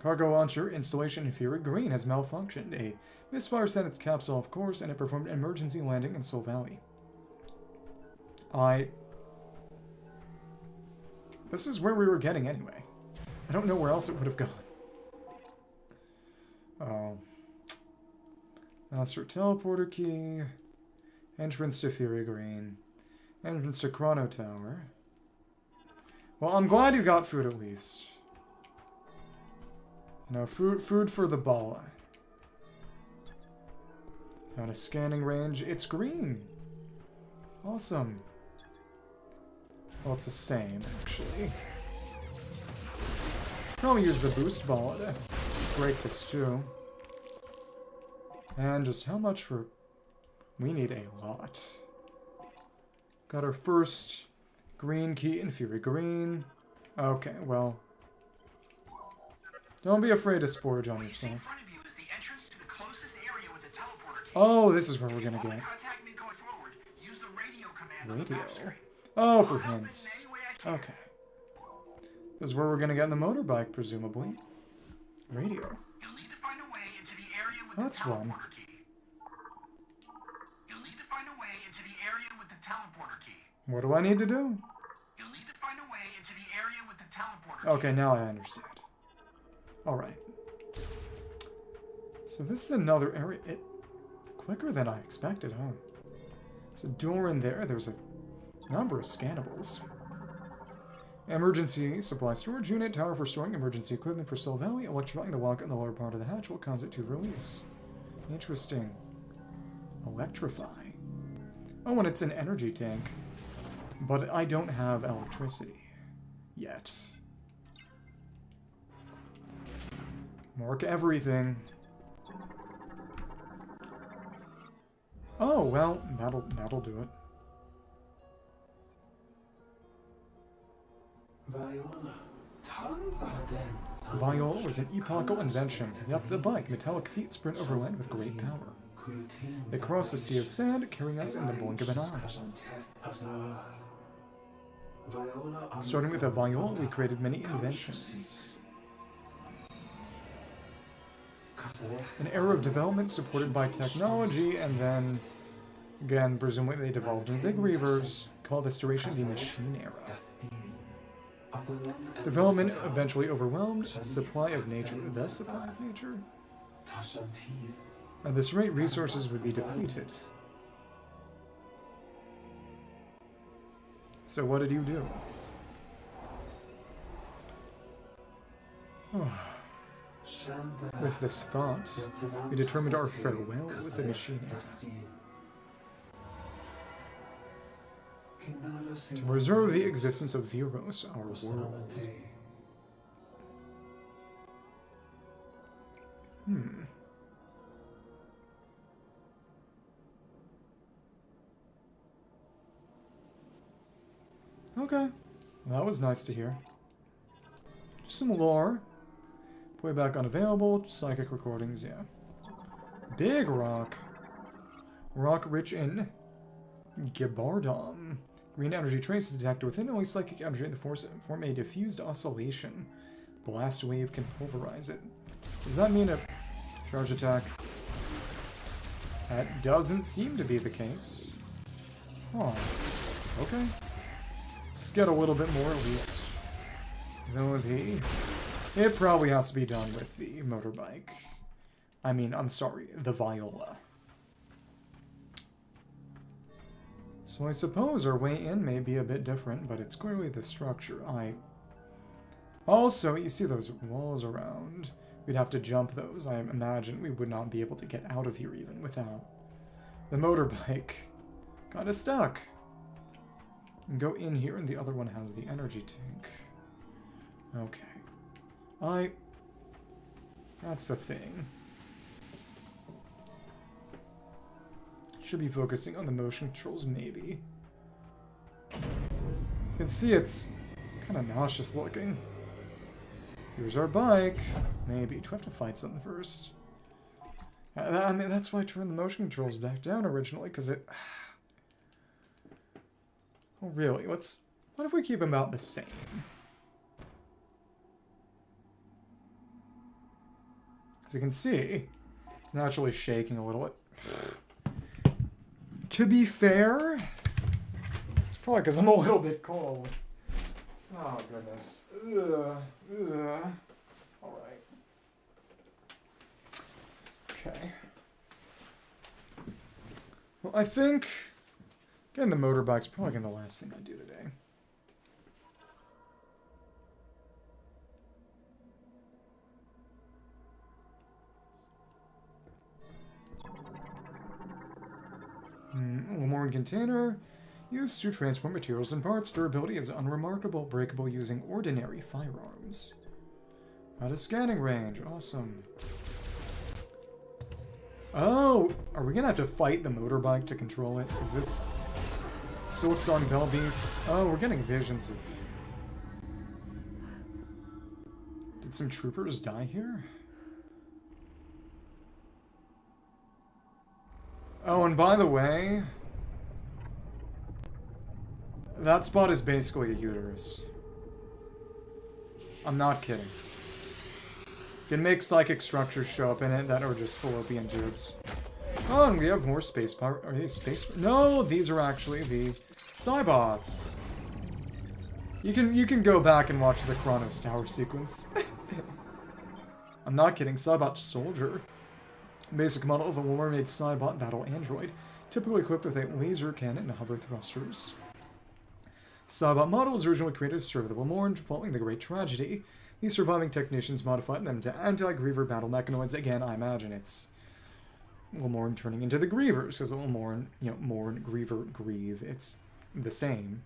Cargo launcher installation in Fury Green has malfunctioned. A misfire sent its capsule off course, and it performed an emergency landing in Soul Valley. This is where we were getting anyway. I don't know where else it would have gone. Master teleporter key. Entrance to Fury Green. Entrance to Chrono Tower. Well, I'm glad you got food at least. You know, food for the ball. On a scanning range, it's green. Awesome. Well, it's the same, actually. I'll use the boost ball to break this too. And just how much for... We need a lot. Got our first green key in Fury Green. Okay, well... Don't be afraid to splurge on yourself. Oh, this is where we're gonna get. Radio. Oh, for hints. Okay. This is where we're gonna get in the motorbike, presumably. Radio. That's one. You'll need to find a way into the area with the teleporter key. What do I need to do? You'll need to find a way into the area with the teleporter key. Okay, now I understand. Alright. So this is another area. Quicker than I expected, huh? There's a door in there. There's a number of scannables. Emergency supply storage unit. Tower for storing emergency equipment for Soul Valley. Electrifying the lock in the lower part of the hatch will cause it to release. Interesting. Electrify. Oh, and it's an energy tank. But I don't have electricity. Yet. Mark everything. Oh, well, that'll do it. Viola was an epochal invention. Yep, the bike, metallic feet sprint over land with great power. They cross the sea of sand, carrying us in the blink of an eye. Starting with a Viola, we created many inventions. An era of development supported by technology, and then, again, presumably they devolved into big reavers, called this duration the Machine Era. Development eventually overwhelmed the supply of nature. At this rate, resources would be depleted. So what did you do? With this thought, we determined our farewell with the Machine Era. To preserve the existence of Viros, our world. Okay. That was nice to hear. Just some lore. Playback unavailable. Psychic recordings, yeah. Big rock. Rock rich in Gibardom. Green energy traces detected within only psychic energy in the form a diffused oscillation. Blast wave can pulverize it. Does that mean a charge attack? That doesn't seem to be the case. Huh. Okay. Let's get a little bit more at least. Though it probably has to be done with the motorbike. I mean, I'm sorry, the Viola. So I suppose our way in may be a bit different, but it's clearly the structure. Also, you see those walls around. We'd have to jump those. I imagine we would not be able to get out of here even without the motorbike. Kinda stuck. And go in here, and the other one has the energy tank. Okay. That's the thing. Should be focusing on the motion controls, maybe. You can see it's kind of nauseous looking. Here's our bike. Maybe. Do we have to fight something first? I mean, that's why I turned the motion controls back down originally, because it... Oh, really? What if we keep them about the same? As you can see, it's naturally shaking a little bit. To be fair, it's probably because I'm a little bit cold. Oh, goodness. Alright. Okay. Well, I think getting the motorbike's probably gonna be the last thing I do today. Lemoran container. Used to transport materials and parts. Durability is unremarkable. Breakable using ordinary firearms. Out of scanning range. Awesome. Oh! Are we gonna have to fight the motorbike to control it? Is this... Silk Song Belbeast? Oh, we're getting visions of... Did some troopers die here? Oh, and by the way... That spot is basically a uterus. I'm not kidding. You can make psychic structures show up in it that are just fallopian tubes. Oh, and we have more space power. Are these space... No, these are actually the Cybots. You can go back and watch the Chronos Tower sequence. I'm not kidding. Cybot Soldier. Basic model of a war-made Cybot battle android, typically equipped with a laser cannon and hover thrusters. Cybot model was originally created to serve the Lemoran following the Great Tragedy. These surviving technicians modified them to anti-Griever battle mechanoids. Again, I imagine it's Lemoran turning into the Grievers, because Lemoran, Morn, Griever, Grieve, it's the same.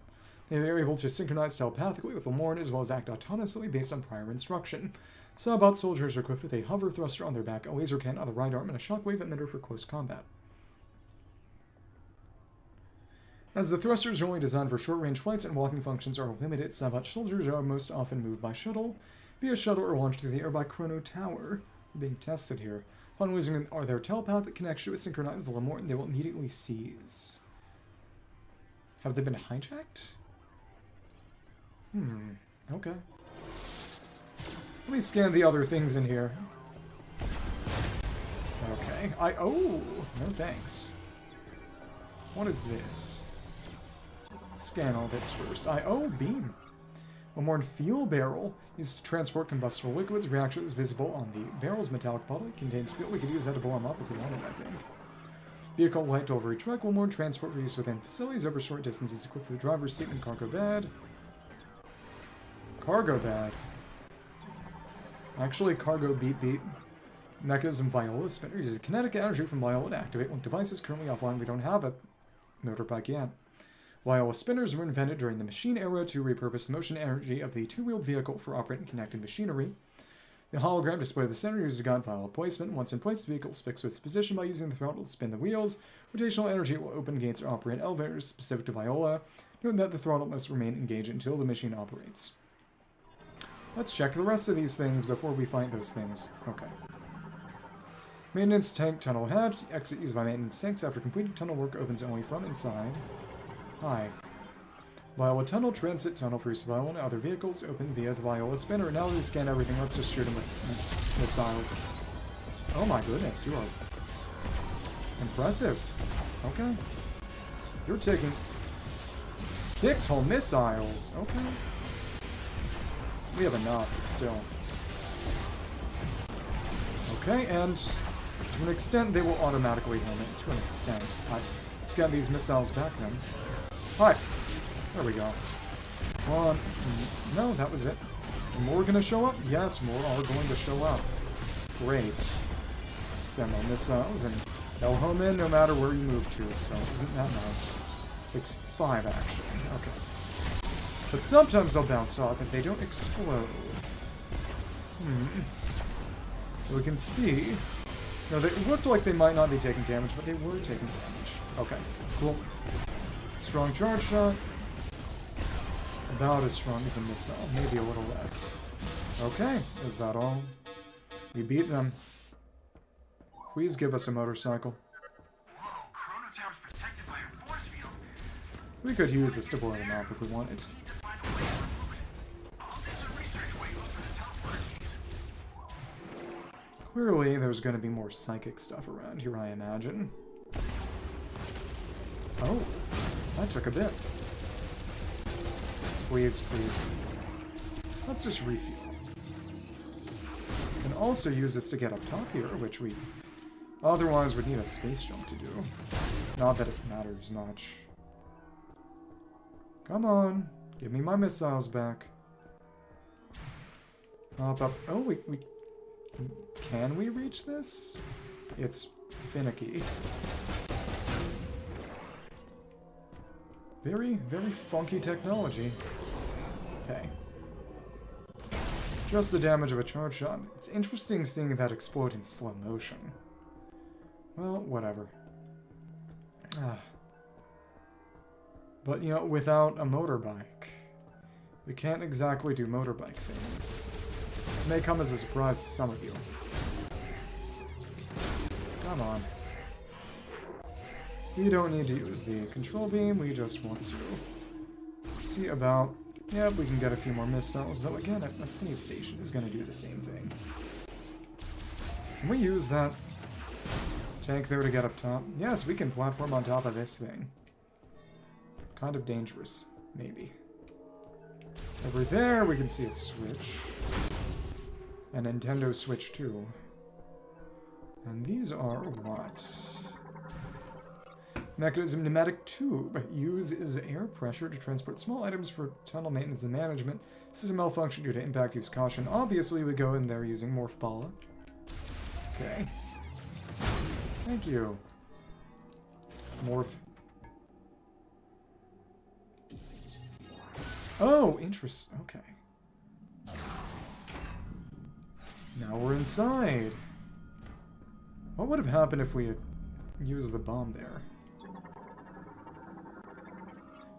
They are able to synchronize telepathically with Lemoran as well as act autonomously based on prior instruction. Cybot soldiers are equipped with a hover thruster on their back, a laser cannon on the right arm, and a shockwave emitter for close combat. As the thrusters are only designed for short-range flights and walking functions are limited, Cybot soldiers are most often moved by shuttle, via shuttle or launched through the air by Chrono Tower. Being tested here. Upon losing their telepathic connection with synchronized Lemoran, they will immediately seize. Have they been hijacked? Okay. Let me scan the other things in here. Okay. Oh! No thanks. What is this? Scan all this first. Oh, beam. Lemoran fuel barrel used to transport combustible liquids. Reaction is visible on the barrel's metallic bottle. It contains fuel. We could use that to blow them up if we wanted, I think. Vehicle light delivery truck. Lemoran transport for use within facilities over short distances. Equipped with a driver's seat and cargo bed. Cargo bed. Actually, cargo beep. Mechanism Viola spinner uses kinetic energy from Viola to activate when device is currently offline. We don't have a motorbike yet. Viola spinners were invented during the machine era to repurpose the motion energy of the two-wheeled vehicle for operating connected machinery. The hologram display of the center uses a guide Viola placement. Once in place, the vehicle sticks with its position by using the throttle to spin the wheels. Rotational energy will open gates or operate elevators specific to Viola. Note that the throttle must remain engaged until the machine operates. Let's check the rest of these things before we find those things. Okay. Maintenance tank tunnel hatch. Exit used by maintenance tanks after completing tunnel work opens only from inside. Hi. Viola tunnel, transit tunnel for use of Viola and other vehicles, open via the Viola spinner. Now that we scan everything, let's just shoot them with missiles. Oh my goodness, you are impressive. Okay. You're taking 6 whole missiles. Okay. We have enough, but still. Okay, and to an extent, they will automatically home it. To an extent. Let's get these missiles back then. Hi. There we go. One. No, that was it. Are more going to show up? Yes, more are going to show up. Great. Spend on missiles, and they'll home in no matter where you move to, so isn't that nice? Takes 5, actually. Okay. But sometimes they'll bounce off if they don't explode. We can see... No, they looked like they might not be taking damage, but they were taking damage. Okay, cool. Strong charge shot. About as strong as a missile, maybe a little less. Okay, is that all? We beat them. Please give us a motorcycle. Whoa, Chrono Tower's protected by a force field. We could use this to blow them up if we wanted. Need to find a way to move it. I'll do some research while you look for the teleporter keys. Clearly, there's going to be more psychic stuff around here, I imagine. Oh, that took a bit. Please, please. Let's just refuel. We can also use this to get up top here, which we Otherwise, we'd need a space jump to do. Not that it matters much. Come on. Give me my missiles back. Up, up. Oh, we... Can we reach this? It's finicky. Very, very funky technology. Okay. Just the damage of a charge shot. It's interesting seeing that explode in slow motion. Well, whatever. But, you know, without a motorbike, we can't exactly do motorbike things. This may come as a surprise to some of you. Come on. We don't need to use the control beam, we just want to see about... Yeah, we can get a few more missiles, though again, a save station is going to do the same thing. Can we use that tank there to get up top? Yes, we can platform on top of this thing. Kind of dangerous, maybe. Over there, we can see a Switch. A Nintendo Switch 2. And these are what? Mechanism pneumatic tube. Uses air pressure to transport small items for tunnel maintenance and management. System malfunction due to impact. Use caution. Obviously, we go in there using Morph Balla. Okay. Thank you. Morph. Oh, interest. Okay. Now we're inside. What would have happened if we had used the bomb there?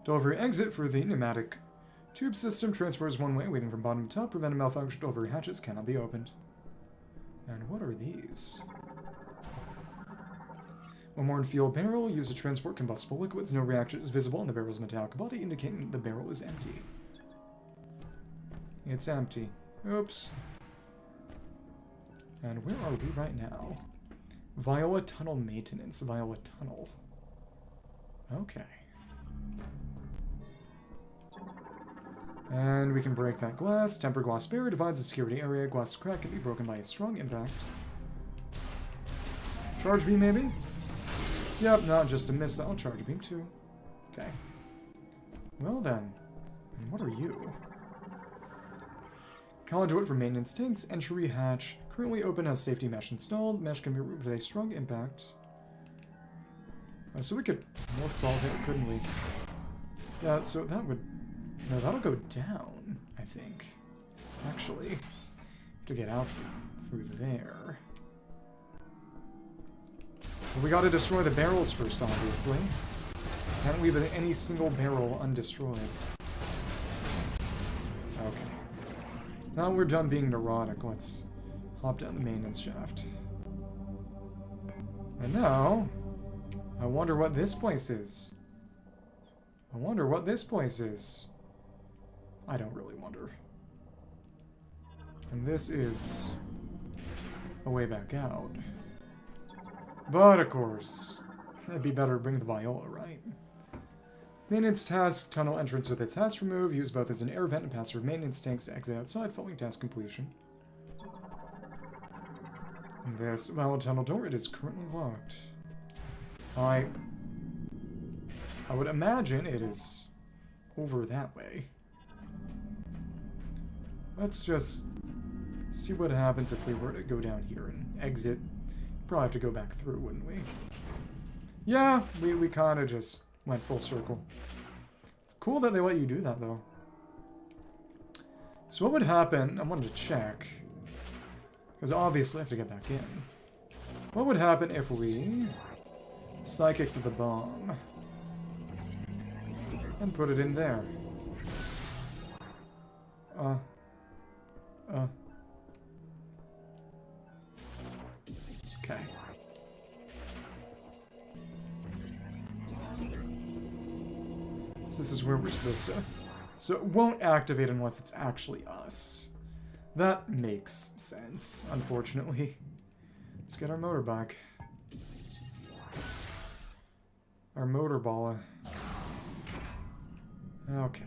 Delivery exit for the pneumatic tube system. Transfers one way, waiting from bottom to top. Prevent a malfunction. Delivery hatches cannot be opened. And what are these? One more in fuel barrel. Used to transport combustible liquids. No reaction is visible on the barrel's metallic body, indicating the barrel is empty. It's empty. Oops. And where are we right now? Viola Tunnel Maintenance. Viola Tunnel. Okay. And we can break that glass. Tempered glass barrier divides the security area. Glass crack can be broken by a strong impact. Charge beam, maybe? Yep, not just a missile. Charge beam, too. Okay. Well, then. And what are you? Conduit for maintenance tanks. Entry hatch. Currently open, has safety mesh installed. Mesh can be removed with a strong impact. So we could morph ball here, couldn't we? Yeah, so that would... No, that'll go down, I think. Actually, to get out through there. Well, we gotta destroy the barrels first, obviously. Can't leave any single barrel undestroyed. Okay. Now we're done being neurotic, let's hop down the maintenance shaft. And now, I wonder what this place is. I wonder what this place is. I don't really wonder. And this is a way back out. But, of course, it'd be better to bring the Viola, right? Maintenance task, tunnel entrance with its task remove, use both as an air vent and pass through maintenance tanks to exit outside following task completion. This Viola tunnel door, it is currently locked. I would imagine it is over that way. Let's just see what happens if we were to go down here and exit. Probably have to go back through, wouldn't we? Yeah, we kind of just went full circle. It's cool that they let you do that, though. So what would happen, I wanted to check, because obviously I have to get back in. What would happen if we psychicked the bomb and put it in there? Okay. So this is where we're supposed to... So it won't activate unless it's actually us. That makes sense, unfortunately. Let's get our motorbike. Our motor balla. Okay.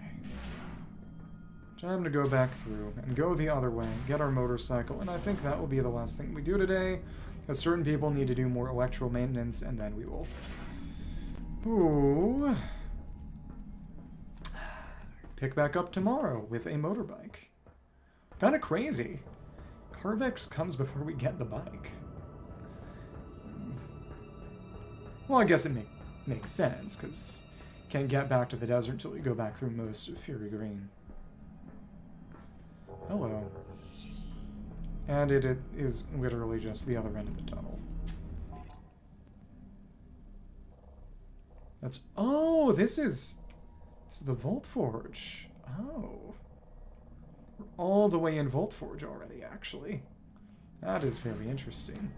Time to go back through and go the other way, get our motorcycle, and I think that will be the last thing we do today, as certain people need to do more electrical maintenance, and then we will... Ooh... pick back up tomorrow with a motorbike. Kinda crazy. Carvex comes before we get the bike. Well, I guess it makes sense, because you can't get back to the desert until you go back through most of Fury Green. Hello. And it is literally just the other end of the tunnel. That's... Oh, this is the Vault Forge. Oh. We're all the way in Vault Forge already, actually. That is very interesting.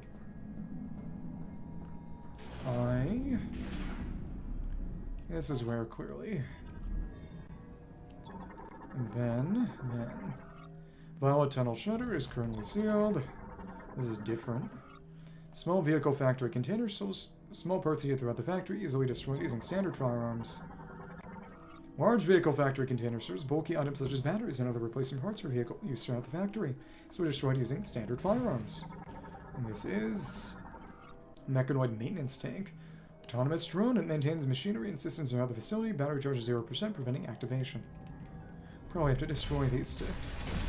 This is where, clearly. And then... Violet Tunnel Shutter is currently sealed. This is different. Small vehicle factory containers, so small parts here throughout the factory, easily destroyed using standard firearms. Large vehicle factory container stores bulky items such as batteries and other replacement parts for vehicle use throughout the factory, so destroyed using standard firearms. And this is... Mechanoid maintenance tank. Autonomous drone that maintains machinery and systems throughout the facility. Battery charge 0%, preventing activation. Probably have to destroy these to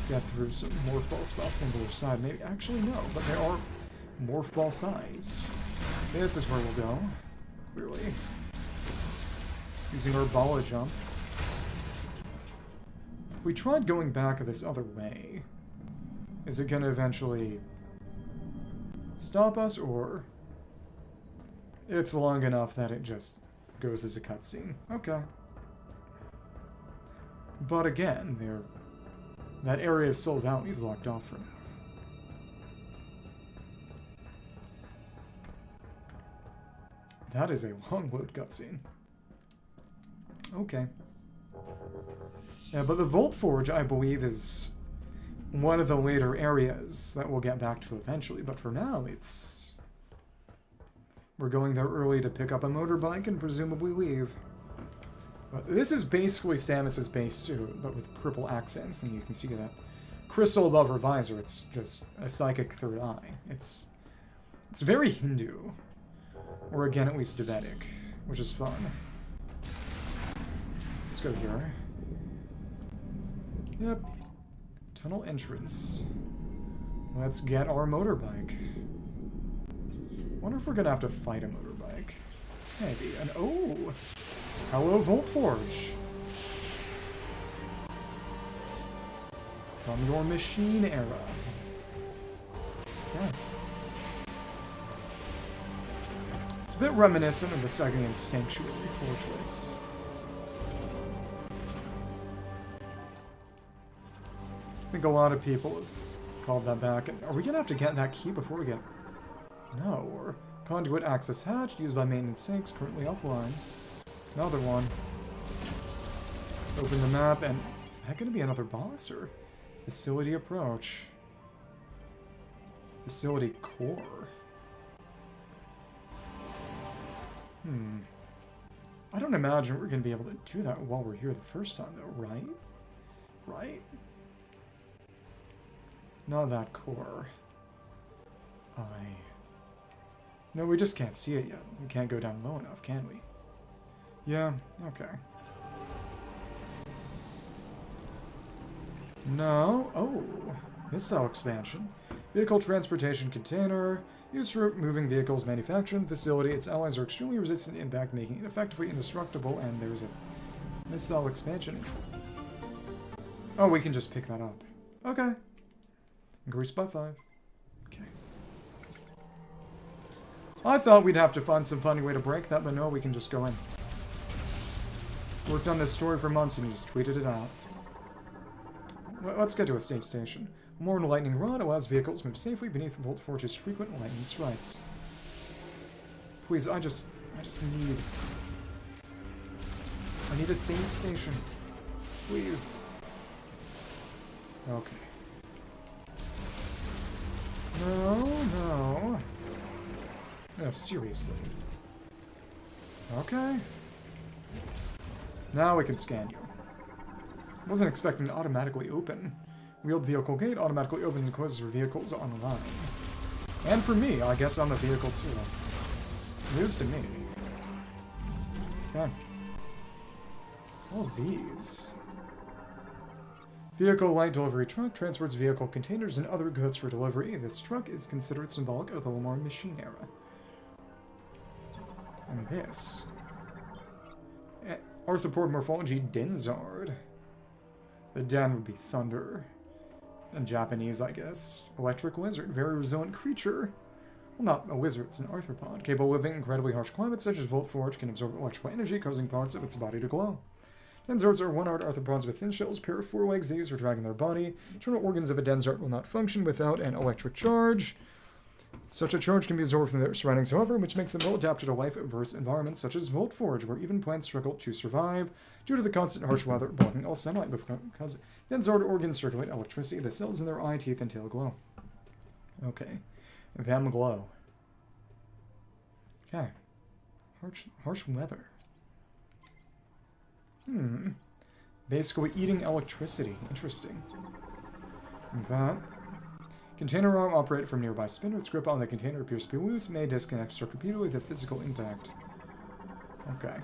get through some morph ball spots on the other side. Maybe, actually no, but they are morph ball sized. This is where we'll go, clearly. Using our balla jump. If we tried going back this other way, is it going to eventually stop us, or it's long enough that it just goes as a cutscene? Okay. But again, that area of Soul Valley is locked off for now. That is a long load cutscene. Okay. Yeah, but the Vault Forge, I believe, is one of the later areas that we'll get back to eventually. But for now, it's... We're going there early to pick up a motorbike and presumably leave. But this is basically Samus's base suit, but with purple accents, and you can see that crystal above her visor. It's just a psychic third eye. It's very Hindu. Or again, at least Tibetic, which is fun. Let's go here. Yep. Tunnel entrance. Let's get our motorbike. Wonder if we're gonna have to fight a motorbike. Maybe. And oh! Hello, Vault Forge! From your machine era. Okay. It's a bit reminiscent of the second game Sanctuary Fortress. I think a lot of people have called that back. Are we gonna have to get that key before we get... No, or... Conduit access hatch, used by maintenance sinks, currently offline. Another one. Open the map, and... Is that gonna be another boss, or... Facility approach? Facility core? I don't imagine we're gonna be able to do that while we're here the first time, though, right? Right? Not that core. No, we just can't see it yet. We can't go down low enough, can we? Yeah, okay. No. Oh, missile expansion. Vehicle transportation container. Used for moving vehicles manufacturing facility. Its allies are extremely resistant to impact, making it effectively indestructible, and there's a missile expansion. Oh, we can just pick that up. Okay. Increased by 5. Okay. I thought we'd have to find some funny way to break that, but no, we can just go in. Worked on this story for months and you just tweeted it out. Well, let's get to a safe station. A more lightning rod allows vehicles to move safely beneath Vault Forge's frequent lightning strikes. Please, I just need... I need a safe station. Please. Okay. No. No, seriously. Okay. Now we can scan you. Wasn't expecting to automatically open. Wheeled vehicle gate automatically opens and closes for vehicles online. And for me, I guess on the vehicle too. News to me. Okay. All these. Vehicle light delivery truck transports vehicle containers and other goods for delivery. This truck is considered symbolic of the Lamar machine era. And this. Arthropod morphology Denzard. The Den would be thunder. In Japanese, I guess. Electric wizard. Very resilient creature. Well, not a wizard, it's an arthropod. Capable of living in incredibly harsh climates, such as Volt Forge, can absorb electrical energy, causing parts of its body to glow. Denzards are one-eyed arthropods with thin shells, pair of forelegs they use for dragging their body. Internal organs of a Denzard will not function without an electric charge. Such a charge can be absorbed from their surroundings, however, which makes them well adapted to life-averse environments such as Volt Forge, where even plants struggle to survive due to the constant harsh weather blocking all sunlight, because Denzard organs circulate electricity. The cells in their eye, teeth, and tail glow. Okay. Them glow. Okay. Harsh weather. Basically eating electricity. Interesting. That. Container arm operated from nearby spinner. Its grip on the container appears to be loose. May disconnect circuit repeatedly with a physical impact. Okay.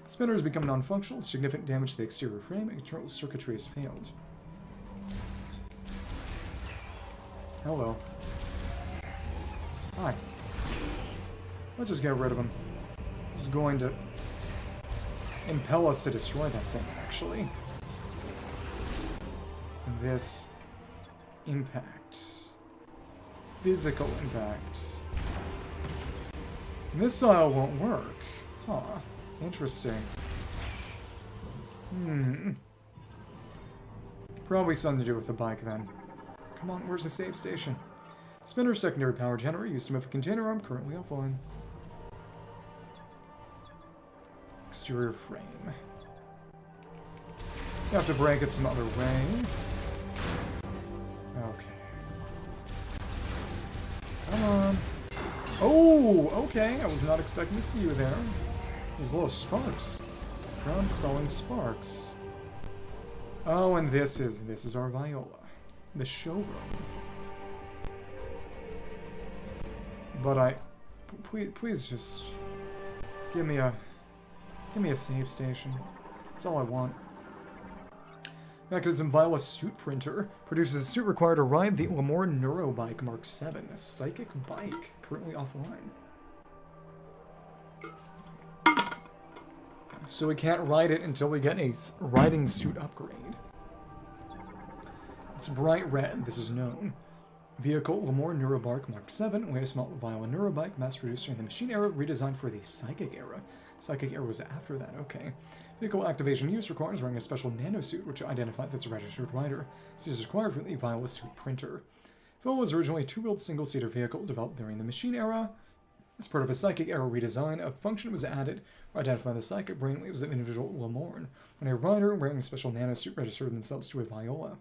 Spinner has become non-functional. Significant damage to the exterior frame. Internal circuitry has failed. Hello. Hi. Let's just get rid of him. This is going to impel us to destroy that thing, actually. This impact. Physical impact. Missile won't work. Huh. Interesting. Probably something to do with the bike, then. Come on, where's the save station? Spinner secondary power generator used to move a container arm, currently offline. Exterior frame. You have to break it some other way. Okay. Come on. Oh, okay. I was not expecting to see you there. These little sparks. Ground crawling sparks. Oh, and this is our Viola. The showroom. But please just give me a save station. That's all I want. Mechanism Varia Suit printer produces a suit required to ride the Lamar Neurobike Mark 7, a psychic bike currently offline. So we can't ride it until we get a riding suit upgrade. It's bright red, this is known. Vehicle Lamar Neurobike Mark 7, latest model Viola Neurobike, mass-produced during the machine era, redesigned for the psychic era. Psychic era was after that, okay. Vehicle activation use requires wearing a special nanosuit, which identifies its registered rider. This is required for the Varia Suit printer. Viola was originally a two-wheeled single-seater vehicle developed during the machine era. As part of a psychic era redesign, a function was added to identify the psychic brainwaves of individual Lamorn, when a rider wearing a special nanosuit registered themselves to a Viola.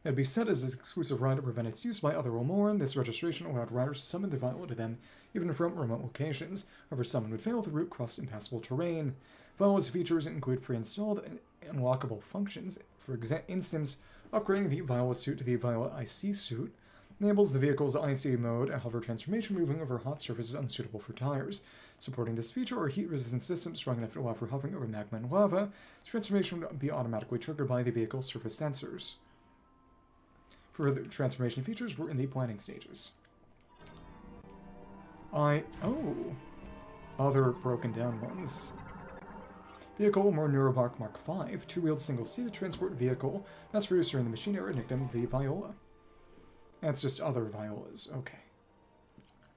That would be set as an exclusive ride to prevent its use by other Lamorn. This registration allowed riders to summon the Viola to them, even from remote locations. However, summon would fail if the route crossed impassable terrain. Viola's features include pre-installed and unlockable functions. For instance, upgrading the Viola suit to the Viola IC suit enables the vehicle's IC mode, a hover transformation moving over hot surfaces unsuitable for tires. Supporting this feature are heat-resistant systems strong enough to allow for hovering over magma and lava. This transformation would be automatically triggered by the vehicle's surface sensors. Further transformation features were in the planning stages. Other broken down ones. Vehicle Lamar Neurobike Mark 5, two-wheeled single-seated transport vehicle, mass-produced during the machine era, nicknamed the Viola. That's just other Violas, okay.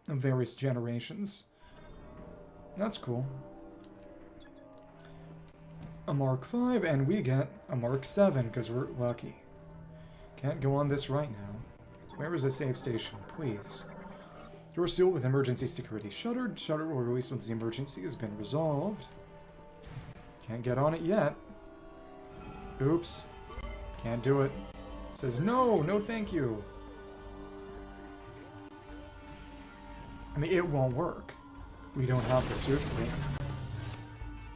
Of various generations. That's cool. A Mark 5, and we get a Mark 7, because we're lucky. Can't go on this right now. Where is the save station, please? Door sealed with emergency security shuttered. Shutter will release once the emergency has been resolved. Can't get on it yet. Oops. Can't do it. It says no, no thank you. I mean, it won't work. We don't have the suit for it.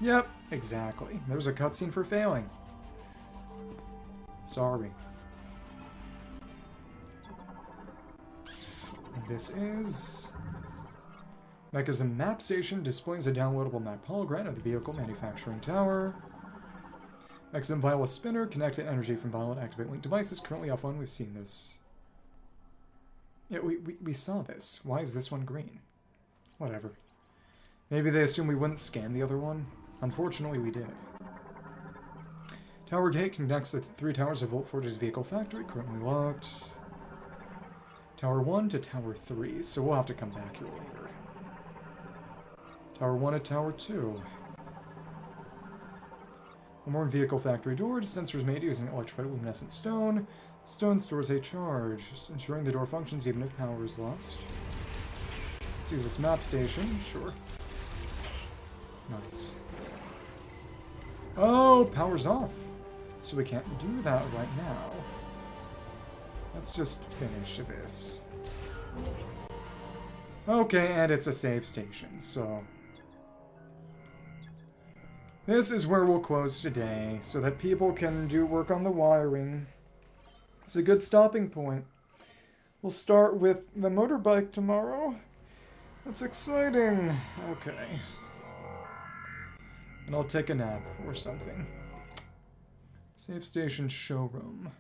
Yep, exactly. There's a cutscene for failing. Sorry. This is... Mechanism Map Station displays a downloadable map hologram of the vehicle manufacturing tower. Mechanism Viola Spinner, connected energy from Viola to activate link devices, currently offline. We've seen this. Yeah, we saw this. Why is this one green? Whatever. Maybe they assume we wouldn't scan the other one. Unfortunately, we did. Tower gate connects the 3 towers of Voltforge's vehicle factory, currently locked. Tower 1 to Tower 3, so we'll have to come back here later. Tower 1 to Tower 2. One more vehicle factory door. Sensors made using electroluminescent stone. Stone stores a charge, ensuring the door functions even if power is lost. Let's use this map station. Sure. Nice. Oh, power's off. So we can't do that right now. Let's just finish this. Okay, and it's a save station, so... This is where we'll close today, so that people can do work on the wiring. It's a good stopping point. We'll start with the motorbike tomorrow. That's exciting. Okay. And I'll take a nap or something. Save station showroom.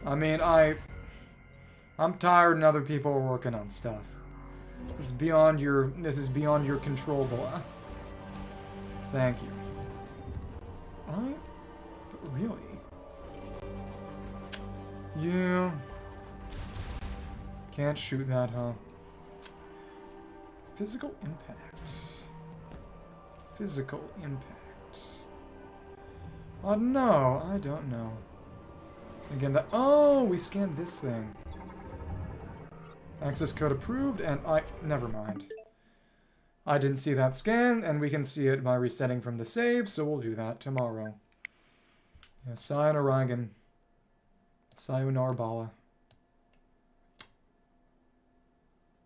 I mean, I'm tired and other people are working on stuff. This is beyond your control, boy. Thank you. But really? Yeah. Can't shoot that, huh? Physical impact. Physical impact. I don't know. Again, oh, we scanned this thing. Access code approved, and never mind. I didn't see that scan, and we can see it by resetting from the save, so we'll do that tomorrow. Yeah, Sayonara. Sayonara Bala.